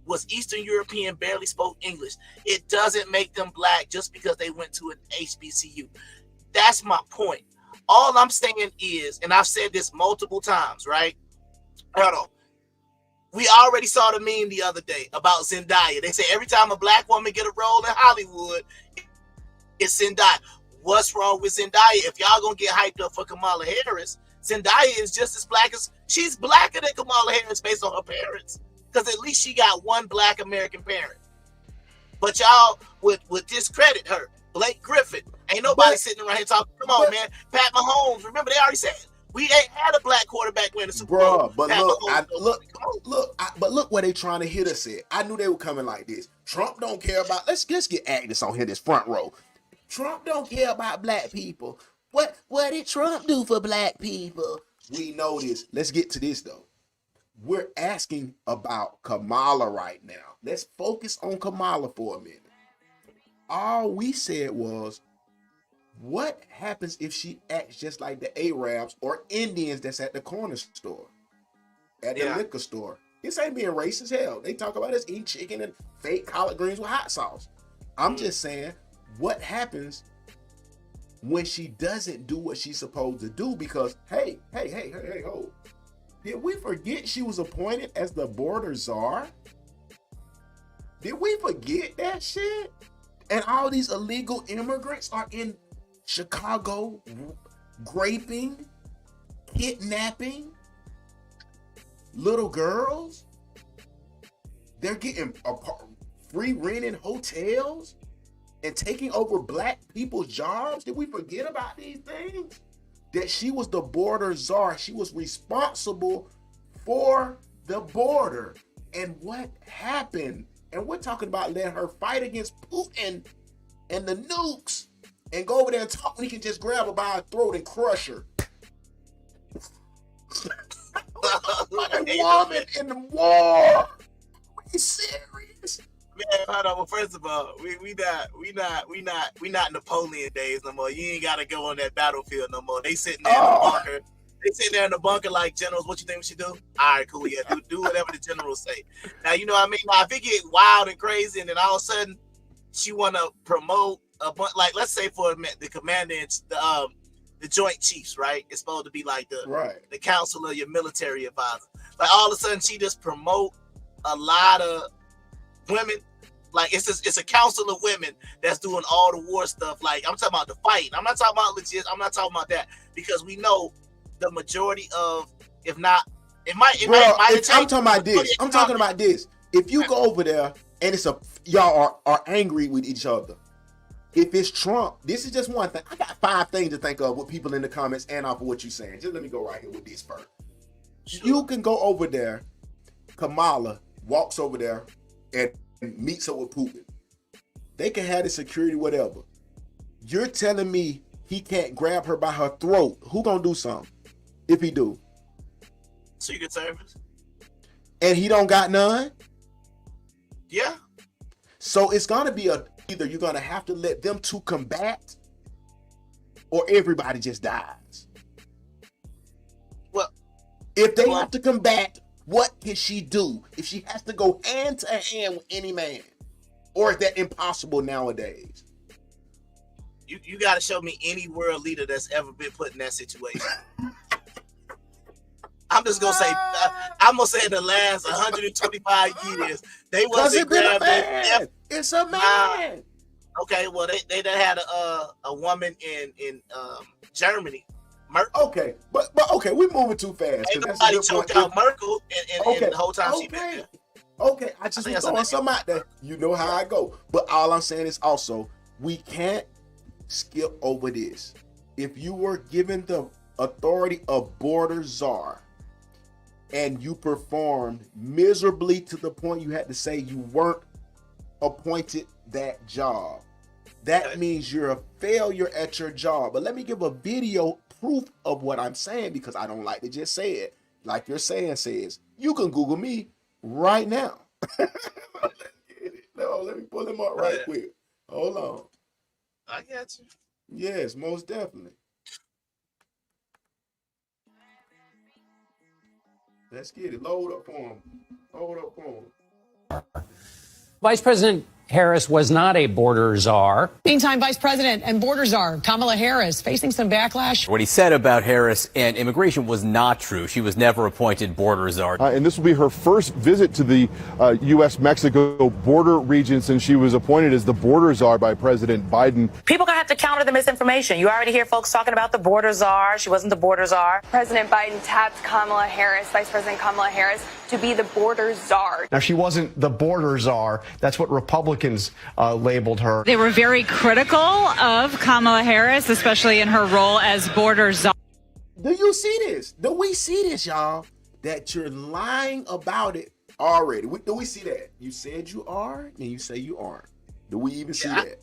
Speaker 1: was Eastern European, barely spoke English. It doesn't make them black just because they went to an HBCU. That's my point. All I'm saying is, and I've said this multiple times, right? Hold on. We already saw the meme the other day about Zendaya. They say every time a black woman get a role in Hollywood, it's Zendaya. what's wrong with Zendaya? If y'all gonna get hyped up for Kamala Harris, Zendaya is just as black as she's blacker than Kamala Harris based on her parents, because at least she got one black American parent. But y'all would discredit her. Blake Griffin, ain't nobody sitting around here talking. Come on, man. Pat Mahomes, remember they already said we ain't had a black quarterback win the Super Bowl.
Speaker 2: But look where they trying to hit us at. I knew they were coming like this. Trump don't care about. Let's get Agnes on here, this front row. Trump don't care about black people. What did Trump do for black people? We know this. Let's get to this though. We're asking about Kamala right now. Let's focus on Kamala for a minute. All we said was, what happens if she acts just like the Arabs or Indians that's at the corner store, at the liquor store? This ain't being racist. Hell, they talk about us eating chicken and fake collard greens with hot sauce. I'm just saying, what happens when she doesn't do what she's supposed to do? Because hey, hold. Did we forget she was appointed as the border czar? Did we forget that shit? And all these illegal immigrants are in Chicago raping, kidnapping little girls. They're getting free rent in hotels and taking over black people's jobs. Did we forget about these things? That she was the border czar. She was responsible for the border. And what happened? And we're talking about letting her fight against Putin and the nukes and go over there and talk when he can just grab her by her throat and crush her. A woman in the war. Are you serious?
Speaker 1: Man, hold on. Well, first of all, we not Napoleon days no more. You ain't gotta go on that battlefield no more. They sitting there in the bunker. They sitting there in the bunker like, generals, what you think we should do? All right, cool, yeah, do whatever the generals say. Now, you know what I mean? Now, if it get wild and crazy and then all of a sudden she want to promote a bunch, like, let's say for the commander and the Joint Chiefs, right? It's supposed to be like the council of your military advisor. Like, all of a sudden she just promote a lot of women. Like, it's a council of women that's doing all the war stuff. Like, I'm talking about the fight. I'm not talking about legit. I'm not talking about that, because we know the majority of, if not, I'm talking about this.
Speaker 2: I'm talking about this. If you go over there and y'all are angry with each other. If it's Trump, this is just one thing. I got 5 things to think of with people in the comments and off of what you're saying. Just let me go right here with this first. Sure. You can go over there. Kamala walks over there and meets up with Putin. They can have the security, whatever. You're telling me he can't grab her by her throat. Who gonna do something if he do?
Speaker 1: Secret Service.
Speaker 2: And he don't got none?
Speaker 1: Yeah.
Speaker 2: So it's gonna be either you're gonna have to let them two combat, or everybody just dies.
Speaker 1: Well,
Speaker 2: if they have to combat, what can she do if she has to go hand to hand with any man? Or is that impossible nowadays?
Speaker 1: You got to show me any world leader that's ever been put in that situation. I'm just gonna say, I'm gonna say in the last 125 years, they wasn't grabbing.
Speaker 2: It's a man.
Speaker 1: Okay, well they done had a woman in Germany. Merkel.
Speaker 2: Okay, but okay, we moving too fast.
Speaker 1: Ain't nobody choked out Merkel and the whole time she been there.
Speaker 2: Okay, I just was throwing some out there. You know how I go. But all I'm saying is also, we can't skip over this. If you were given the authority of border czar and you performed miserably to the point you had to say you weren't appointed that job, that means you're a failure at your job. But let me give a video proof of what I'm saying, because I don't like to just say it. Like your saying says, you can Google me right now. No, let me pull him up right quick. Hold on.
Speaker 1: I got you.
Speaker 2: Yes, most definitely. Let's get it. Load up for him. Load up for him.
Speaker 14: Vice President Harris was not a border czar.
Speaker 15: Meantime, Vice President and border czar Kamala Harris facing some backlash.
Speaker 16: What he said about Harris and immigration was not true. She was never appointed border czar.
Speaker 17: And this will be her first visit to the U.S.-Mexico border region since she was appointed as the border czar by President Biden.
Speaker 18: People gonna have to counter the misinformation. You already hear folks talking about the border czar. She wasn't the border czar.
Speaker 19: President Biden tapped Kamala Harris, Vice President Kamala Harris, to be the border czar.
Speaker 20: Now, she wasn't the border czar. That's what Republicans labeled her.
Speaker 21: They were very critical of Kamala Harris, especially in her role as border czar.
Speaker 2: Do you see this? Do we see this, y'all? That you're lying about it already. Do we see that? You said you are, and you say you aren't. Do we even see that?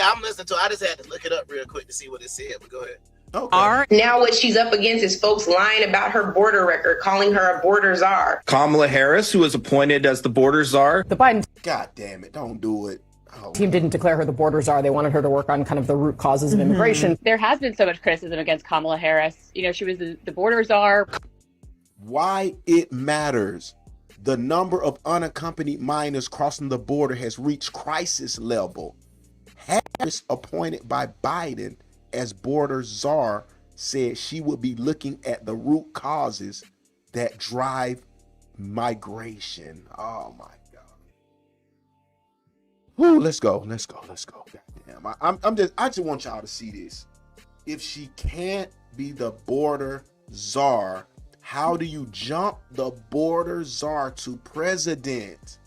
Speaker 1: I'm listening to it. I just had to look it up real quick to see what it said, but go ahead.
Speaker 2: Okay.
Speaker 22: Now what she's up against is folks lying about her border record, calling her a border czar.
Speaker 23: Kamala Harris, who was appointed as the border czar.
Speaker 24: The Biden
Speaker 2: God damn it, don't do it.
Speaker 24: team didn't declare her the border czar. They wanted her to work on kind of the root causes of immigration.
Speaker 25: There has been so much criticism against Kamala Harris. You know, she was the border czar.
Speaker 2: Why it matters. The number of unaccompanied minors crossing the border has reached crisis level. Harris, appointed by Biden as border czar, said she would be looking at the root causes that drive migration. Oh my God. Woo, let's go. Goddamn. I just want y'all to see this. If she can't be the border czar, how do you jump the border czar to president?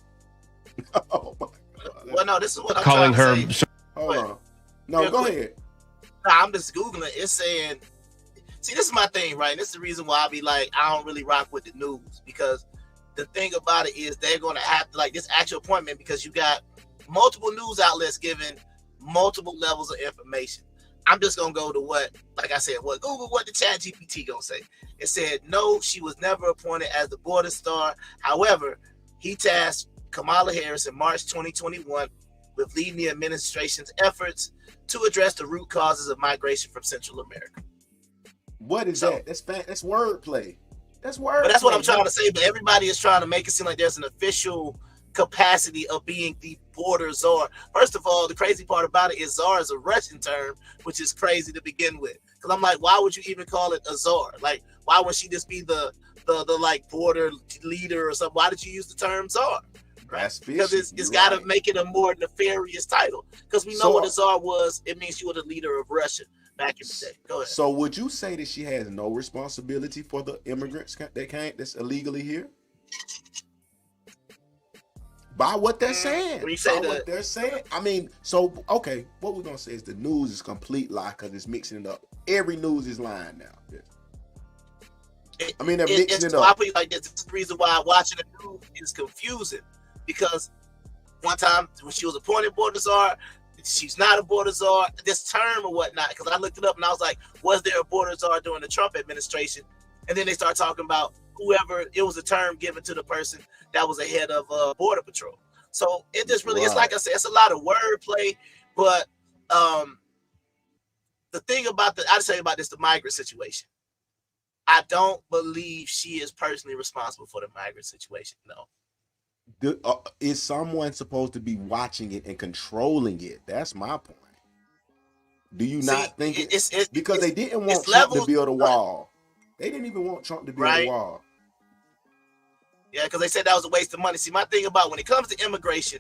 Speaker 2: Oh my God.
Speaker 1: Well, no, this is what I'm
Speaker 3: calling her.
Speaker 1: trying to say.
Speaker 2: Hold on. No, go ahead.
Speaker 1: Nah, I'm just Googling. It's saying, see, this is my thing, right? And this is the reason why I be like, I don't really rock with the news, because the thing about it is they're going to have to, like, this actual appointment, because you got multiple news outlets giving multiple levels of information. I'm just going to go to what, like I said, what Google, what the chat GPT going to say. It said, no, she was never appointed as the border star. However, he tasked Kamala Harris in March 2021 with leading the administration's efforts to address the root causes of migration from Central America.
Speaker 2: What is that? That's wordplay. That's wordplay.
Speaker 1: But that's what I'm trying to say. But everybody is trying to make it seem like there's an official capacity of being the border czar. First of all, the crazy part about it is czar is a Russian term, which is crazy to begin with. Because I'm like, why would you even call it a czar? Like, why would she just be the like border leader or something? Why did you use the term czar? Right? Because it's got to make it a more nefarious title. Because we know what a czar was. It means you were the leader of Russia back in the day. Go ahead.
Speaker 2: So would you say that she has no responsibility for the immigrants that's illegally here? By what they're saying.
Speaker 1: When you say
Speaker 2: what they're saying. I mean, so, okay, what we're going to say is the news is complete lie because it's mixing it up. Every news is lying now. I mean, they're mixing it up.
Speaker 1: I put it like this. This is the reason why watching the news is confusing. Because one time when she was appointed border czar, she's not a border czar, this term or whatnot, because I looked it up and I was like, was there a border czar during the Trump administration? And then they start talking about whoever, it was a term given to the person that was ahead of Border Patrol. So it just really, it's like I said, it's a lot of wordplay, but the thing about I'll just tell you about this, the migrant situation. I don't believe she is personally responsible for the migrant situation, no.
Speaker 2: Is someone supposed to be watching it and controlling it? That's my point. Do you not think it's because they didn't want Trump to build a wall? They didn't even want Trump to build a wall.
Speaker 1: Yeah, because they said that was a waste of money. See, my thing about when it comes to immigration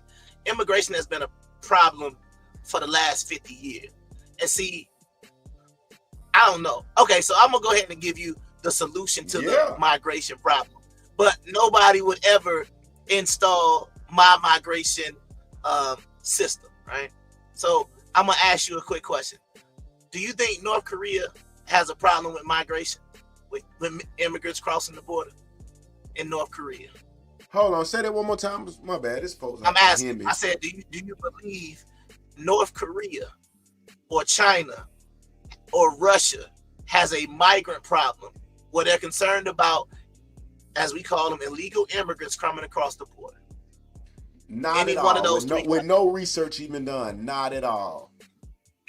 Speaker 1: has been a problem for the last 50 years. And see, I don't know. Okay, so I'm going to go ahead and give you the solution to the migration problem. But nobody would ever install my migration system, right? So I'm gonna ask you a quick question. Do you think North Korea has a problem with migration, with immigrants crossing the border in North Korea?
Speaker 2: Hold on, say that one more time. My bad, this folks.
Speaker 1: I'm asking. I said, do you believe North Korea or China or Russia has a migrant problem where they're concerned about, as we call them, illegal immigrants coming across the border?
Speaker 2: Not at all. With no research even done. Not at all.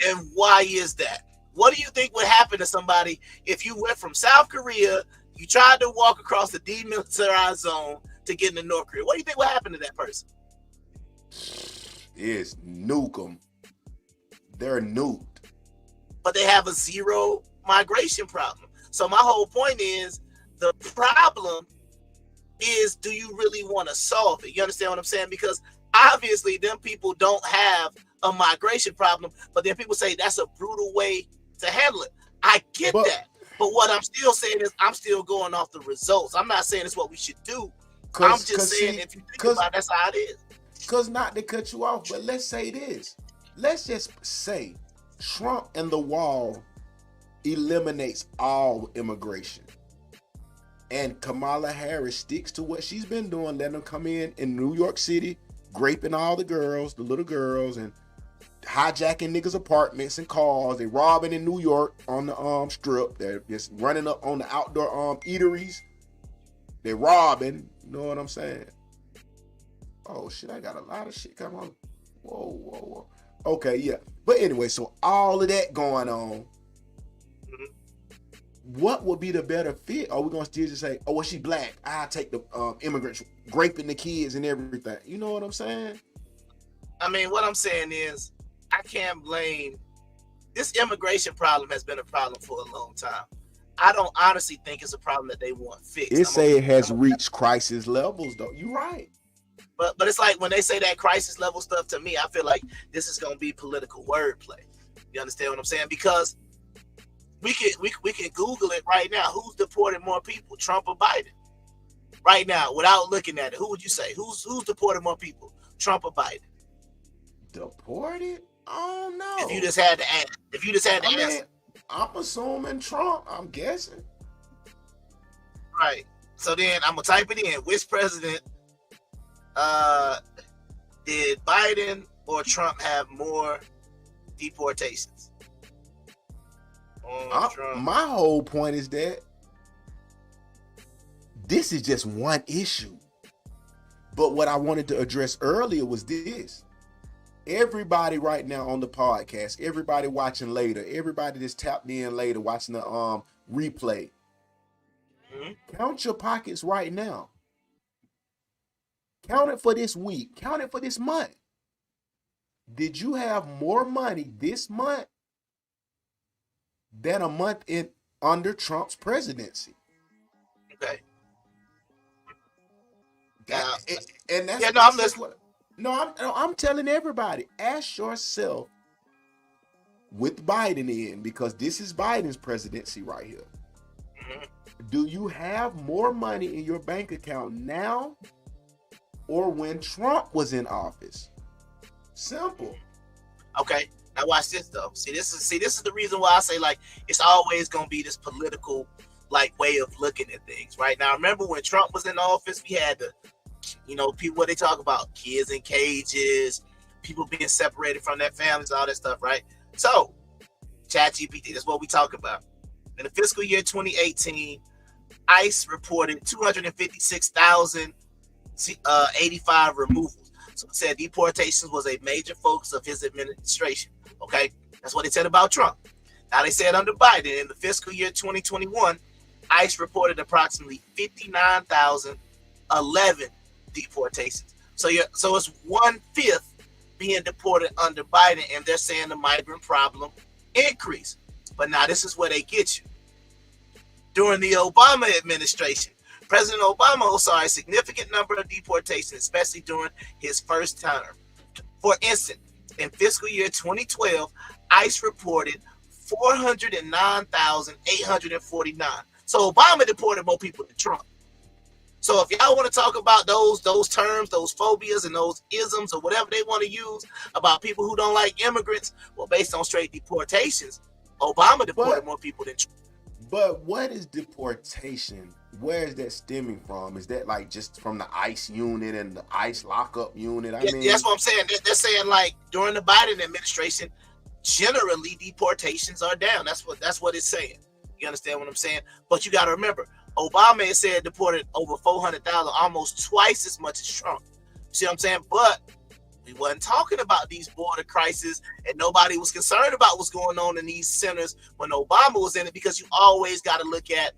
Speaker 1: And why is that? What do you think would happen to somebody if you went from South Korea, you tried to walk across the demilitarized zone to get into North Korea? What do you think would happen to that person?
Speaker 2: is nuke them. They're nuked.
Speaker 1: But they have a zero migration problem. So my whole point is, the problem is, do you really want to solve it? You understand what I'm saying? Because obviously them people don't have a migration problem, but then people say that's a brutal way to handle it. I get that. But what I'm still saying is, I'm still going off the results. I'm not saying it's what we should do. I'm just saying, if you think about it, that's how it is.
Speaker 2: Because not to cut you off, but let's say this. Let's just say Trump and the wall eliminates all immigration. And Kamala Harris sticks to what she's been doing, letting them come in New York City, raping all the girls, the little girls, and hijacking niggas' apartments and cars. They robbing in New York on the strip. They're just running up on the outdoor eateries. They're robbing. You know what I'm saying? Oh shit, I got a lot of shit coming on. Whoa. Okay, yeah. But anyway, so all of that going on. What would be the better fit? Are we gonna still just say, oh, well, she black, I'll take the immigrants raping the kids and everything? You know what I'm saying?
Speaker 1: I mean, what I'm saying is, I can't blame, this immigration problem has been a problem for a long time. I don't honestly think it's a problem that they want fixed.
Speaker 2: It say it has reached crisis levels, though. You're right.
Speaker 1: But it's like when they say that crisis level stuff to me, I feel like this is gonna be political wordplay. You understand what I'm saying? Because we can Google it right now. Who's deported more people, Trump or Biden? Right now, without looking at it, who would you say? Who's deported more people, Trump or Biden?
Speaker 2: Deported? Oh no.
Speaker 1: If you just had to ask, answer.
Speaker 2: I'm assuming Trump. I'm guessing.
Speaker 1: Right. So then I'm gonna type it in. Which president did Biden or Trump have more deportations?
Speaker 2: My whole point is that this is just one issue. But what I wanted to address earlier was this. Everybody right now on the podcast, everybody watching later, everybody that's tapped in later, watching the replay. Count your pockets right now. Count it for this week. Count it for this month. Did you have more money this month than a month under Trump's presidency?
Speaker 1: Okay.
Speaker 2: I'm telling everybody, ask yourself with Biden in, because this is Biden's presidency right here. Do you have more money in your bank account now or when Trump was in office? Simple.
Speaker 1: Okay. Now watch this though. This is the reason why I say, like, it's always gonna be this political way of looking at things. Right now, remember when Trump was in office, we had the, people, what they talk about, kids in cages, people being separated from their families, all that stuff, right? So, ChatGPT, that's what we talk about. In the fiscal year 2018, ICE reported 256,085 removals. So it said deportations was a major focus of his administration. Okay, that's what they said about Trump. Now they said under Biden, in the fiscal year 2021, ICE reported approximately 59,011 deportations. So it's 1/5 being deported under Biden, and they're saying the migrant problem increased. But now this is where they get you. During the Obama administration, President Obama saw a significant number of deportations, especially during his first term. For instance, in fiscal year 2012, ICE reported 409,849. So Obama deported more people than Trump. So if y'all want to talk about those terms, those phobias and those isms or whatever they want to use about people who don't like immigrants, well, based on straight deportations, Obama deported more people than Trump.
Speaker 2: But what is deportation? Where is that stemming from? Is that just from the ICE unit and the ICE lockup unit? I mean,
Speaker 1: that's what I'm saying. They're saying during the Biden administration, generally deportations are down. That's what it's saying. You understand what I'm saying? But you got to remember, Obama has said deported over 400,000, almost twice as much as Trump. See what I'm saying? But we wasn't talking about these border crises, and nobody was concerned about what's going on in these centers when Obama was in it, because you always got to look at,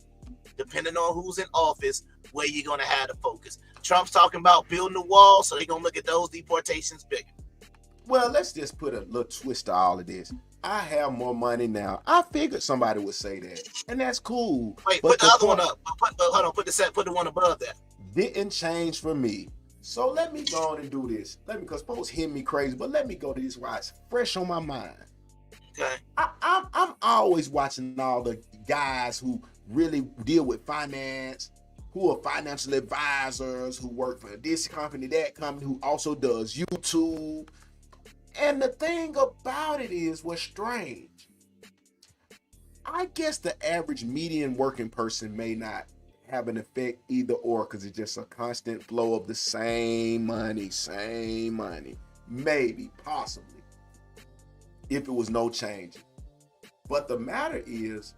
Speaker 1: depending on who's in office, where you're going to have the focus. Trump's talking about building the wall, so they're going to look at those deportations bigger.
Speaker 2: Well, let's just put a little twist to all of this. I have more money now. I figured somebody would say that, and that's cool.
Speaker 1: Wait,
Speaker 2: but
Speaker 1: put the other one up. Hold on, put the one above that.
Speaker 2: Didn't change for me. So let me go on and do this. Because folks hear me crazy, but let me go to this while it's fresh on my mind.
Speaker 1: Okay.
Speaker 2: I'm always watching all the guys who really deal with finance, who are financial advisors, who work for this company, that company, who also does YouTube. And the thing about it is what's strange. I guess the average median working person may not have an effect either or, because it's just a constant flow of the same money. Maybe, possibly, if it was no change. But the matter is,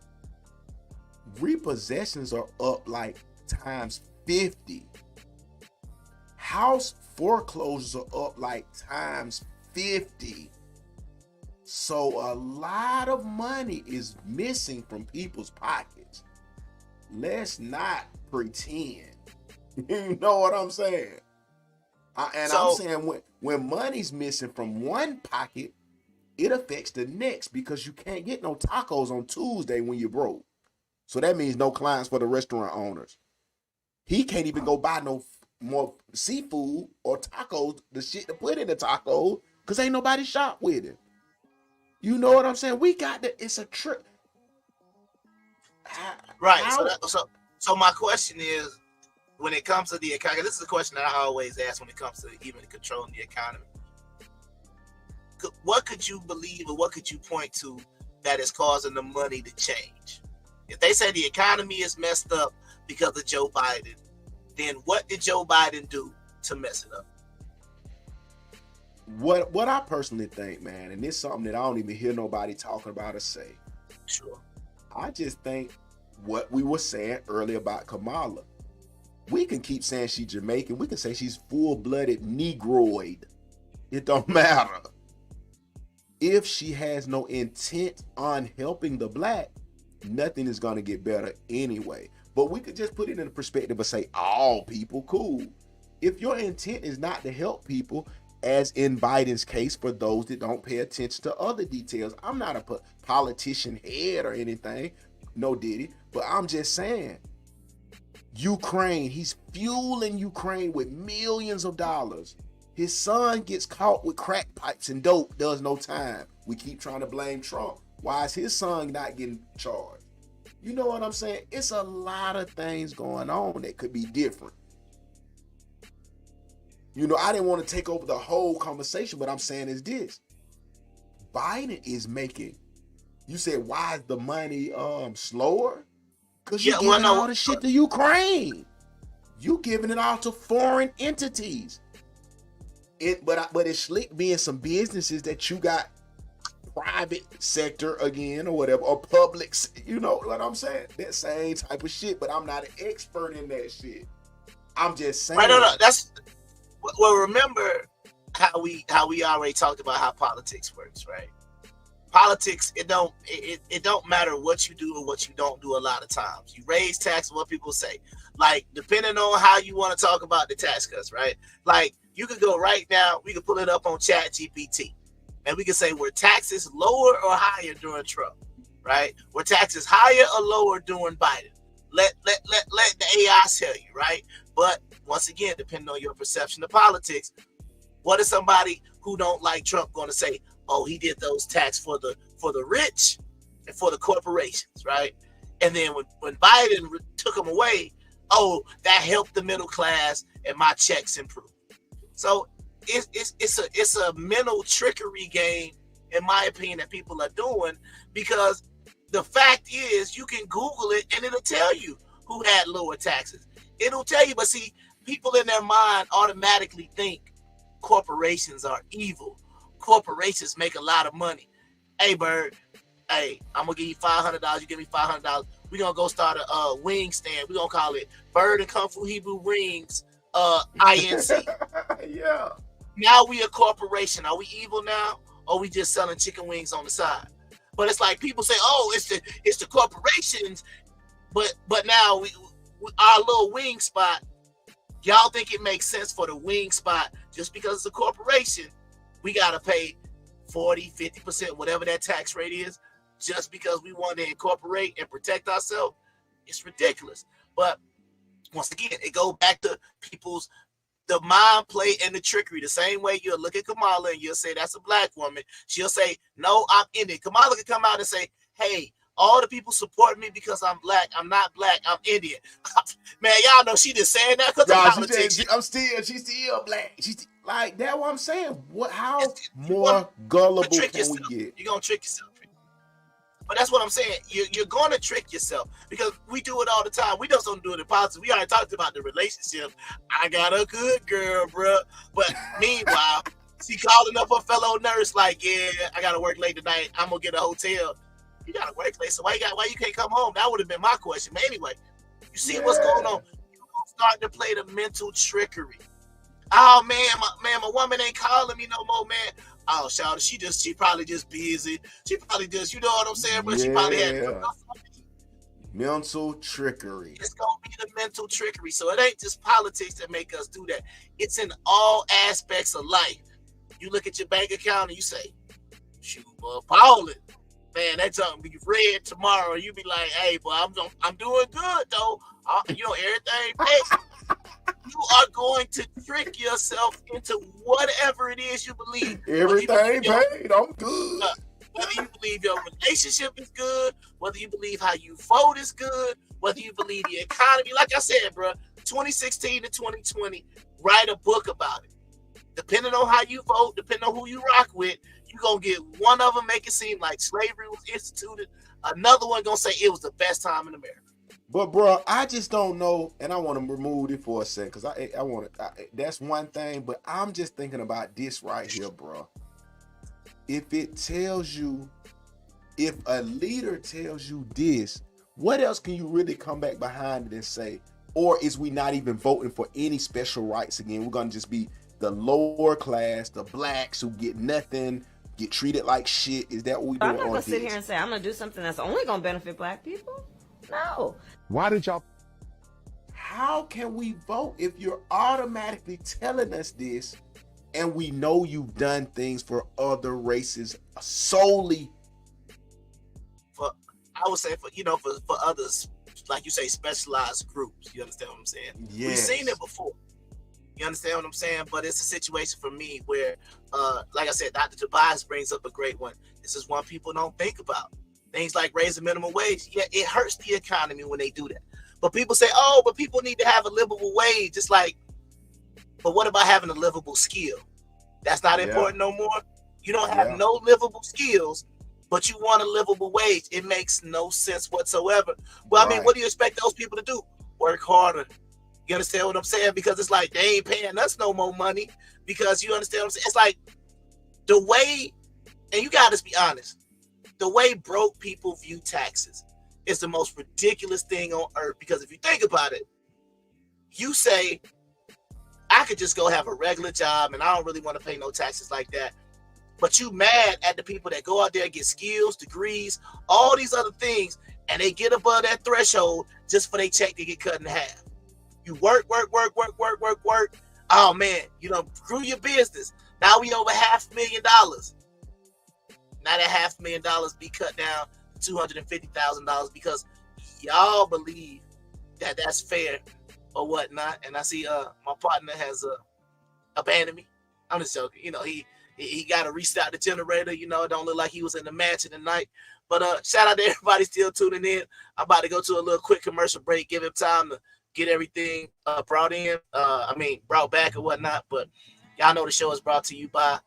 Speaker 2: repossessions are up like times 50. House foreclosures are up like times 50. So a lot of money is missing from people's pockets. Let's not pretend. You know what I'm saying? I'm saying when money's missing from one pocket, it affects the next, because you can't get no tacos on Tuesday when you're broke. So that means no clients for the restaurant owners. He can't even go buy no more seafood or tacos, the shit to put in the taco, because ain't nobody shop with him. You know what I'm saying? It's a trick.
Speaker 1: Right. So my question is, when it comes to the economy, this is a question that I always ask when it comes to even controlling the economy. What could you believe, or what could you point to that is causing the money to change? If they say the economy is messed up because of Joe Biden, then what did Joe Biden do to mess it up?
Speaker 2: What I personally think, man, and it's something that I don't even hear nobody talking about or say.
Speaker 1: Sure.
Speaker 2: I just think what we were saying earlier about Kamala. We can keep saying she's Jamaican. We can say she's full-blooded Negroid. It don't matter. If she has no intent on helping the black, nothing is going to get better anyway. But we could just put it in the perspective of say all people, cool. If your intent is not to help people, as in Biden's case, for those that don't pay attention to other details, I'm not a politician head or anything, no Diddy, but I'm just saying, Ukraine, he's fueling Ukraine with millions of dollars. His son gets caught with crack pipes and dope, does no time. We keep trying to blame Trump. Why is his son not getting charged? You know what I'm saying? It's a lot of things going on that could be different. You know, I didn't want to take over the whole conversation, but I'm saying is this. Biden is making, you said, why is the money slower? Because you're giving all the shit to Ukraine. You giving it all to foreign entities. But it's slick being some businesses that you got private sector again or whatever, or public, you know what I'm saying? That same type of shit, but I'm not an expert in that shit. I'm just saying.
Speaker 1: Right, no, that's, well, remember how we already talked about how politics works, right? Politics, it don't matter what you do or what you don't do a lot of times. You raise taxes, what people say. Like, depending on how you want to talk about the tax cuts, right? Like, you could go right now, we could pull it up on ChatGPT, and we can say, were taxes lower or higher during Trump, right? Were taxes higher or lower during Biden? Let the AI tell you, right? But once again, depending on your perception of politics, what is somebody who don't like Trump going to say? Oh, he did those tax for the rich and for the corporations, right? And then when Biden took them away, oh, that helped the middle class and my checks improved. So it's a mental trickery game, in my opinion, that people are doing, because the fact is you can Google it and it'll tell you who had lower taxes. It'll tell you, but see, people in their mind automatically think corporations are evil. Corporations make a lot of money. Hey, Bird, hey, I'm gonna give you $500. You give me $500. We're gonna go start a wing stand. We're gonna call it Bird and Kung Fu Hebrew Rings, INC.
Speaker 2: Yeah.
Speaker 1: Now we a corporation. Are we evil now? Or we just selling chicken wings on the side? But it's like people say, oh, it's the corporations. But now we our little wing spot. Y'all think it makes sense for the wing spot just because it's a corporation? we got to pay 40, 50%, whatever that tax rate is, just because we want to incorporate and protect ourselves. It's ridiculous. But once again, it goes back to the mind play and the trickery. The same way you'll look at Kamala and you'll say, that's a black woman. She'll say, no, I'm Indian. Kamala can come out and say, hey, all the people support me because I'm black. I'm not black. I'm Indian. Man, y'all know she just saying that because of politics.
Speaker 2: She's still black. She's like, that's what I'm saying. How more gullible can we get?
Speaker 1: You're going to trick yourself. But that's what I'm saying. You're going to trick yourself because we do it all the time. We just don't do it in politics. We already talked about the relationship. I got a good girl, bro. But meanwhile, she calling up her fellow nurse like, yeah, I got to work late tonight. I'm going to get a hotel. You got to work late, so why you can't come home? That would have been my question. But anyway, you see what's going on. You're starting to play the mental trickery. Oh, man, my woman ain't calling me no more, man. Oh, shout, she probably just busy. She probably just, you know what I'm saying? But she probably had
Speaker 2: mental trickery.
Speaker 1: It's gonna be the mental trickery. So it ain't just politics that make us do that. It's in all aspects of life. You look at your bank account and you say, shoot, balling. Man, that's something be red tomorrow. You be like, hey, boy, I'm doing good though. Everything paid. You are going to trick yourself into whatever it is you believe.
Speaker 2: Everything paid. I'm good.
Speaker 1: Whether you believe your relationship is good, whether you believe how you vote is good, whether you believe the economy. Like I said, bro, 2016 to 2020, write a book about it. Depending on how you vote, depending on who you rock with, you're going to get one of them make it seem like slavery was instituted. Another one going to say it was the best time in America.
Speaker 2: But bro, I just don't know, and I want to remove it for a second because I want to. That's one thing, but I'm just thinking about this right here, bro. If a leader tells you this, what else can you really come back behind it and say? Or is we not even voting for any special rights again? We're gonna just be the lower class, the blacks who get nothing, get treated like shit. Is that what we doing?
Speaker 10: I'm not gonna sit here and say I'm gonna do something that's only gonna benefit black people. No.
Speaker 13: Why did y'all?
Speaker 2: How can we vote if you're automatically telling us this and we know you've done things for other races solely?
Speaker 1: I would say for others, like you say, specialized groups. You understand what I'm saying?
Speaker 2: Yes.
Speaker 1: We've seen it before. You understand what I'm saying? But it's a situation for me where, like I said, Dr. Tobias brings up a great one. This is one people don't think about. Things like raising minimum wage, yeah, it hurts the economy when they do that. But people say, oh, but people need to have a livable wage. It's like, but what about having a livable skill? That's not important no more. You don't have no livable skills, but you want a livable wage. It makes no sense whatsoever. Well, I mean, what do you expect those people to do? Work harder. You understand what I'm saying? Because it's like they ain't paying us no more money because you understand what I'm saying? It's like the way, and you got to be honest, the way broke people view taxes is the most ridiculous thing on earth. Because if you think about it, you say, I could just go have a regular job and I don't really want to pay no taxes like that. But you mad at the people that go out there and get skills, degrees, all these other things, and they get above that threshold just for their check to get cut in half. You work. Oh man, grew your business. Now we over $500,000. Now that $500,000 be cut down to $250,000 because y'all believe that that's fair or whatnot. And I see my partner has abandoned me. I'm just joking. He got to restart the generator. It don't look like he was in the match in the night. But shout out to everybody still tuning in. I'm about to go to a little quick commercial break. Give him time to get everything brought back or whatnot. But y'all know the show is brought to you by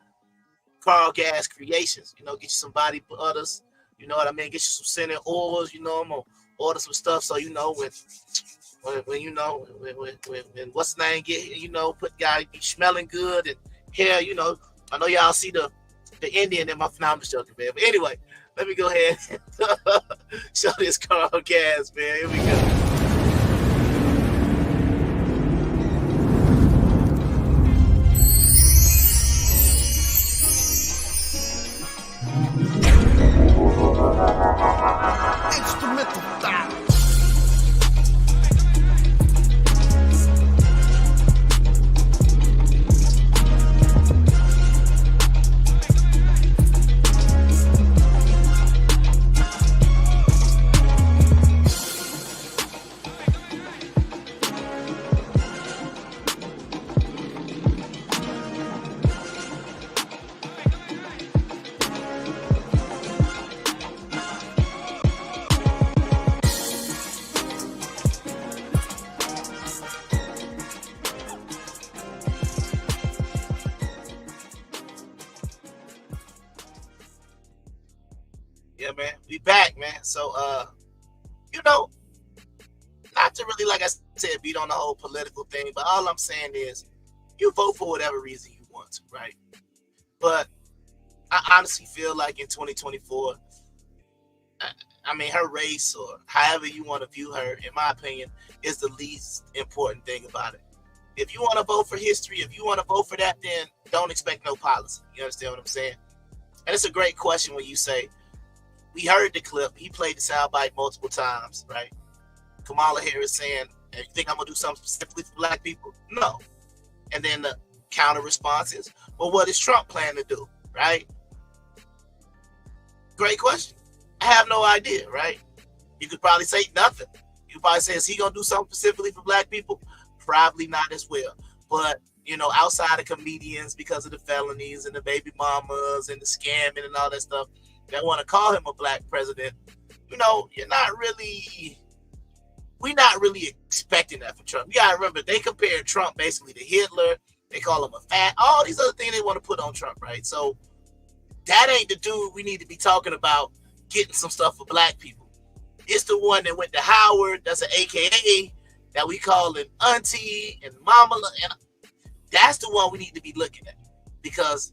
Speaker 1: Carl Gas Creations. Get you some body butters. You know what I mean? Get you some scented oils. I'm gonna order some stuff so when what's the name get put guy be smelling good and hair. I know y'all see the Indian in my phenomenal joking, man. But anyway, let me go ahead and show this Carl Gas, man. Here we go.
Speaker 4: Instrumental style.
Speaker 1: We back, man. So, you know, not to really, like I said, beat on the whole political thing, but all I'm saying is you vote for whatever reason you want to, right? But I honestly feel like in 2024, I mean, her race or however you want to view her, in my opinion, is the least important thing about it. If you want to vote for history, if you want to vote for that, then don't expect no policy. You understand what I'm saying? And it's a great question when you say, we heard the clip, he played the soundbite multiple times, right? Kamala Harris saying, you think I'm going to do something specifically for black people? No. And then the counter response is, well, what is Trump planning to do, right? Great question. I have no idea, right? You could probably say nothing. You could probably say, is he going to do something specifically for black people? Probably not as well. But, you know, outside of comedians, because of the felonies and the baby mamas and the scamming and all that stuff, that want to call him a black president, you know, we're not really expecting that from Trump. You got to remember, they compared Trump basically to Hitler. They call him a fat, all these other things they want to put on Trump, right? So that ain't the dude we need to be talking about getting some stuff for black people. It's the one that went to Howard, that's an AKA, that we call an auntie and mama, and that's the one we need to be looking at. Because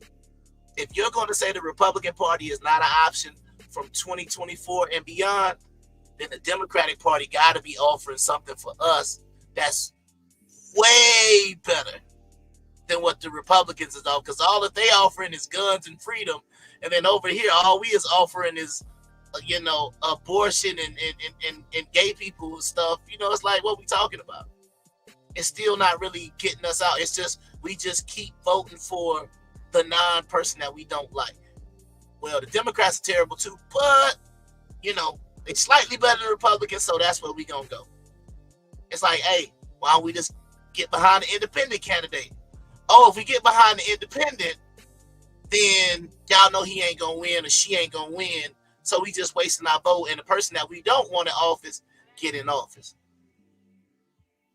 Speaker 1: if you're going to say the Republican Party is not an option from 2024 and beyond, then the Democratic Party got to be offering something for us that's way better than what the Republicans is offering. Because all that they offering is guns and freedom, and then over here, all we is offering is, you know, abortion and gay people and stuff. You know, it's like, what we talking about? It's still not really getting us out. It's just, we just keep voting for the non-person that we don't like. Well, the Democrats are terrible too, but, you know, they're slightly better than Republicans, so that's where we gonna go. It's like, hey, why don't we just get behind the independent candidate? Oh, if we get behind the independent, then y'all know he ain't gonna win or she ain't gonna win, so we just wasting our vote, and the person that we don't want in office get in office.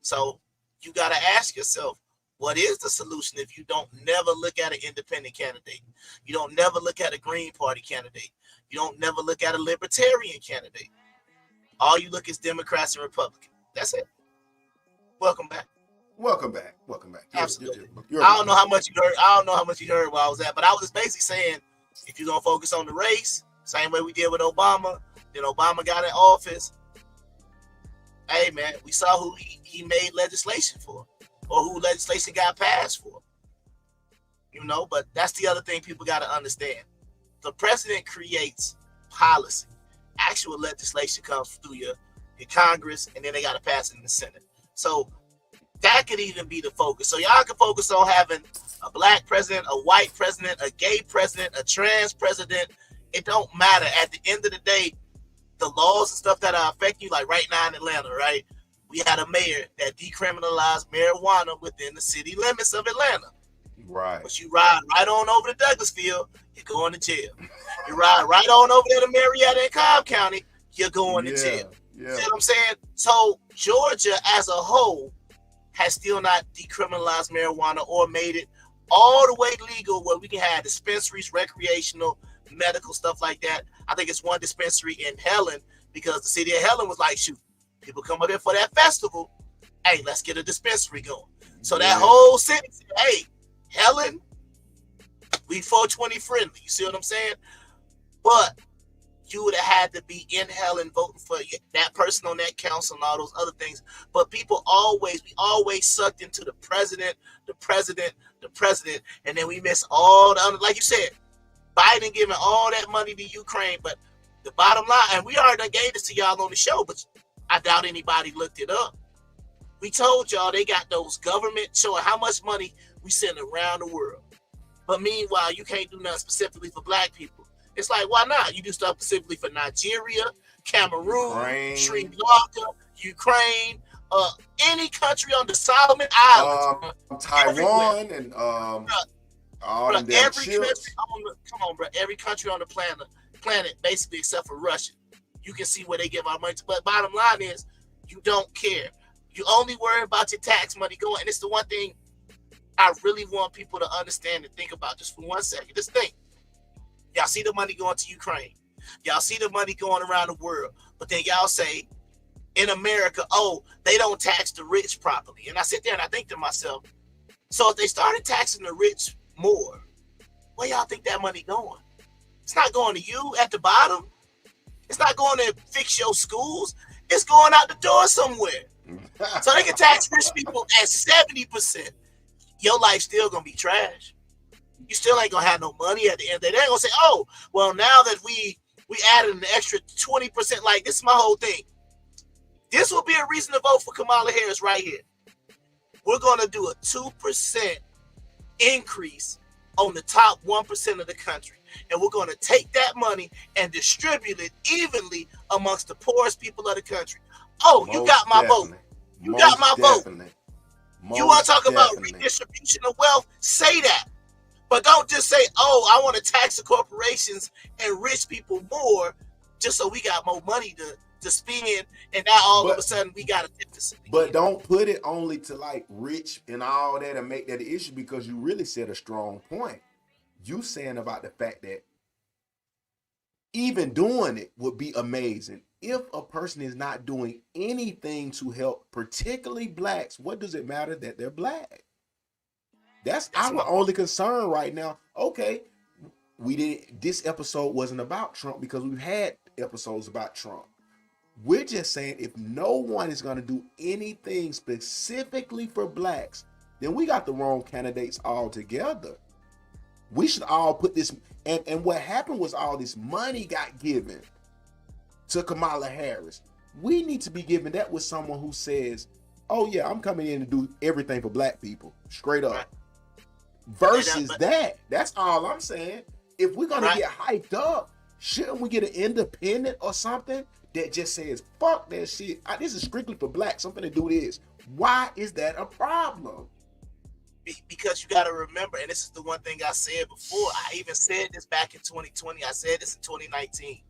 Speaker 1: So you gotta ask yourself, what is the solution if you don't never look at an independent candidate? You don't never look at a Green Party candidate. You don't never look at a Libertarian candidate. All you look is Democrats and Republicans. That's it. Welcome back.
Speaker 2: Welcome back. Welcome back.
Speaker 1: Absolutely. I don't know how much you heard. I don't know how much you heard where I was at, but I was just basically saying, if you're gonna focus on the race, same way we did with Obama, then Obama got in office. Hey man, we saw who he made legislation for, or who legislation got passed for. You know, but that's the other thing people got to understand. The president creates policy. Actual legislation comes through your Congress, and then they got to pass it in the Senate. So that could even be the focus. So y'all can focus on having a black president, a white president, a gay president, a trans president. It don't matter. At the end of the day, the laws and stuff that are affecting you, like right now in Atlanta, right? We had a mayor that decriminalized marijuana within the city limits of Atlanta.
Speaker 2: Right.
Speaker 1: But you ride right on over to Douglasville, you're going to jail. You ride right on over there to Marietta and Cobb County, you're going to jail.
Speaker 2: Yeah.
Speaker 1: See what I'm saying? So Georgia as a whole has still not decriminalized marijuana or made it all the way legal where we can have dispensaries, recreational, medical, stuff like that. I think it's one dispensary in Helen, because the city of Helen was like, shoot, people come up here for that festival. Hey, let's get a dispensary going. So that whole city said, hey, Helen, we 420 friendly. You see what I'm saying? But you would have had to be in Helen voting for that person on that council and all those other things. But we always sucked into the president, and then we miss all the other, like you said, Biden giving all that money to Ukraine. But the bottom line, and we already gave this to y'all on the show, but I doubt anybody looked it up. We told y'all they got those government showing how much money we send around the world. But meanwhile, you can't do nothing specifically for black people. It's like, why not? You do stuff specifically for Nigeria, Cameroon, Sri Lanka, Ukraine, any country on the Solomon Islands.
Speaker 2: Taiwan and all them damn ships.
Speaker 1: Come on, bro. Every country on the planet, basically except for Russia. You can see where they give our money to. But bottom line is, you don't care. You only worry about your tax money going. And it's the one thing I really want people to understand and think about just for 1 second. Just think. Y'all see the money going to Ukraine. Y'all see the money going around the world, but then y'all say in America, oh, they don't tax the rich properly. And I sit there and I think to myself, so if they started taxing the rich more, where y'all think that money going? It's not going to you at the bottom. It's not going to fix your schools. It's going out the door somewhere. So they can tax rich people at 70%. Your life's still going to be trash. You still ain't going to have no money at the end of the day. They ain't going to say, oh, well, now that we added an extra 20%, like this is my whole thing. This will be a reason to vote for Kamala Harris right here. We're going to do a 2% increase on the top 1% of the country. And we're going to take that money and distribute it evenly amongst the poorest people of the country. Oh, you got my vote. You got my vote. You want to talk about redistribution of wealth? Say that. But don't just say, oh, I want to tax the corporations and rich people more just so we got more money to spend, and now all of a sudden we got a deficit.
Speaker 2: But don't put it only to like rich and all that and make that an issue, because you really said a strong point. You saying about the fact that even doing it would be amazing. If a person is not doing anything to help, particularly blacks, what does it matter that they're black? That's our only concern right now. Okay, this episode wasn't about Trump because we've had episodes about Trump. We're just saying if no one is going to do anything specifically for blacks, then we got the wrong candidates altogether. We should all put this, and what happened was all this money got given to Kamala Harris. We need to be giving that with someone who says, oh yeah, I'm coming in to do everything for black people, straight up. Versus that's all I'm saying. If we're going to get hyped up, shouldn't we get an independent or something that just says, fuck that shit. This is strictly for blacks. I'm going to do this. Why is that a problem?
Speaker 1: Because you got to remember, and this is the one thing I said before. I even said this back in 2020. I said this in 2019.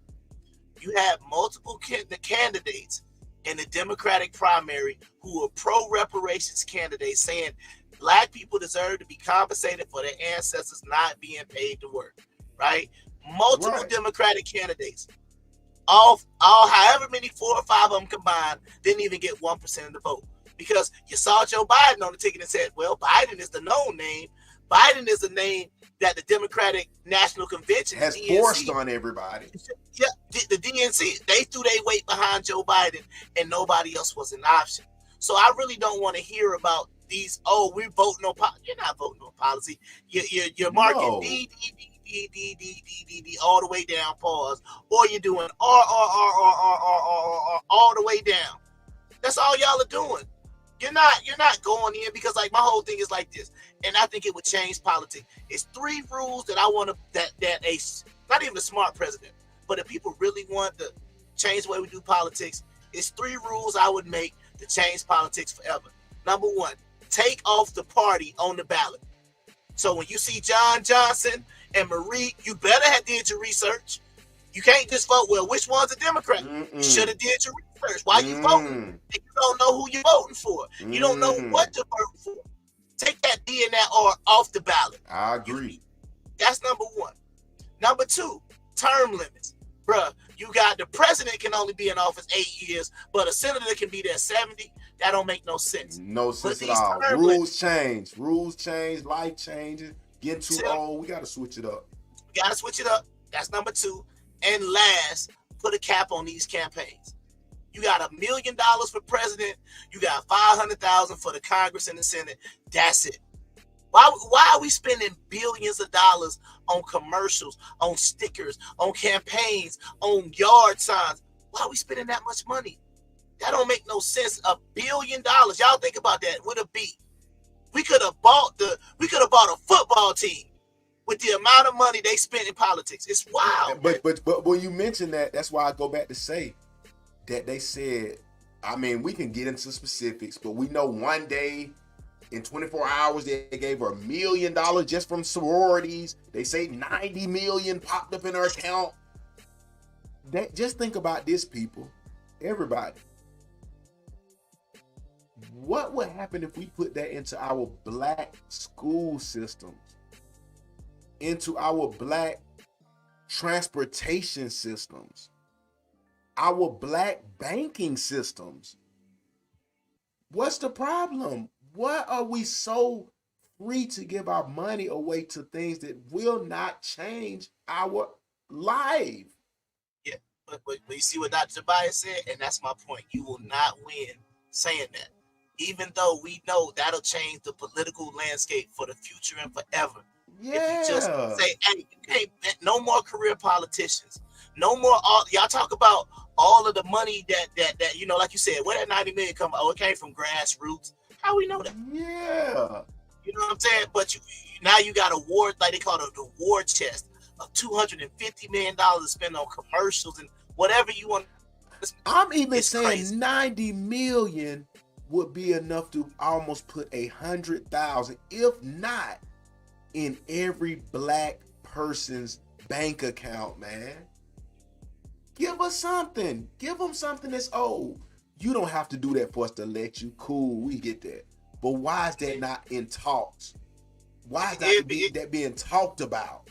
Speaker 1: You have multiple candidates in the Democratic primary who are pro-reparations candidates saying black people deserve to be compensated for their ancestors not being paid to work, right? Multiple Democratic candidates. All however many, 4 or 5 of them combined, didn't even get 1% of the vote. Because you saw Joe Biden on the ticket and said, well, Biden is the known name. Biden is the name that the Democratic National Convention
Speaker 2: has forced on everybody.
Speaker 1: Yeah, the DNC, they threw their weight behind Joe Biden and nobody else was an option. So I really don't want to hear about these, oh, we're voting on policy. You're not voting on policy. You're marking D, all the way down, pause. Or you're doing R, all the way down. That's all y'all are doing. You're not going in, because like my whole thing is like this, and I think it would change politics. It's 3 rules that I want to that a not even a smart president, but if people really want to change the way we do politics, it's 3 rules I would make to change politics forever. Number 1, take off the party on the ballot. So when you see John Johnson and Marie, you better have did your research. You can't just vote, well, which one's a Democrat? You should have did your research. Why you voting? If you don't know who you're voting for. You don't know what to vote for. Take that D and that R off the ballot.
Speaker 2: I agree.
Speaker 1: That's number 1. Number 2, term limits. Bruh, you got the president can only be in office 8 years, but a senator can be there 70. That don't make no sense.
Speaker 2: No sense at all. Rules change, life changes. Getting too old, we got to switch it up.
Speaker 1: We got to switch it up. That's number 2. And last, put a cap on these campaigns. You got $1 million for president. You got $500,000 for the Congress and the Senate. That's it. Why are we spending billions of dollars on commercials, on stickers, on campaigns, on yard signs? Why are we spending that much money? That don't make no sense. $1 billion. Y'all think about that with a B. We could have bought a football team with the amount of money they spent in politics. It's wild.
Speaker 2: But when you mention that, that's why I go back to say that they said, I mean, we can get into specifics, but we know one day in 24 hours they gave her $1 million just from sororities. They say 90 million popped up in her account. Just think about this, people. Everybody. What would happen if we put that into our black school systems? Into our black transportation systems, our black banking systems. What's the problem? Why are we so free to give our money away to things that will not change our life?
Speaker 1: Yeah, but you see what Dr. Tobias said, and that's my point. You will not win saying that. Even though we know that'll change the political landscape for the future and forever.
Speaker 2: Yeah.
Speaker 1: If you just say, hey, you can't, no more career politicians. No more, y'all talk about all of the money that you know, like you said, where that 90 million come? Oh, it came from grassroots. How we know that?
Speaker 2: Yeah.
Speaker 1: You know what I'm saying? But now you got a war, like they call it the war chest of $250 million to spend on commercials and whatever you want.
Speaker 2: I'm even saying
Speaker 1: crazy.
Speaker 2: 90 million would be enough to almost put 100,000, if not in every black person's bank account, man. Give us something. Give them something that's old. You don't have to do that for us to let you. Cool, we get that. But why is that not in talks? Why is that being talked about?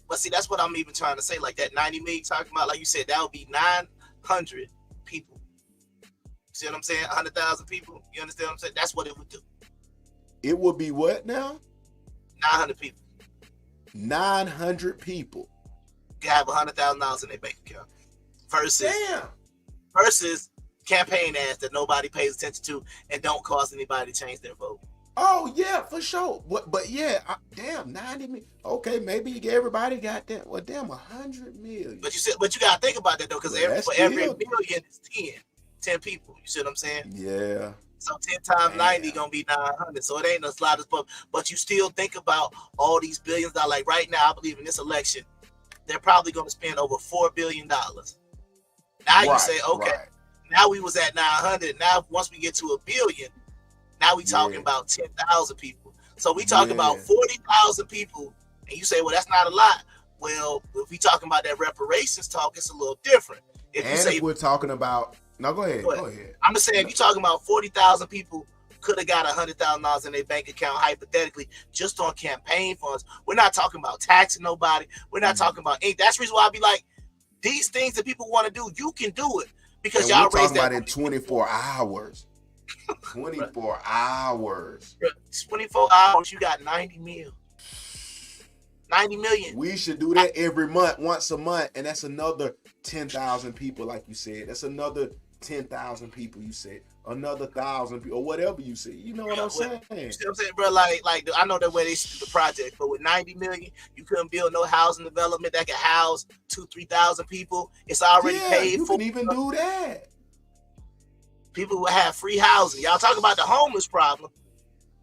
Speaker 1: But see, that's what I'm even trying to say. Like that 90 million talking about, like you said, that would be 900 people. See what I'm saying? 100,000 people. You understand what I'm saying? That's what it would do.
Speaker 2: It would be what now?
Speaker 1: 900 people.
Speaker 2: 900 people.
Speaker 1: You have $100,000 in their bank account. Versus campaign ads that nobody pays attention to and don't cause anybody to change their vote.
Speaker 2: Oh yeah, for sure. But yeah, damn, 90 million. Okay, maybe everybody got that. Well, damn, 100 million.
Speaker 1: But you gotta think about that though, because for every million is 10 people. You see what I'm saying?
Speaker 2: Yeah.
Speaker 1: So 10 times 90 gonna be 900. So it ain't a lot of stuff. But you still think about all these billions that, like right now, I believe in this election, they're probably gonna spend over $4 billion. Now you say, okay, now we was at 900. Now once we get to $1 billion, now we talking about 10,000 people. So we talking about 40,000 people, and you say, well, that's not a lot. Well, if we talking about that reparations talk, it's a little different.
Speaker 2: If we're talking about, no, go ahead.
Speaker 1: I'm just saying, if you're talking about 40,000 people could have got $100,000 in their bank account hypothetically just on campaign funds. We're not talking about taxing nobody. We're not talking about anything. That's the reason why I be like, these things that people want to do, you can do it because y'all raised that
Speaker 2: about in 24 hours. 24 hours.
Speaker 1: 24 hours, you got 90 million. 90 million.
Speaker 2: We should do that every month, once a month, and that's another 10,000 people, like you said. That's another 10,000 people, you said. Another 1,000 people, or whatever you say. You know what I'm saying?
Speaker 1: You see what I'm saying, bro? Like I know the way they do the project, but with 90 million, you couldn't build no housing development that could house 2,000-3,000 people. It's already paid
Speaker 2: you
Speaker 1: for.
Speaker 2: You can even do that.
Speaker 1: People will have free housing. Y'all talk about the homeless problem.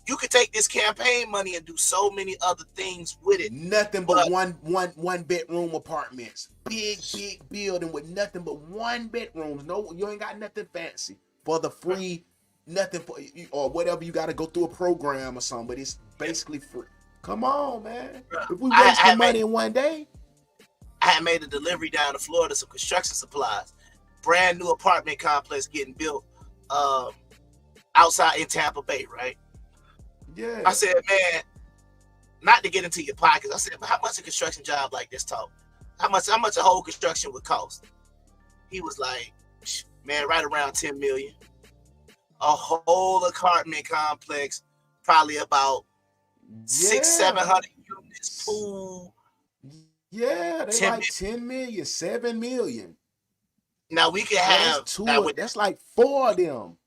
Speaker 1: You could take this campaign money and do so many other things with it.
Speaker 2: Nothing but one bedroom apartments. Big building with nothing but one bedrooms. No, you ain't got nothing fancy for the free, nothing for, or whatever. You got to go through a program or something, but it's basically free. Come on, man. If we waste the money in one day.
Speaker 1: I had made a delivery down to Florida, some construction supplies. Brand new apartment complex getting built outside in Tampa Bay, right?
Speaker 2: Yeah.
Speaker 1: I said, man, not to get into your pockets. I said, how much a construction job like this talk? How much a whole construction would cost? He was like, man, right around 10 million. A whole apartment complex, probably about 600-700 units, pool.
Speaker 2: Yeah, they like 10 million, 7 million.
Speaker 1: Now we can have
Speaker 2: that's like 4 of them.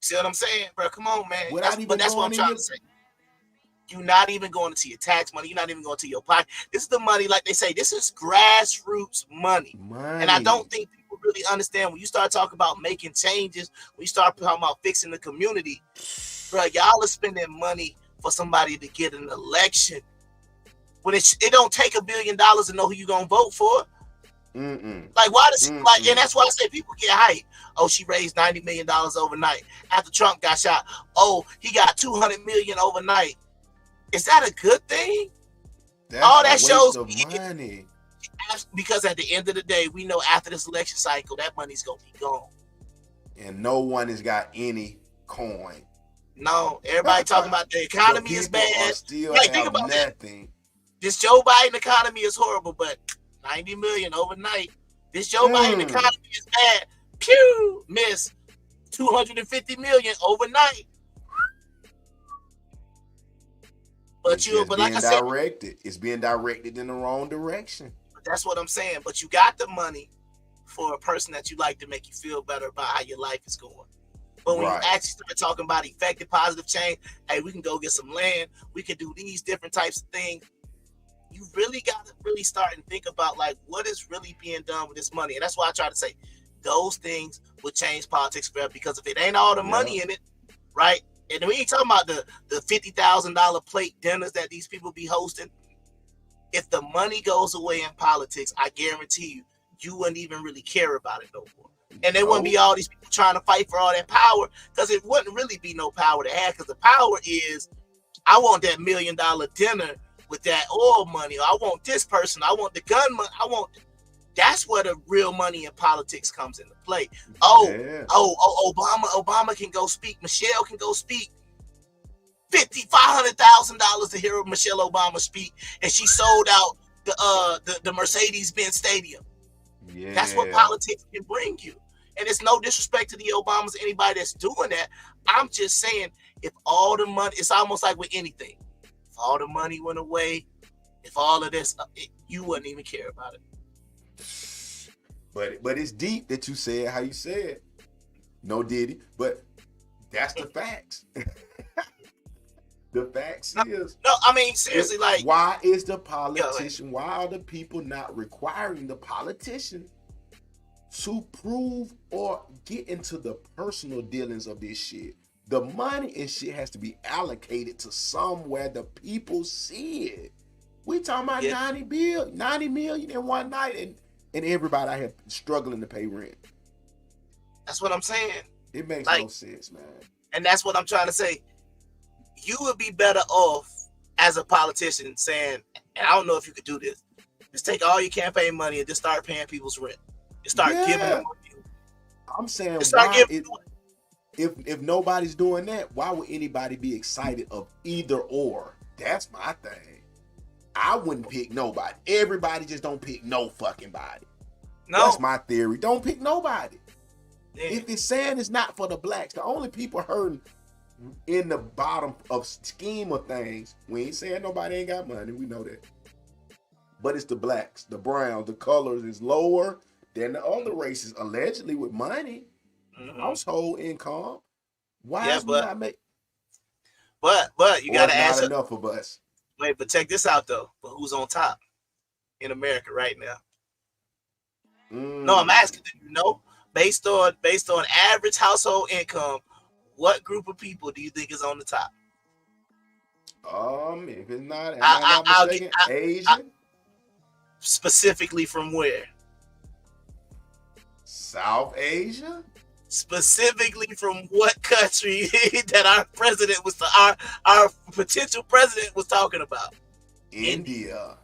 Speaker 1: See what I'm saying, bro? Come on, man.
Speaker 2: But
Speaker 1: that's what I'm trying to say. You're not even going to your tax money. You're not even going to your pocket. This is the money, like they say, this is grassroots money. And I don't think people really understand when you start talking about making changes, when you start talking about fixing the community, bro, y'all are spending money for somebody to get an election. When it don't take $1 billion to know who you're going to vote for. Like, why does and that's why I say people get hyped. Oh, she raised $90 million overnight after Trump got shot. Oh, he got $200 million overnight. Is that a good thing?
Speaker 2: That's
Speaker 1: all that shows
Speaker 2: money.
Speaker 1: Because at the end of the day, we know after this election cycle, that money's gonna be gone.
Speaker 2: And no one has got any coin.
Speaker 1: No, everybody talking about the economy is bad.
Speaker 2: Still
Speaker 1: think about
Speaker 2: nothing.
Speaker 1: This Joe Biden economy is horrible, but 90 million overnight. This Joe Biden economy is bad. Pew, miss 250 million overnight. But like I said,
Speaker 2: it's being directed in the wrong direction.
Speaker 1: That's what I'm saying. But you got the money for a person that you like to make you feel better about how your life is going. But when you actually start talking about effective positive change, hey, we can go get some land, we can do these different types of things. You really got to really start and think about like what is really being done with this money. And that's why I try to say those things would change politics forever, because if it ain't all the money in it, right? And we ain't talking about the $50,000 plate dinners that these people be hosting. If the money goes away in politics, I guarantee you wouldn't even really care about it no more. And there wouldn't be all these people trying to fight for all that power, because it wouldn't really be no power to have, because the power is, I want that $1 million dinner with that oil money, or I want this person, I want the gun money, that's where the real money in politics comes into play. Obama can go speak, Michelle can go speak. $500,000 to hear Michelle Obama speak, and she sold out the Mercedes-Benz Stadium. Yeah. That's what politics can bring you. And it's no disrespect to the Obamas, anybody that's doing that. I'm just saying, if all the money, it's almost like with anything. If all the money went away, if all of this, you wouldn't even care about it.
Speaker 2: But it's deep that you said how you said. No Diddy, but that's the facts. The facts is.
Speaker 1: No, I mean, seriously, like.
Speaker 2: Why is the politician, why are the people not requiring the politician to prove or get into the personal dealings of this shit? The money and shit has to be allocated to somewhere the people see it. We talking about 90 million in one night, and everybody out here struggling to pay rent.
Speaker 1: That's what I'm saying.
Speaker 2: It makes no sense, man.
Speaker 1: And that's what I'm trying to say. You would be better off as a politician saying, and I don't know if you could do this, just take all your campaign money and just start paying people's rent. Just start giving them money.
Speaker 2: I'm saying, if nobody's doing that, why would anybody be excited of either or? That's my thing. I wouldn't pick nobody. Everybody just don't pick no fucking body. No. That's my theory. Don't pick nobody. Yeah. If it's saying it's not for the blacks, the only people hurting in the bottom of scheme of things, we ain't saying nobody ain't got money. We know that. But it's the blacks, the browns, the colors is lower than the other races, allegedly with money, household income. Why is not make?
Speaker 1: But you gotta ask
Speaker 2: enough of us.
Speaker 1: Wait, but check this out though. But who's on top in America right now? No, I'm asking, do you know? Based on average household income, what group of people do you think is on the top?
Speaker 2: If it's not, Asian.
Speaker 1: Specifically from where?
Speaker 2: South Asia.
Speaker 1: Specifically from what country that our president our potential president was talking about?
Speaker 2: India.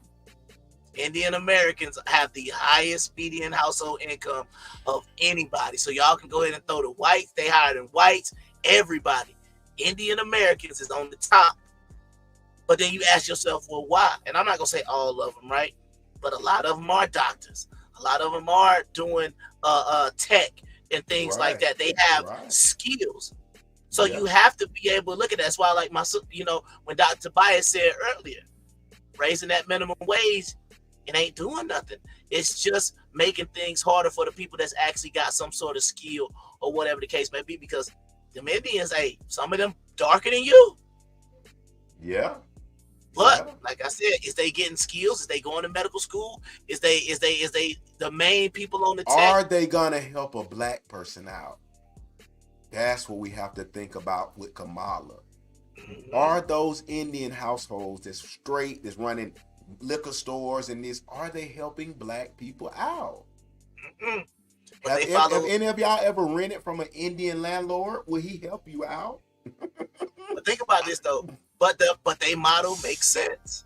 Speaker 1: Indian Americans have the highest median household income of anybody. So y'all can go ahead and throw the whites. They higher than whites. Everybody. Indian Americans is on the top. But then you ask yourself, well, why? And I'm not going to say all of them, right? But a lot of them are doctors. A lot of them are doing tech and things like that. They have skills. So you have to be able to look at that. That's why, like when Dr. Tobias said earlier, raising that minimum wage, it ain't doing nothing. It's just making things harder for the people that's actually got some sort of skill or whatever the case may be, because the Indians, some of them darker than you.
Speaker 2: Yeah.
Speaker 1: But like I said, is they getting skills? Is they going to medical school? Is they the main people on the tech?
Speaker 2: Are they gonna help a black person out? That's what we have to think about with Kamala. Are those Indian households that's running liquor stores and this, are they helping black people out? Have any of y'all ever rented from an Indian landlord? Will he help you out?
Speaker 1: But think about this though. But they model makes sense.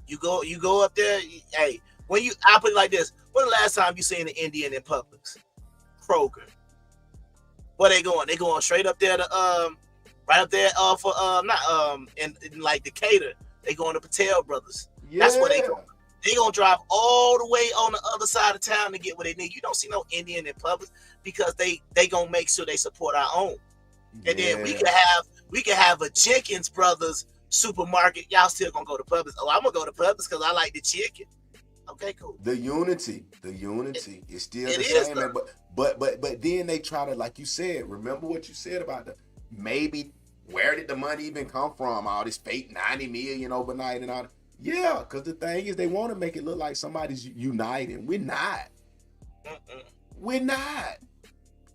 Speaker 1: You go up there. Hey, I put it like this. When the last time you seen an Indian in Publix? Kroger. Where they going? They going straight up there to right up there in like Decatur. They going to Patel Brothers. Yeah. That's where they going. They gonna drive all the way on the other side of town to get what they need. You don't see no Indian in Publix because they gonna make sure they support our own. And then we can have a Jenkins Brothers supermarket. Y'all still gonna go to Publix? Oh, I'm gonna go to Publix because I like the chicken. Okay, cool.
Speaker 2: The unity is still the same. Man, but then they try to, like you said, remember what you said about the maybe where did the money even come from? All this fake 90 million overnight and all that. Yeah, because the thing is they want to make it look like somebody's uniting. We're not. We're not.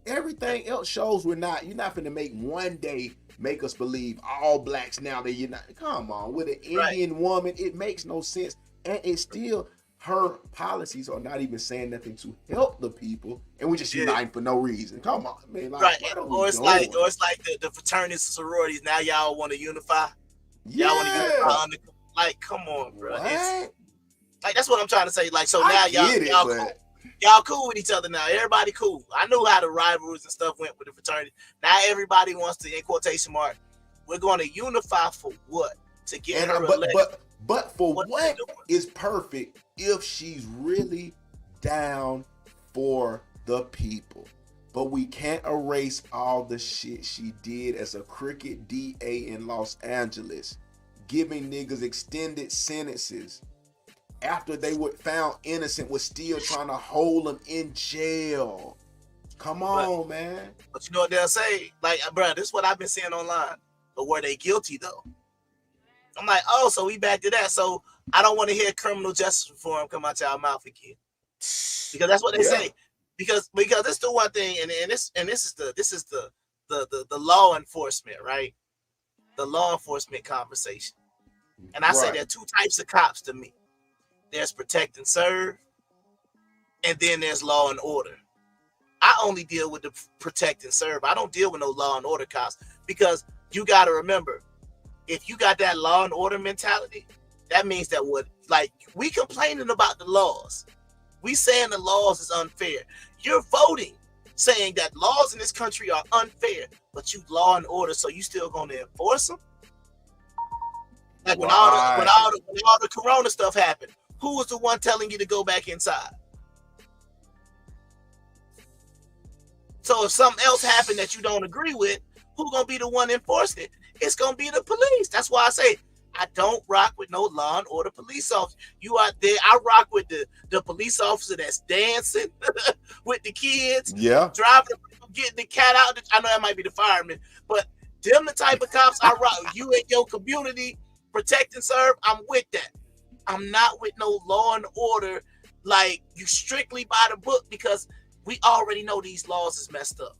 Speaker 2: Everything else shows we're not. You're not finna make one day make us believe all blacks now that you're not. Come on, with an Indian woman, it makes no sense. And it's still, her policies are not even saying nothing to help the people, and we're just uniting for no reason. Come on, man. Like,
Speaker 1: or it's like the fraternities and sororities. Now y'all want to unify. Y'all want to unify under. Like, come on, bro. Like, that's what I'm trying to say. Like, so now y'all cool with each other now. Everybody cool. I knew how the rivalries and stuff went with the fraternity. Now everybody wants to, in quotation mark, we're going to unify for what? To get her elected.
Speaker 2: But for what is perfect if she's really down for the people. But we can't erase all the shit she did as a crooked DA in Los Angeles, giving niggas extended sentences after they were found innocent, was still trying to hold them in jail. Come on, man.
Speaker 1: But you know what they'll say? Like, bro, this is what I've been seeing online. But were they guilty, though? I'm like, oh, so we back to that. So I don't want to hear criminal justice reform come out your mouth again. Because that's what they say. Because it's the one thing, and this is the law enforcement, right? The law enforcement conversation. And I say there are two types of cops to me. There's protect and serve, and then there's law and order. I only deal with the protect and serve. I don't deal with no law and order cops, because you got to remember, if you got that law and order mentality, that means that we complaining about the laws. We saying the laws is unfair. You're voting saying that laws in this country are unfair, but you law and order, so you still going to enforce them? Like when all the corona stuff happened, who was the one telling you to go back inside? So if something else happened that you don't agree with, who's gonna be the one enforcing it? It's gonna be the police. That's why I say I don't rock with no law and order police officer. You out there, I rock with the police officer that's dancing with the kids, driving, getting the cat out. I know that might be the fireman, but them the type of cops I rock. You in your community, protect and serve, I'm with that. I'm not with no law and order, like you strictly by the book, because we already know these laws is messed up.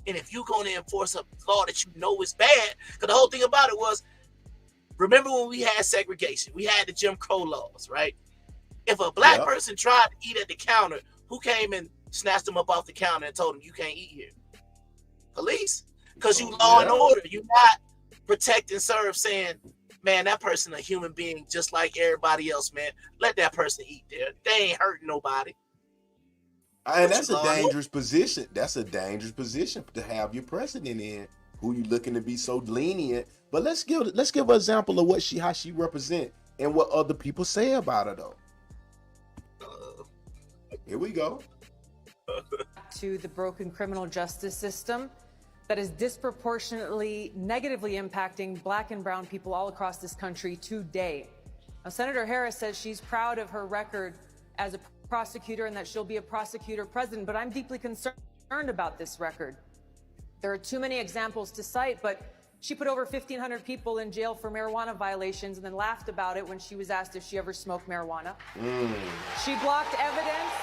Speaker 1: And if you're going to enforce a law that you know is bad, because the whole thing about it was, remember when we had segregation, we had the Jim Crow laws, right? If a black person tried to eat at the counter, who came and snatched them up off the counter and told them you can't eat here? Police. Because you law and order. You're not protect and serve, saying, man, that person a human being just like everybody else, man. Let that person eat there. They ain't hurting nobody.
Speaker 2: And that's a dangerous position. That's a dangerous position to have your president in, who you looking to be so lenient. But let's give an example of how she represent and what other people say about her, though. Here we go.
Speaker 5: To the broken criminal justice system that is disproportionately negatively impacting black and brown people all across this country today. Now, Senator Harris says she's proud of her record as a prosecutor and that she'll be a prosecutor president, but I'm deeply concerned about this record. There are too many examples to cite, but she put over 1,500 people in jail for marijuana violations and then laughed about it when she was asked if she ever smoked marijuana. She blocked evidence.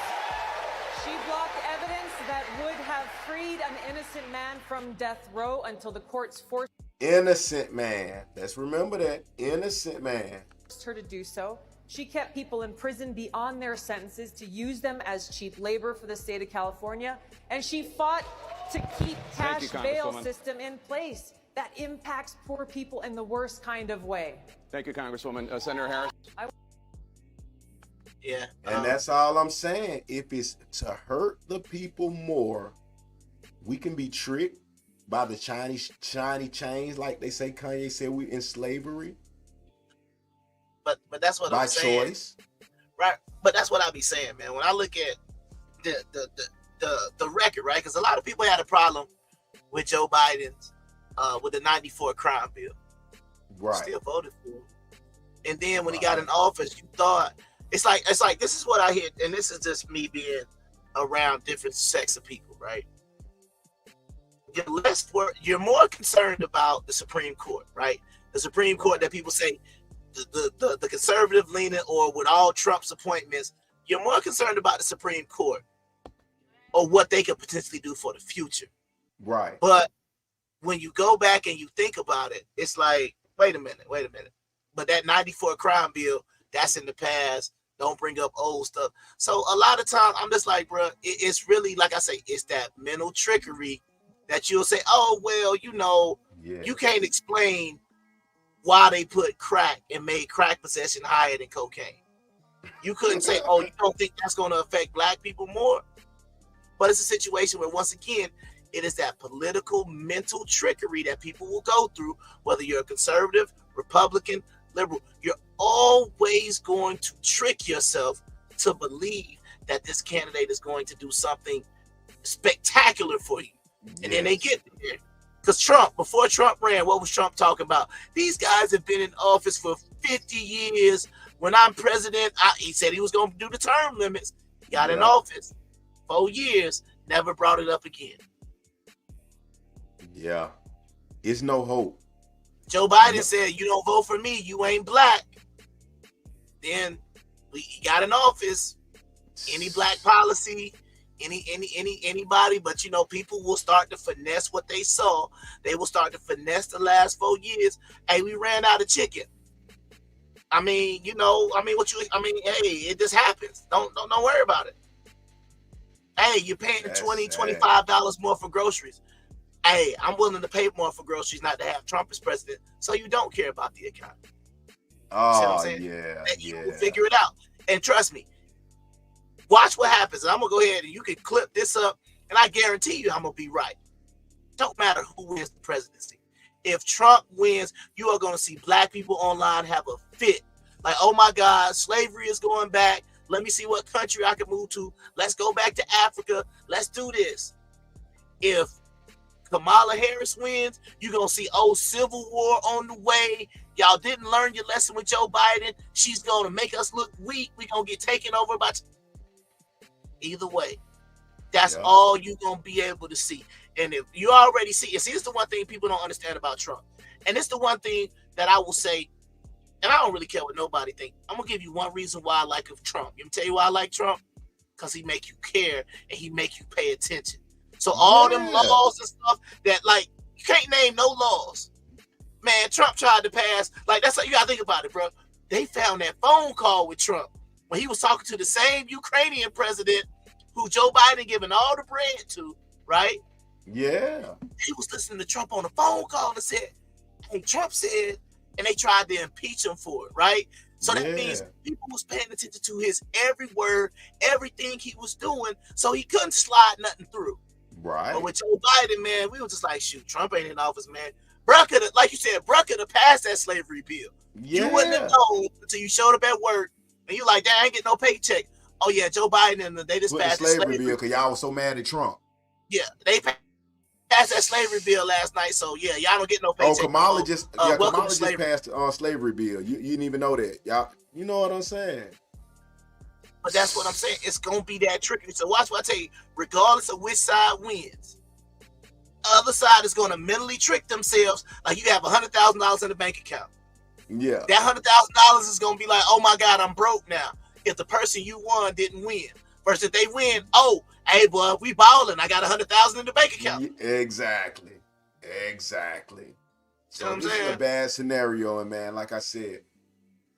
Speaker 5: She blocked evidence that would have freed an innocent man from death row until the courts forced
Speaker 2: innocent man. Let's remember that. Innocent man.
Speaker 5: Her to do so. She kept people in prison beyond their sentences to use them as cheap labor for the state of California. And she fought to keep cash bail system in place that impacts poor people in the worst kind of way.
Speaker 6: Thank you, Congresswoman. Senator Harris.
Speaker 1: Yeah.
Speaker 2: And that's all I'm saying. If it's to hurt the people more, we can be tricked by the shiny chains, like they say, Kanye said we in slavery.
Speaker 1: But that's what I'm saying.
Speaker 2: By choice.
Speaker 1: right? But that's what I be saying, man. When I look at the record, right? Because a lot of people had a problem with Joe Biden's with the 94 crime bill.
Speaker 2: Right.
Speaker 1: Still voted for him. And then when he got in office, you thought it's like this is what I hear, and this is just me being around different sects of people, right? You're more concerned about the Supreme Court, right? The Supreme Court that people say the conservative leaning, or with all Trump's appointments, you're more concerned about the Supreme Court or what they could potentially do for the future.
Speaker 2: Right.
Speaker 1: But when you go back and you think about it, it's like, wait a minute. But that 94 crime bill, that's in the past. Don't bring up old stuff. So a lot of times I'm just like, bro, it's really, like I say, it's that mental trickery that you'll say, oh, well, you can't explain why they put crack and made crack possession higher than cocaine. You couldn't say, oh, you don't think that's going to affect black people more? But it's a situation where, once again, it is that political mental trickery that people will go through, whether you're a conservative, Republican, liberal. You're always going to trick yourself to believe that this candidate is going to do something spectacular for you. And then they get there. Because before Trump ran, what was Trump talking about? These guys have been in office for 50 years. When I'm president, he said he was going to do the term limits. He got in office 4 years, never brought it up again.
Speaker 2: Yeah. It's no hope.
Speaker 1: Joe Biden said, you don't vote for me, you ain't black. Then he got in office. Any black policy, anybody, but people will start to finesse what they saw. They will start to finesse the last 4 years. Hey, we ran out of chicken. Hey, it just happens. Don't worry about it. Hey, you're paying $25 more for groceries. Hey, I'm willing to pay more for groceries not to have Trump as president, so you don't care about the economy.
Speaker 2: Oh,
Speaker 1: You will figure it out. And trust me, watch what happens. And I'm going to go ahead and you can clip this up, and I guarantee you I'm going to be right. Don't matter who wins the presidency. If Trump wins, you are going to see black people online have a fit. Like, oh my God, slavery is going back. Let me see what country I can move to. Let's go back to Africa. Let's do this. If Kamala Harris wins, you're going to see, civil war on the way. Y'all didn't learn your lesson with Joe Biden. She's going to make us look weak. We're going to get taken over by... Either way, that's all you're going to be able to see. And if you already see, it's the one thing people don't understand about Trump. And it's the one thing that I will say, and I don't really care what nobody thinks. I'm going to give you one reason why I like Trump. You can tell you why I like Trump? Because he make you care and he make you pay attention. So all them laws and stuff that, like, you can't name no laws. Man, Trump tried to pass, like, that's how you got to think about it, bro. They found that phone call with Trump when he was talking to the same Ukrainian president who Joe Biden giving all the bread to, right?
Speaker 2: Yeah.
Speaker 1: He was listening to Trump on the phone call and said, hey, Trump said, and they tried to impeach him for it, right? So that means people was paying attention to his every word, everything he was doing, so he couldn't slide nothing through.
Speaker 2: Right.
Speaker 1: But with Joe Biden, man, we were just like, shoot, Trump ain't in office, man. Bruh could have, like you said, bruh could have passed that slavery bill.
Speaker 2: Yeah.
Speaker 1: You wouldn't have known until you showed up at work and you like, I ain't getting no paycheck. Oh yeah, Joe Biden and they just passed the slavery
Speaker 2: bill because y'all was so mad at Trump.
Speaker 1: Yeah, they passed that slavery bill last night, so yeah, y'all don't get no paycheck.
Speaker 2: Kamala just passed the slavery bill. You didn't even know that, y'all. You know what I'm saying?
Speaker 1: But that's what I'm saying. It's gonna be that tricky. So watch what I tell you. Regardless of which side wins, other side is gonna mentally trick themselves. Like you have $100,000 in the bank account.
Speaker 2: Yeah.
Speaker 1: That $100,000 is gonna be like, oh my God, I'm broke now. If the person you won didn't win, versus if they win, oh, hey, boy, we balling. I got $100,000 in the bank account.
Speaker 2: Exactly. So this is a bad scenario, and man, like I said,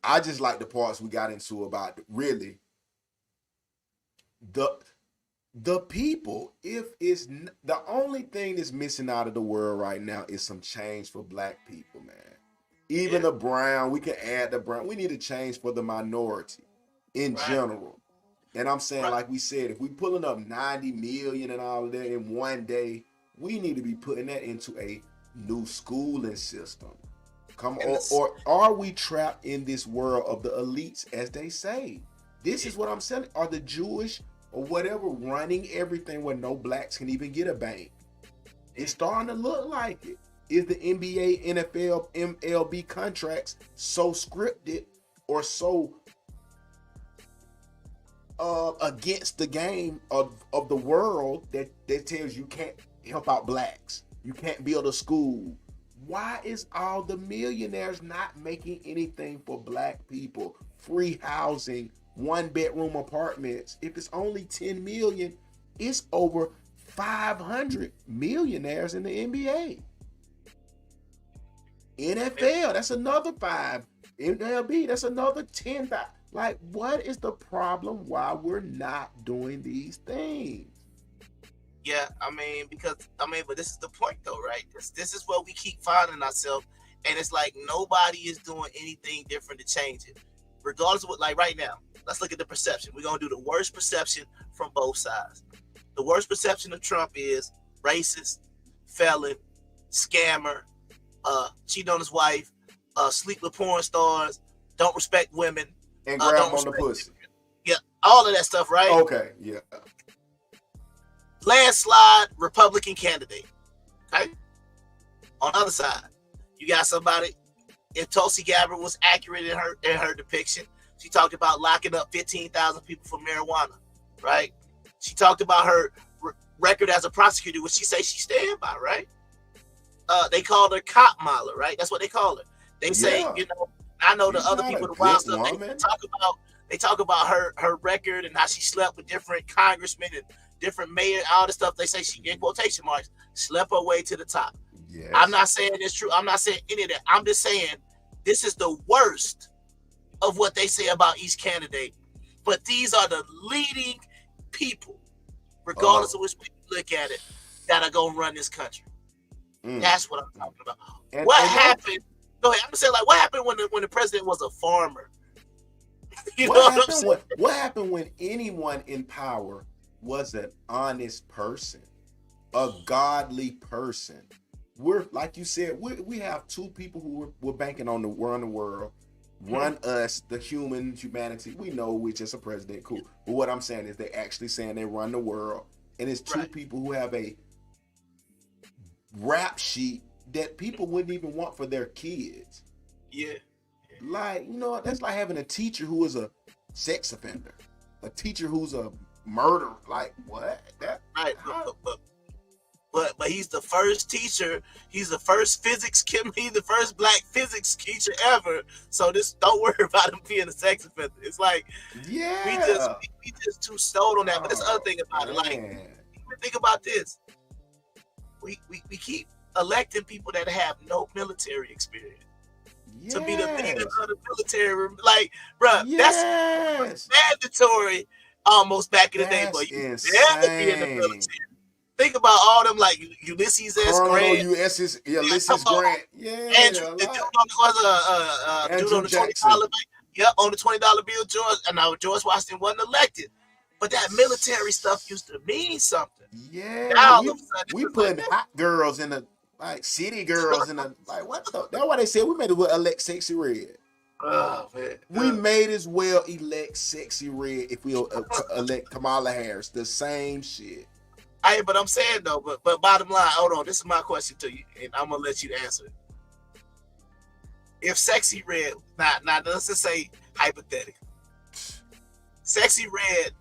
Speaker 2: I just like the parts we got into about really the people. If it's the only thing that's missing out of the world right now is some change for black people, man. Even the brown, we can add the brown. We need a change for the minority in general. And I'm saying, like we said, if we pulling up 90 million and all of that in one day, we need to be putting that into a new schooling system. Or are we trapped in this world of the elites, as they say? This is what I'm saying. Are the Jewish or whatever running everything where no blacks can even get a bank? It's starting to look like it. Is the NBA, NFL, MLB contracts so scripted or so against the game of the world that tells you can't help out blacks? You can't build a school. Why is all the millionaires not making anything for black people? Free housing, 1-bedroom apartments. If it's only 10 million, it's over 500 millionaires in the NBA. NFL, that's another 5. MLB, that's another 10. Like, what is the problem why we're not doing these things?
Speaker 1: Yeah, but this is the point though, right? This is what we keep finding ourselves, and it's like nobody is doing anything different to change it. Regardless of what, like right now, let's look at the perception. We're gonna do the worst perception from both sides. The worst perception of Trump is racist, felon, scammer, cheating on his wife, sleep with porn stars, don't respect women,
Speaker 2: and grab on the pussy.
Speaker 1: Yeah, all of that stuff, right?
Speaker 2: Okay, yeah.
Speaker 1: Landslide Republican candidate. Okay. On the other side, you got somebody. If Tulsi Gabbard was accurate in her depiction, she talked about locking up 15,000 people for marijuana, right? She talked about her record as a prosecutor, which she say she stand by, right? They called her cop Mala, right? That's what they call her. They say, I know the other people, the wild stuff. They talk about her record and how she slept with different congressmen and different mayors, all the stuff. They say she, in quotation marks, slept her way to the top. Yes. I'm not saying it's true. I'm not saying any of that. I'm just saying this is the worst of what they say about each candidate. But these are the leading people, regardless of which way you look at it, that are going to run this country. That's what I'm talking about. What happened? Go ahead. I'm saying, like, what happened when the president was a farmer?
Speaker 2: What happened when anyone in power was an honest person, a godly person? We're, like you said, we have two people who we're banking on to run the world, run us, the humanity. We know we're just a president, cool. But what I'm saying is they actually saying they run the world, and it's two people who have a rap sheet that people wouldn't even want for their kids.
Speaker 1: Yeah.
Speaker 2: Like, that's like having a teacher who is a sex offender, a teacher who's a murderer. Like, what?
Speaker 1: But he's the first teacher. He's the first physics he's the first black physics teacher ever. So don't worry about him being a sex offender. It's like, we just too sold on that. But there's the other thing about it. Like, even think about this. We keep electing people that have no military experience to be the leader of the military. Like, bro, that's mandatory almost back in the day. But you never be in the military. Think about all them, like Ulysses S. Grant.
Speaker 2: Ulysses Grant. Yeah.
Speaker 1: Andrew, the dude on the $20 bill. On the $20 bill, George Washington wasn't elected. But that military stuff used to mean something.
Speaker 2: Yeah.
Speaker 1: Now,
Speaker 2: we put hot girls in the, like, city girls in the, like, what the? That's why they said we made it elect Sexy Red.
Speaker 1: Oh, man.
Speaker 2: We made as well elect Sexy Red if we elect Kamala Harris. The same shit.
Speaker 1: Hey, but I'm saying though, but bottom line, hold on, this is my question to you, and I'm gonna let you answer it. If Sexy Red, now let's just say hypothetically, Sexy Red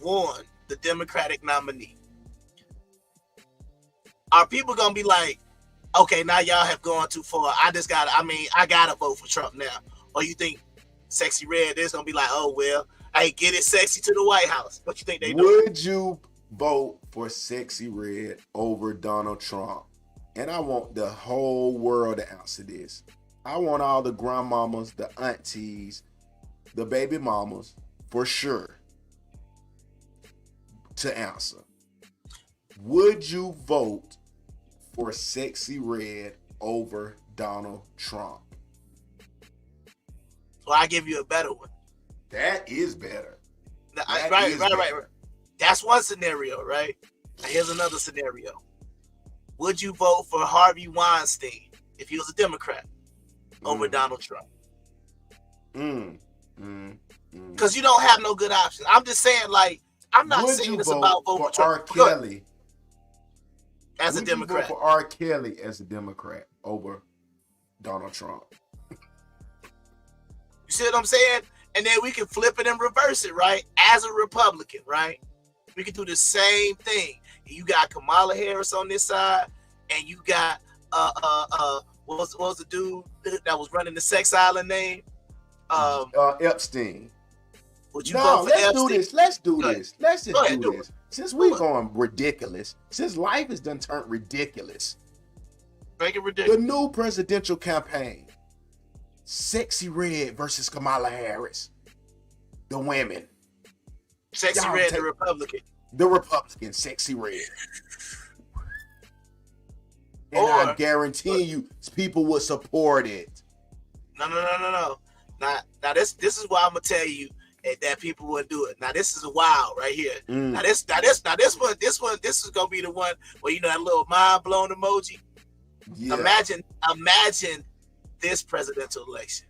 Speaker 1: won the Democratic nominee, are people gonna be like, okay, now y'all have gone too far, I gotta vote for Trump now? Or you think Sexy Red is gonna be like, oh well, hey, get it sexy to the White House? What you think they do?
Speaker 2: Would you vote for Sexy Red over Donald Trump? And I want the whole world to answer this. I want all the grandmamas, the aunties, the baby mamas, for sure, to answer. Would you vote for Sexy Red over Donald Trump?
Speaker 1: Well, I give you a better one.
Speaker 2: That is better.
Speaker 1: Right. That's one scenario, right? Here's another scenario. Would you vote for Harvey Weinstein if he was a Democrat over Donald Trump? Because Because you don't have no good options. I'm just saying, like, I'm not saying it's about vote
Speaker 2: for R. Kelly
Speaker 1: as a Democrat.
Speaker 2: Vote for R. Kelly as a Democrat over Donald Trump.
Speaker 1: You see what I'm saying? And then we can flip it and reverse it, right? As a Republican, right? We can do the same thing. You got Kamala Harris on this side, and you got what was the dude that was running the sex island name?
Speaker 2: Epstein.
Speaker 1: Would you vote for Epstein?
Speaker 2: Let's do this. Let's just do this. Since we're going ridiculous, since life has done turned ridiculous.
Speaker 1: Make it ridiculous.
Speaker 2: The new presidential campaign. Sexy Red versus Kamala Harris. The women.
Speaker 1: Sexy Red, the Republican.
Speaker 2: The Republican, Sexy Red. And I guarantee you, people would support it.
Speaker 1: No. Now this is why I'm gonna tell you that people would do it. Now this is a wild right here. Now this is gonna be the one where you know that little mind blown emoji. Yeah. Imagine this presidential election.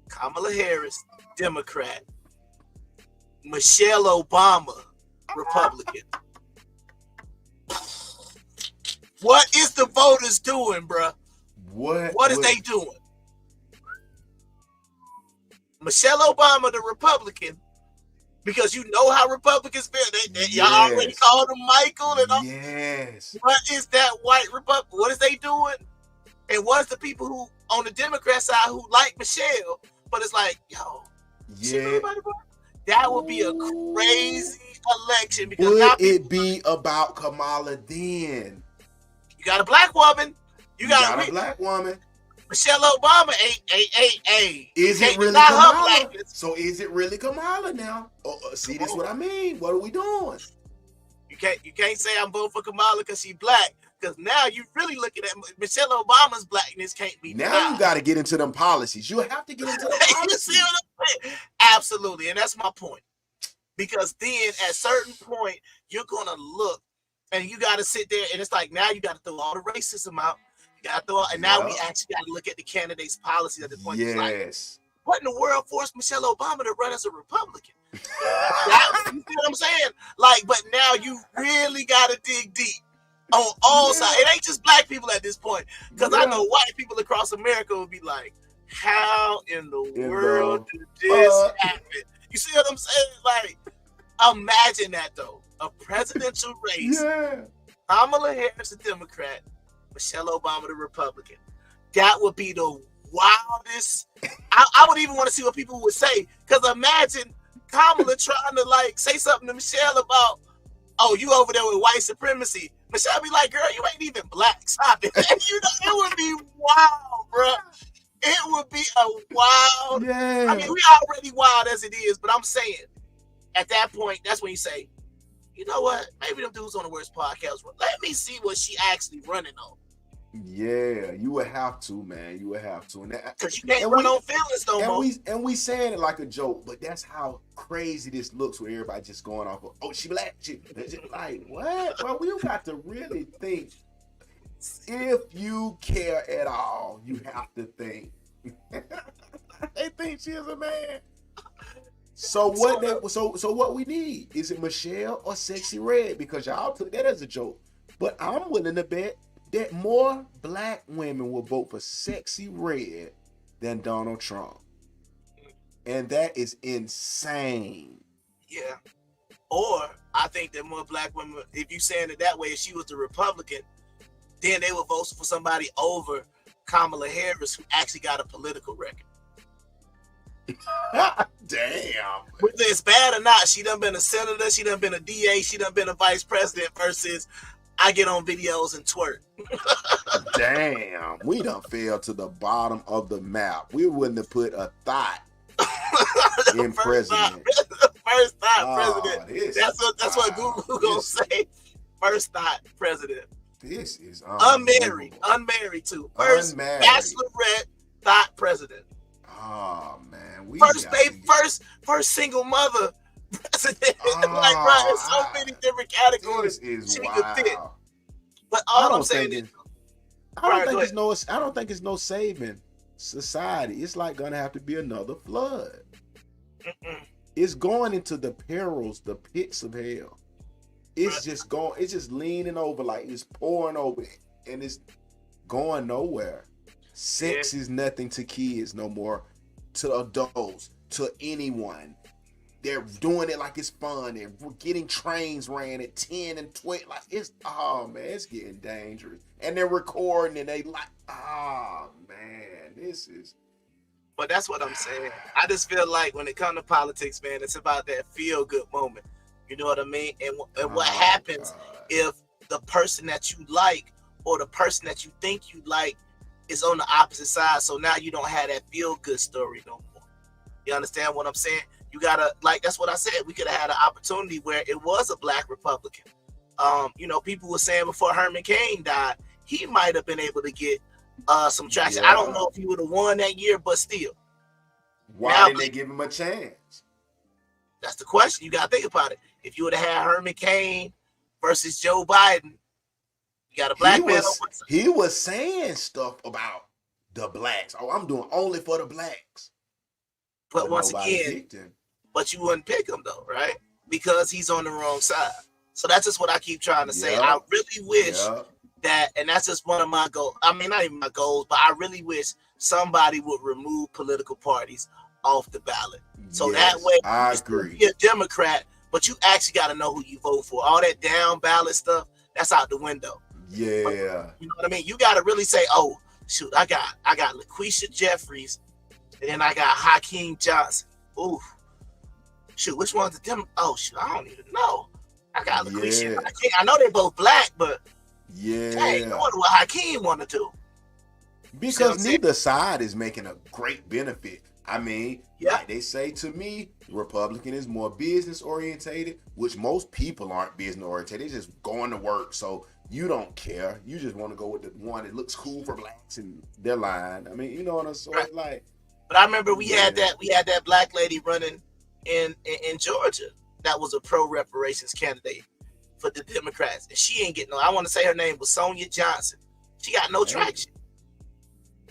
Speaker 1: Kamala Harris, Democrat. Michelle Obama, Republican. What is the voters doing, bruh? What is they doing? Michelle Obama, the Republican, because you know how Republicans feel. Y'all already called him Michael. And all.
Speaker 2: Yes.
Speaker 1: What is that white Republican? What is they doing? And what's the people who on the Democrat side who like Michelle, but it's like, yo,
Speaker 2: yeah,
Speaker 1: that would be a crazy election. Because
Speaker 2: would it be about Kamala then?
Speaker 1: You got a black woman. You got
Speaker 2: a black woman.
Speaker 1: Michelle Obama ain't.
Speaker 2: Is it really Kamala? So is it really Kamala now? See, this is what I mean. What are we doing?
Speaker 1: You can't say I'm voting for Kamala because she's black. Because now you really looking at Michelle Obama's blackness can't be
Speaker 2: now
Speaker 1: denied.
Speaker 2: You got to get into them policies. You have to get into the policies.
Speaker 1: You see what I'm saying? Absolutely, and that's my point. Because then at a certain point you're gonna look and you got to sit there and it's like now you got to throw all the racism out. You got to throw, and now we actually got to look at the candidates' policies at the point.
Speaker 2: Yes.
Speaker 1: Like, what in the world forced Michelle Obama to run as a Republican? You see what I'm saying? Like, but now you really got to dig deep. On all sides. It ain't just black people at this point. Because I know white people across America will be like, how in the world did this happen? You see what I'm saying? Like, imagine that though. A presidential race. Kamala Harris, a Democrat. Michelle Obama, the Republican. That would be the wildest. I would even want to see what people would say. Because imagine Kamala trying to like say something to Michelle about, oh, you over there with white supremacy. Michelle be like, girl, you ain't even black. Stop it. You know, it would be wild, bro. It would be a wild.
Speaker 2: Yeah.
Speaker 1: I mean, we already wild as it is, but I'm saying at that point, that's when you say, you know what? Maybe them dudes on the Worst podcast. Let me see what she actually running on.
Speaker 2: Yeah, you would have to, man. You would have to.
Speaker 1: Because you can't run on feelings no more.
Speaker 2: And we saying it like a joke, but that's how crazy this looks with everybody just going off of, oh, she black. She like, what? Well, we got to really think. If you care at all, you have to think. They think she is a man. So what we need? Is it Michelle or Sexy Red? Because y'all took that as a joke. But I'm willing to bet that more black women will vote for Sexy Red than Donald Trump. And that is insane.
Speaker 1: Yeah. Or I think that more black women, if you saying it that way, if she was the Republican, then they would vote for somebody over Kamala Harris who actually got a political record.
Speaker 2: Damn.
Speaker 1: Whether it's bad or not, she done been a senator, she done been a DA, she done been a vice president versus I get on videos and twerk.
Speaker 2: Damn. We done fell to the bottom of the map. We wouldn't have put a thought in president.
Speaker 1: First thought president. That's what Google gonna say. First thought president.
Speaker 2: This is
Speaker 1: unmarried too. First bachelorette thought president.
Speaker 2: Oh man,
Speaker 1: first single mother president. Like, right, there's so many different categories she could fit. But all I'm saying is,
Speaker 2: I don't think it's no saving society. It's like gonna have to be another flood. It's going into the perils, the pits of hell. It's just going, it's just leaning over, like it's pouring over it, and it's going nowhere. Sex is nothing to kids no more, to adults, to anyone. They're doing it like it's fun, and we're getting trains ran at 10 and 20. Like it's, oh man, it's getting dangerous. And they're recording, and they like, oh man, this is.
Speaker 1: But that's what I'm saying. I just feel like when it comes to politics, man, it's about that feel-good moment. You know what I mean? And what happens if the person that you like or the person that you think you like is on the opposite side? So now you don't have that feel-good story no more. You understand what I'm saying? You gotta, like, that's what I said. We could have had an opportunity where it was a black Republican. You know, people were saying before Herman Cain died, he might have been able to get some traction. I don't know if he would have won that year, but still.
Speaker 2: Why didn't they give him a chance?
Speaker 1: That's the question. You got to think about it. If you would have had Herman Cain versus Joe Biden, you got a black man.
Speaker 2: He was saying stuff about the blacks. Oh, I'm doing only for the blacks.
Speaker 1: But once again, but you wouldn't pick him though, right? Because he's on the wrong side. So that's just what I keep trying to say. I really wish that, and that's just one of my goals. I mean, not even my goals, but I really wish somebody would remove political parties off the ballot. So that way,
Speaker 2: I agree.
Speaker 1: You're a Democrat, but you actually got to know who you vote for. All that down ballot stuff, that's out the window.
Speaker 2: Yeah.
Speaker 1: But, you know what I mean? You got to really say, oh, shoot, I got LaQuisha Jeffries, and then I got Hakeem Johnson. Ooh. Shoot, which one's the Democrat? Oh, shoot, I don't even know. I got LaQuisha. I know they're both black, but dang, I wonder what Hakeem want to do.
Speaker 2: Because neither side is making a great benefit. I mean, like they say to me, Republican is more business orientated, which most people aren't business orientated. They're just going to work. So you don't care. You just want to go with the one that looks cool for blacks and they're lying. I mean, you know what I'm saying? Like,
Speaker 1: but I remember we had that black lady running in Georgia that was a pro reparations candidate for the Democrats. And she ain't getting no, I want to say her name was Sonia Johnson. She got no traction.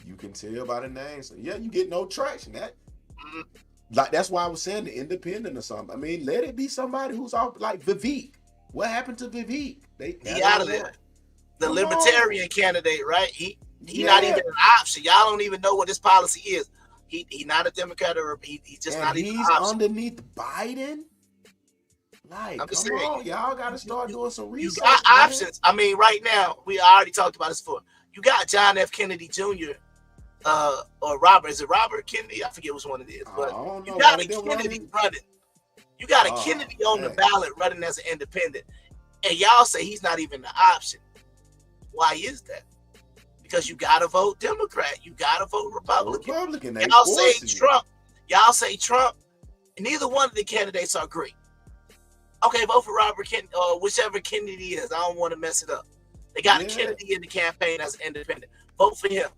Speaker 2: You can tell by the name. So yeah, you get no traction. That like that's why I was saying the independent or something. I mean, let it be somebody who's off like Vivek. What happened to Vivek?
Speaker 1: He out of there. The libertarian candidate, right? He not even an option. Y'all don't even know what his policy is. He not a Democrat or he's just not even an option.
Speaker 2: Underneath Biden. Like, come on, y'all got to start doing some research.
Speaker 1: You got options. I mean, right now, we already talked about this before. You got John F. Kennedy Jr. Or Robert. Is it Robert Kennedy? I forget which one it is. But you got a Kennedy running. You got a Kennedy on the ballot running as an independent. And y'all say he's not even the option. Say is that? Because you got to vote Democrat. You got to vote Republican. Y'all say Trump. Y'all say Trump. Neither one of the candidates are great. Okay, vote for Robert Kennedy or whichever Kennedy is. I don't want to mess it up. They got a Kennedy in the campaign as an independent. Vote for him.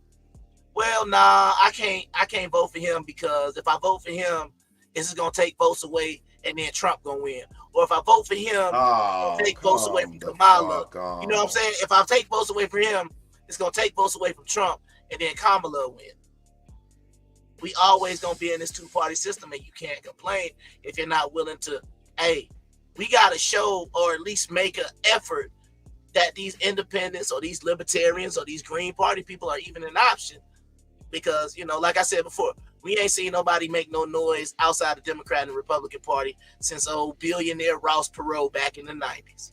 Speaker 1: Well, nah, I can't vote for him because if I vote for him, it's just gonna take votes away and then Trump gonna win. Or if I vote for him, it'll take votes away from Kamala. You know what I'm saying? If I take votes away from him, it's gonna take votes away from Trump and then Kamala win. We always gonna be in this two-party system and you can't complain if you're not willing to, hey, we gotta show or at least make an effort that these independents or these libertarians or these Green Party people are even an option. Because, you know, like I said before, we ain't seen nobody make no noise outside the Democrat and Republican Party since old billionaire Ross Perot back in the 90s.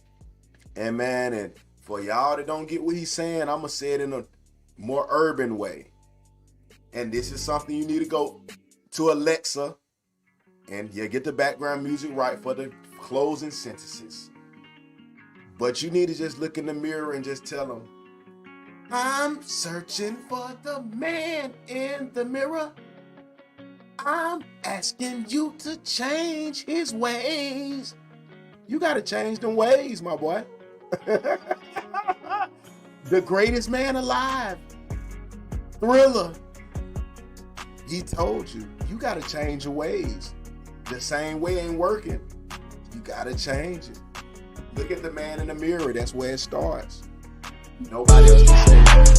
Speaker 2: And man, and for y'all that don't get what he's saying, I'm going to say it in a more urban way. And this is something you need to go to Alexa and get the background music right for the closing sentences. But you need to just look in the mirror and just tell them, I'm searching for the man in the mirror. I'm asking you to change his ways. You got to change them ways, my boy. The greatest man alive, Thriller. He told you, you got to change your ways. The same way ain't working. You got to change it. Look at the man in the mirror. That's where it starts. Nobody else can say it.